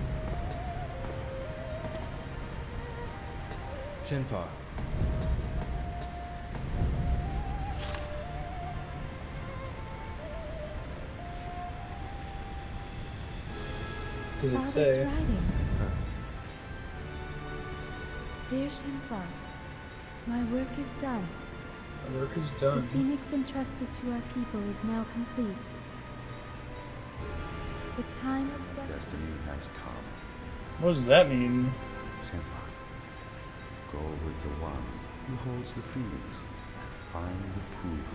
Shenhua. Does it say? Dear Shenhua, my work is done. My work is done. The phoenix entrusted to our people is now complete. The time of Destiny has come. What does that mean? Shenhua, go with the one who holds the phoenix and find the truth.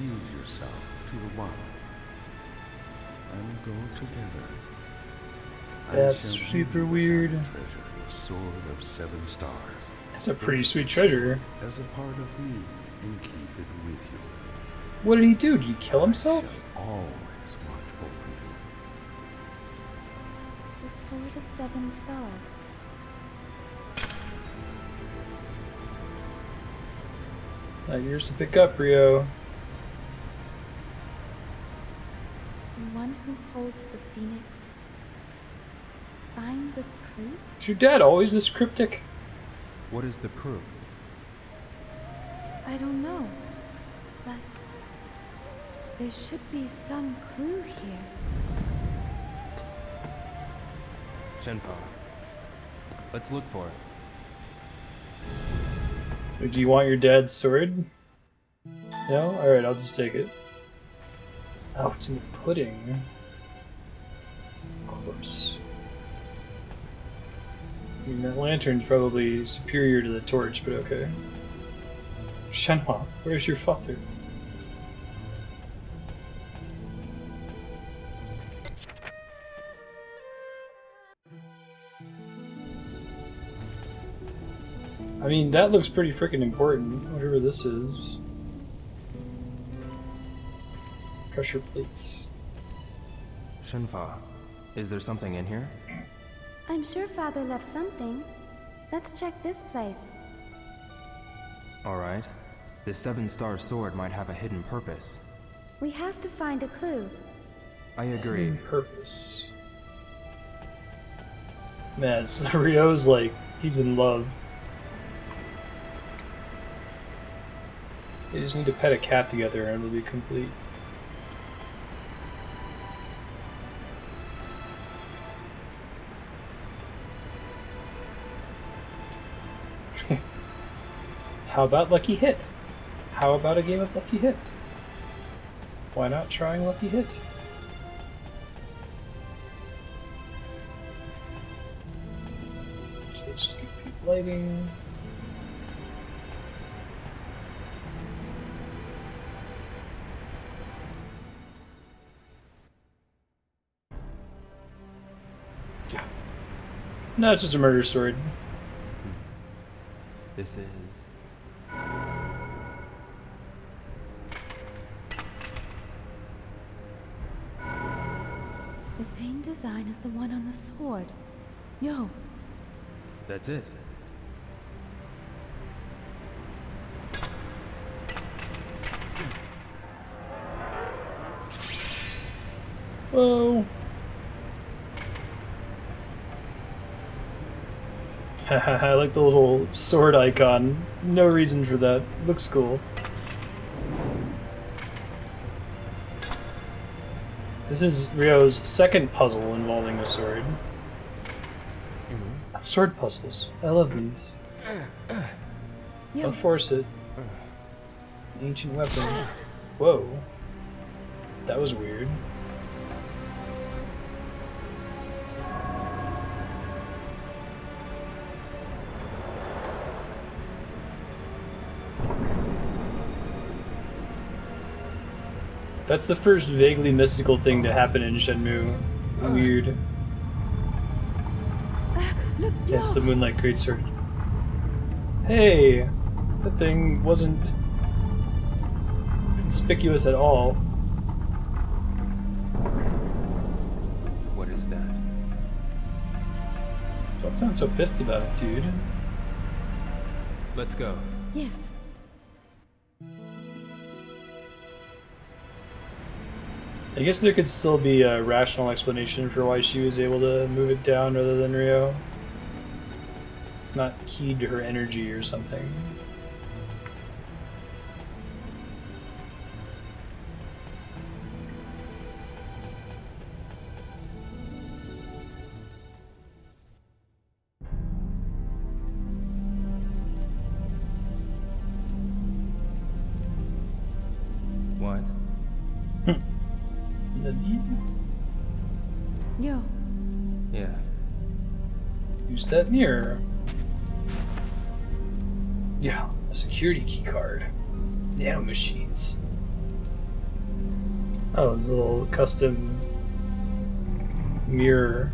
Yield yourself to the one and go together. That's super weird. Treasure, the sword of 7 stars. That's a pretty sweet treasure. As a part of me, and keep it with you. What did he do? Did he kill himself? Always watch over you. the sword of 7 stars. Not yours to pick up, Ryo. The one who holds the phoenix. Find the proof? Is your dad always this cryptic? What is the proof? I don't know, but there should be some clue here. Shenhua. Let's look for it. Do you want your dad's sword? No? Alright, I'll just take it. Oh, it's in the pudding. Of course. I mean, that lantern's probably superior to the torch, but okay. Shenhua, where's your father? I mean, that looks pretty freaking important, whatever this is. Pressure plates. Shenhua, is there something in here? I'm sure Father left something. Let's check this place. Alright. This 7-star sword might have a hidden purpose. We have to find a clue. I agree. Purpose. Man, it's, Ryo's like, he's in love. They just need to pet a cat together and it'll be complete. How about Lucky Hit? How about a game of Lucky Hit? Why not trying Lucky Hit? Just keep lighting. Yeah. No, it's just a murder sword. This is... The same design as the one on the sword. Yo. That's it. Whoa. I like the little sword icon. No reason for that. Looks cool. This is Ryo's second puzzle involving a sword. Sword puzzles. I love these. Don't force it. Ancient weapon. Whoa. That was weird. That's the first vaguely mystical thing to happen in Shenmue. Weird. That's the Moonlight Greatsword. Hey! That thing wasn't conspicuous at all. What is that? Don't sound so pissed about it, dude. Let's go. Yes. I guess there could still be a rational explanation for why she was able to move it down rather than Ryo. It's not keyed to her energy or something. What? Yo. Yeah. Use that mirror. Yeah, a security key card. Nano machines. Oh, it's a little custom mirror.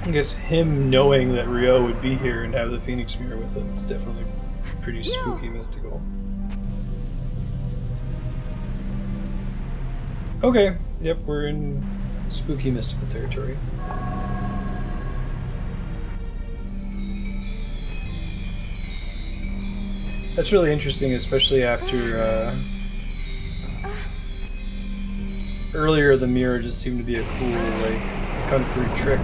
I guess him knowing that Ryo would be here and have the Phoenix mirror with him is definitely pretty spooky, mystical. Okay, yep, we're in spooky, mystical territory. That's really interesting, especially after earlier the mirror just seemed to be a cool, like, kung fu trick.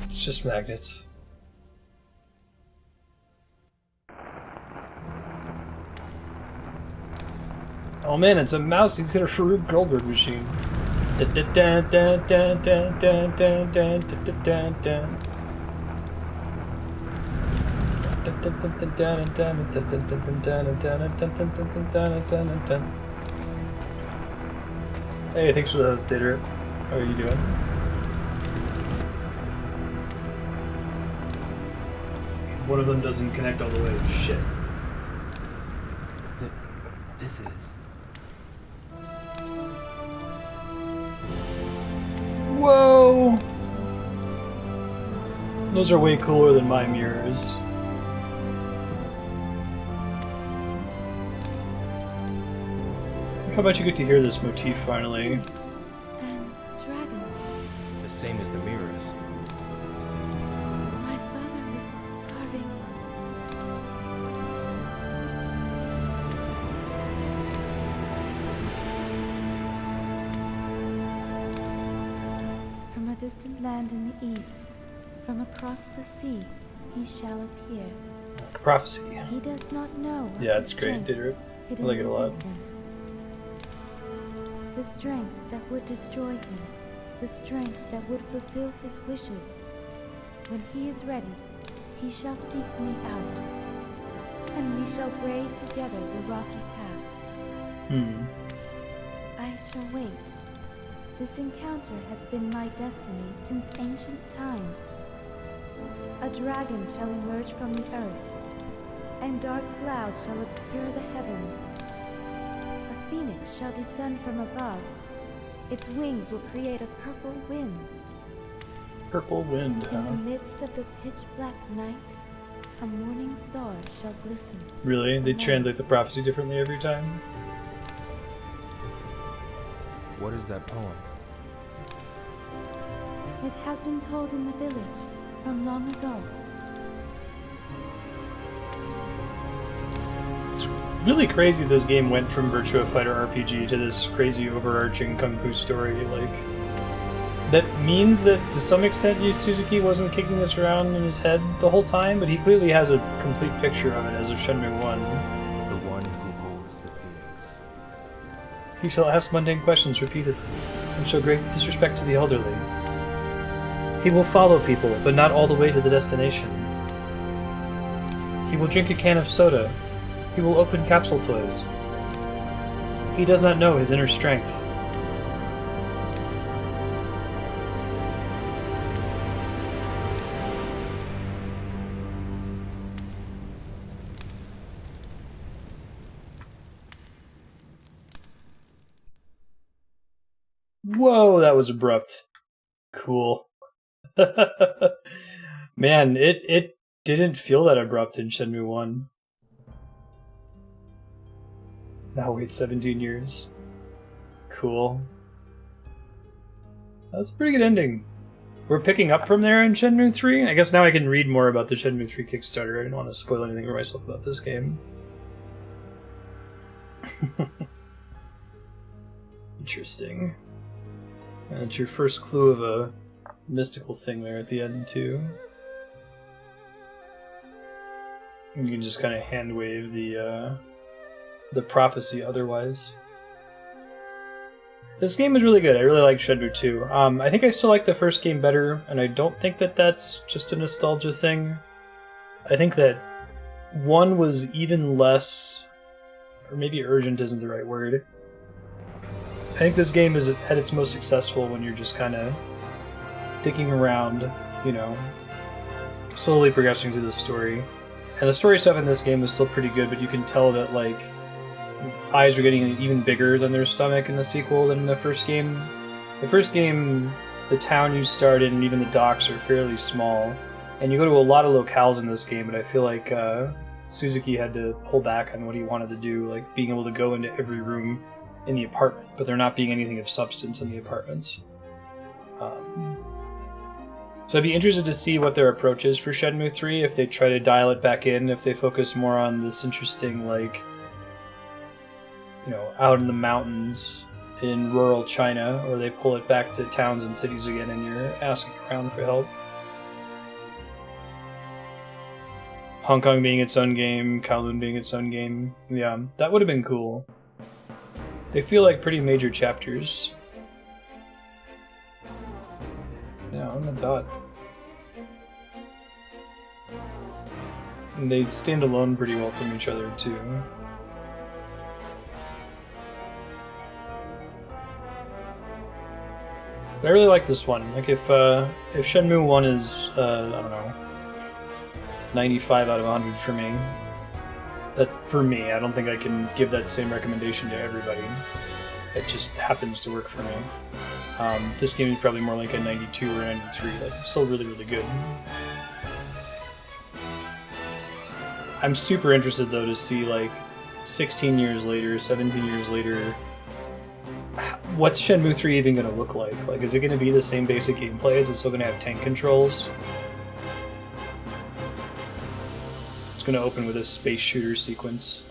It's just magnets. Oh man, it's a mouse. He's got a Farouk Goldberg machine. Hey, thanks for the host, Tater. How are you doing? One of them doesn't connect all the way. Shit. This is... Whoa! Those are way cooler than my mirrors. How about you get to hear this motif finally? And dragon. The same as the mirrors. My father was carving. From a distant land in the east, from across the sea, he shall appear. Prophecy. He does not know. Yeah, it's great, Didrik. I like it a lot. The strength that would destroy him, the strength that would fulfill his wishes. When he is ready, he shall seek me out, and we shall brave together the rocky path. I shall wait. This encounter has been my destiny since ancient times. A dragon shall emerge from the earth, and dark clouds shall obscure the heavens. A phoenix shall descend from above. Its wings will create a purple wind. Purple wind, huh? In the midst of the pitch-black night, a morning star shall glisten. Really? They translate the prophecy differently every time? What is that poem? It has been told in the village from long ago. It's really crazy this game went from Virtua Fighter RPG to this crazy overarching kung fu story. Like, that means that to some extent Yu Suzuki wasn't kicking this around in his head the whole time, but he clearly has a complete picture of it as of Shenmue 1. The one who holds the phoenix. He shall ask mundane questions repeatedly, and show great disrespect to the elderly. He will follow people, but not all the way to the destination. He will drink a can of soda. He will open capsule toys. He does not know his inner strength. Whoa, that was abrupt. Cool. Man, it didn't feel that abrupt in Shenmue 1. Now wait 17 years. Cool. That's a pretty good ending. We're picking up from there in Shenmue 3? I guess now I can read more about the Shenmue 3 Kickstarter. I didn't want to spoil anything for myself about this game. Interesting. And it's your first clue of a mystical thing there at the end, too. You can just kind of hand wave the prophecy otherwise. This game is really good. I really like Shenmue 2. I think I still like the first game better, and I don't think that that's just a nostalgia thing. I think that 1 was even less, or maybe urgent isn't the right word. I think this game is at its most successful when you're just kind of dicking around, you know, slowly progressing through the story. And the story stuff in this game is still pretty good, but you can tell that, like, eyes are getting even bigger than their stomach in the sequel than in the first game. The first game, the town you start in and even the docks are fairly small, and you go to a lot of locales in this game, but I feel like Suzuki had to pull back on what he wanted to do, like being able to go into every room in the apartment, but there not being anything of substance in the apartments. So I'd be interested to see what their approach is for Shenmue 3, if they try to dial it back in, if they focus more on this interesting, like, you know, out in the mountains in rural China, or they pull it back to towns and cities again and you're asking around for help. Hong Kong being its own game, Kowloon being its own game. Yeah, that would have been cool. They feel like pretty major chapters. Yeah, on the dot. And they stand alone pretty well from each other, too. But I really like this one. Like, if Shenmue 1 is, I don't know, 95 out of 100 for me, for me, I don't think I can give that same recommendation to everybody. It just happens to work for me. This game is probably more like a 92 or 93. Like, it's still really, really good. I'm super interested, though, to see, like, 16 years later, 17 years later, what's Shenmue 3 even going to look like? Like, is it going to be the same basic gameplay? Is it still going to have tank controls? It's going to open with a space shooter sequence.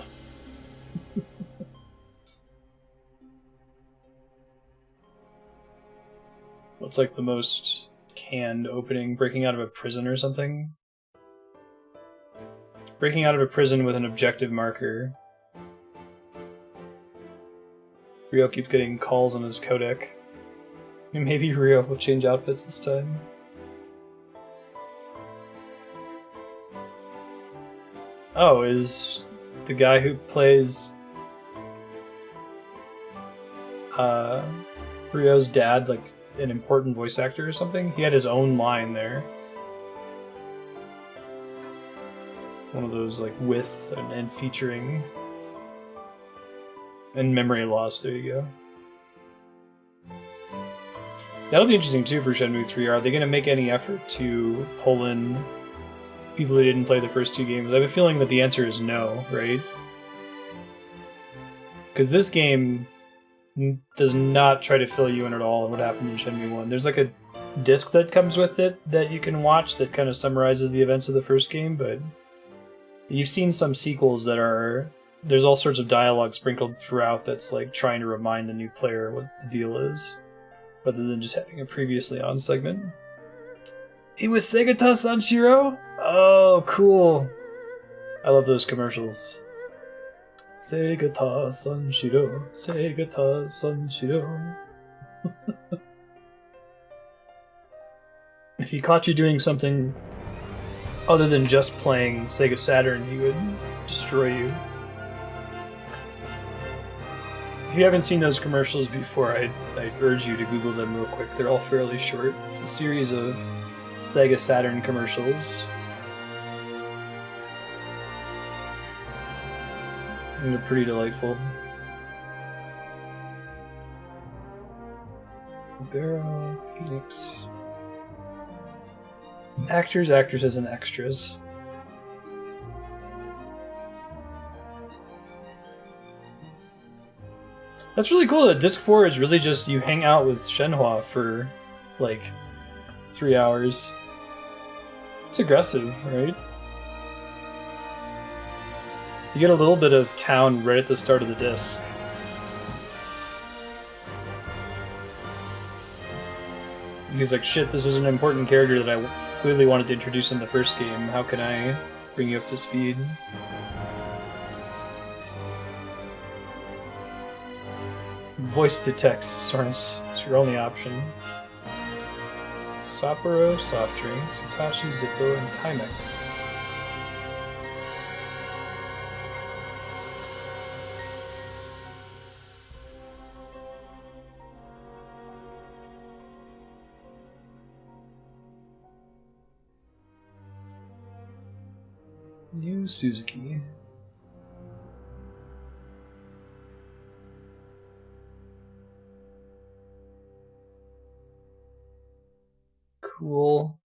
What's like the most canned opening? Breaking out of a prison or something? Breaking out of a prison with an objective marker. Ryo keeps getting calls on his codec. Maybe Ryo will change outfits this time. Oh, is the guy who plays Ryo's dad like an important voice actor or something? He had his own line there. One of those like with and featuring. And memory loss, there you go. That'll be interesting too for Shenmue 3. Are they going to make any effort to pull in people who didn't play the first two games? I have a feeling that the answer is no, right? Because this game does not try to fill you in at all on what happened in Shenmue 1. There's like a disc that comes with it that you can watch that kind of summarizes the events of the first game, but you've seen some sequels that are... There's all sorts of dialogue sprinkled throughout that's like trying to remind the new player what the deal is, rather than just having a previously on segment. He was Segata Sanshiro? Oh, cool. I love those commercials. Segata Sanshiro, Segata Sanshiro. If he caught you doing something other than just playing Sega Saturn, he would destroy you. If you haven't seen those commercials before, I urge you to Google them real quick. They're all fairly short. It's a series of Sega Saturn commercials. And they're pretty delightful. Barrow, Phoenix. Actors, actresses, and extras. That's really cool that Disc 4 is really just you hang out with Shenhua for, like, 3 hours. It's aggressive, right? You get a little bit of town right at the start of the disc. He's like, shit, this was an important character that I clearly wanted to introduce in the first game. How can I bring you up to speed? Voice to text, Source. It's your only option. Sapporo soft drinks, Hitachi, Zippo, and Timex. New Suzuki. Cool.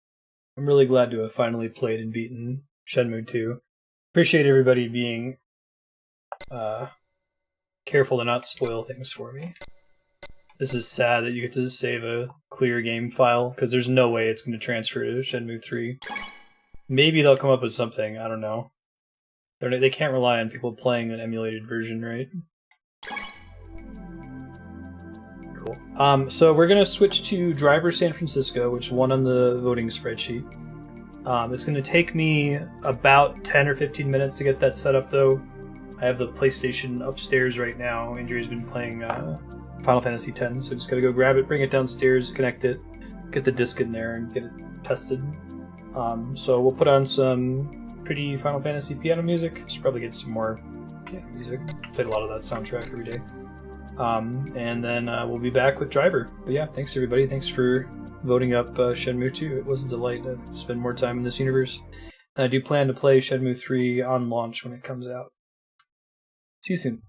I'm really glad to have finally played and beaten Shenmue 2. Appreciate everybody being careful to not spoil things for me. This is sad that you get to save a clear game file, because there's no way it's going to transfer to Shenmue 3. Maybe they'll come up with something, I don't know. They can't rely on people playing an emulated version, right? Cool. So we're going to switch to Driver San Francisco, which won on the voting spreadsheet. It's going to take me about 10 or 15 minutes to get that set up, though. I have the PlayStation upstairs right now. Andrew's been playing Final Fantasy X, so just got to go grab it, bring it downstairs, connect it, get the disc in there, and get it tested. So we'll put on some pretty Final Fantasy piano music. Should probably get some more piano music. Played a lot of that soundtrack every day. And then we'll be back with Driver. But yeah, thanks everybody. Thanks for voting up Shenmue 2. It was a delight to spend more time in this universe. And I do plan to play Shenmue 3 on launch when it comes out. See you soon.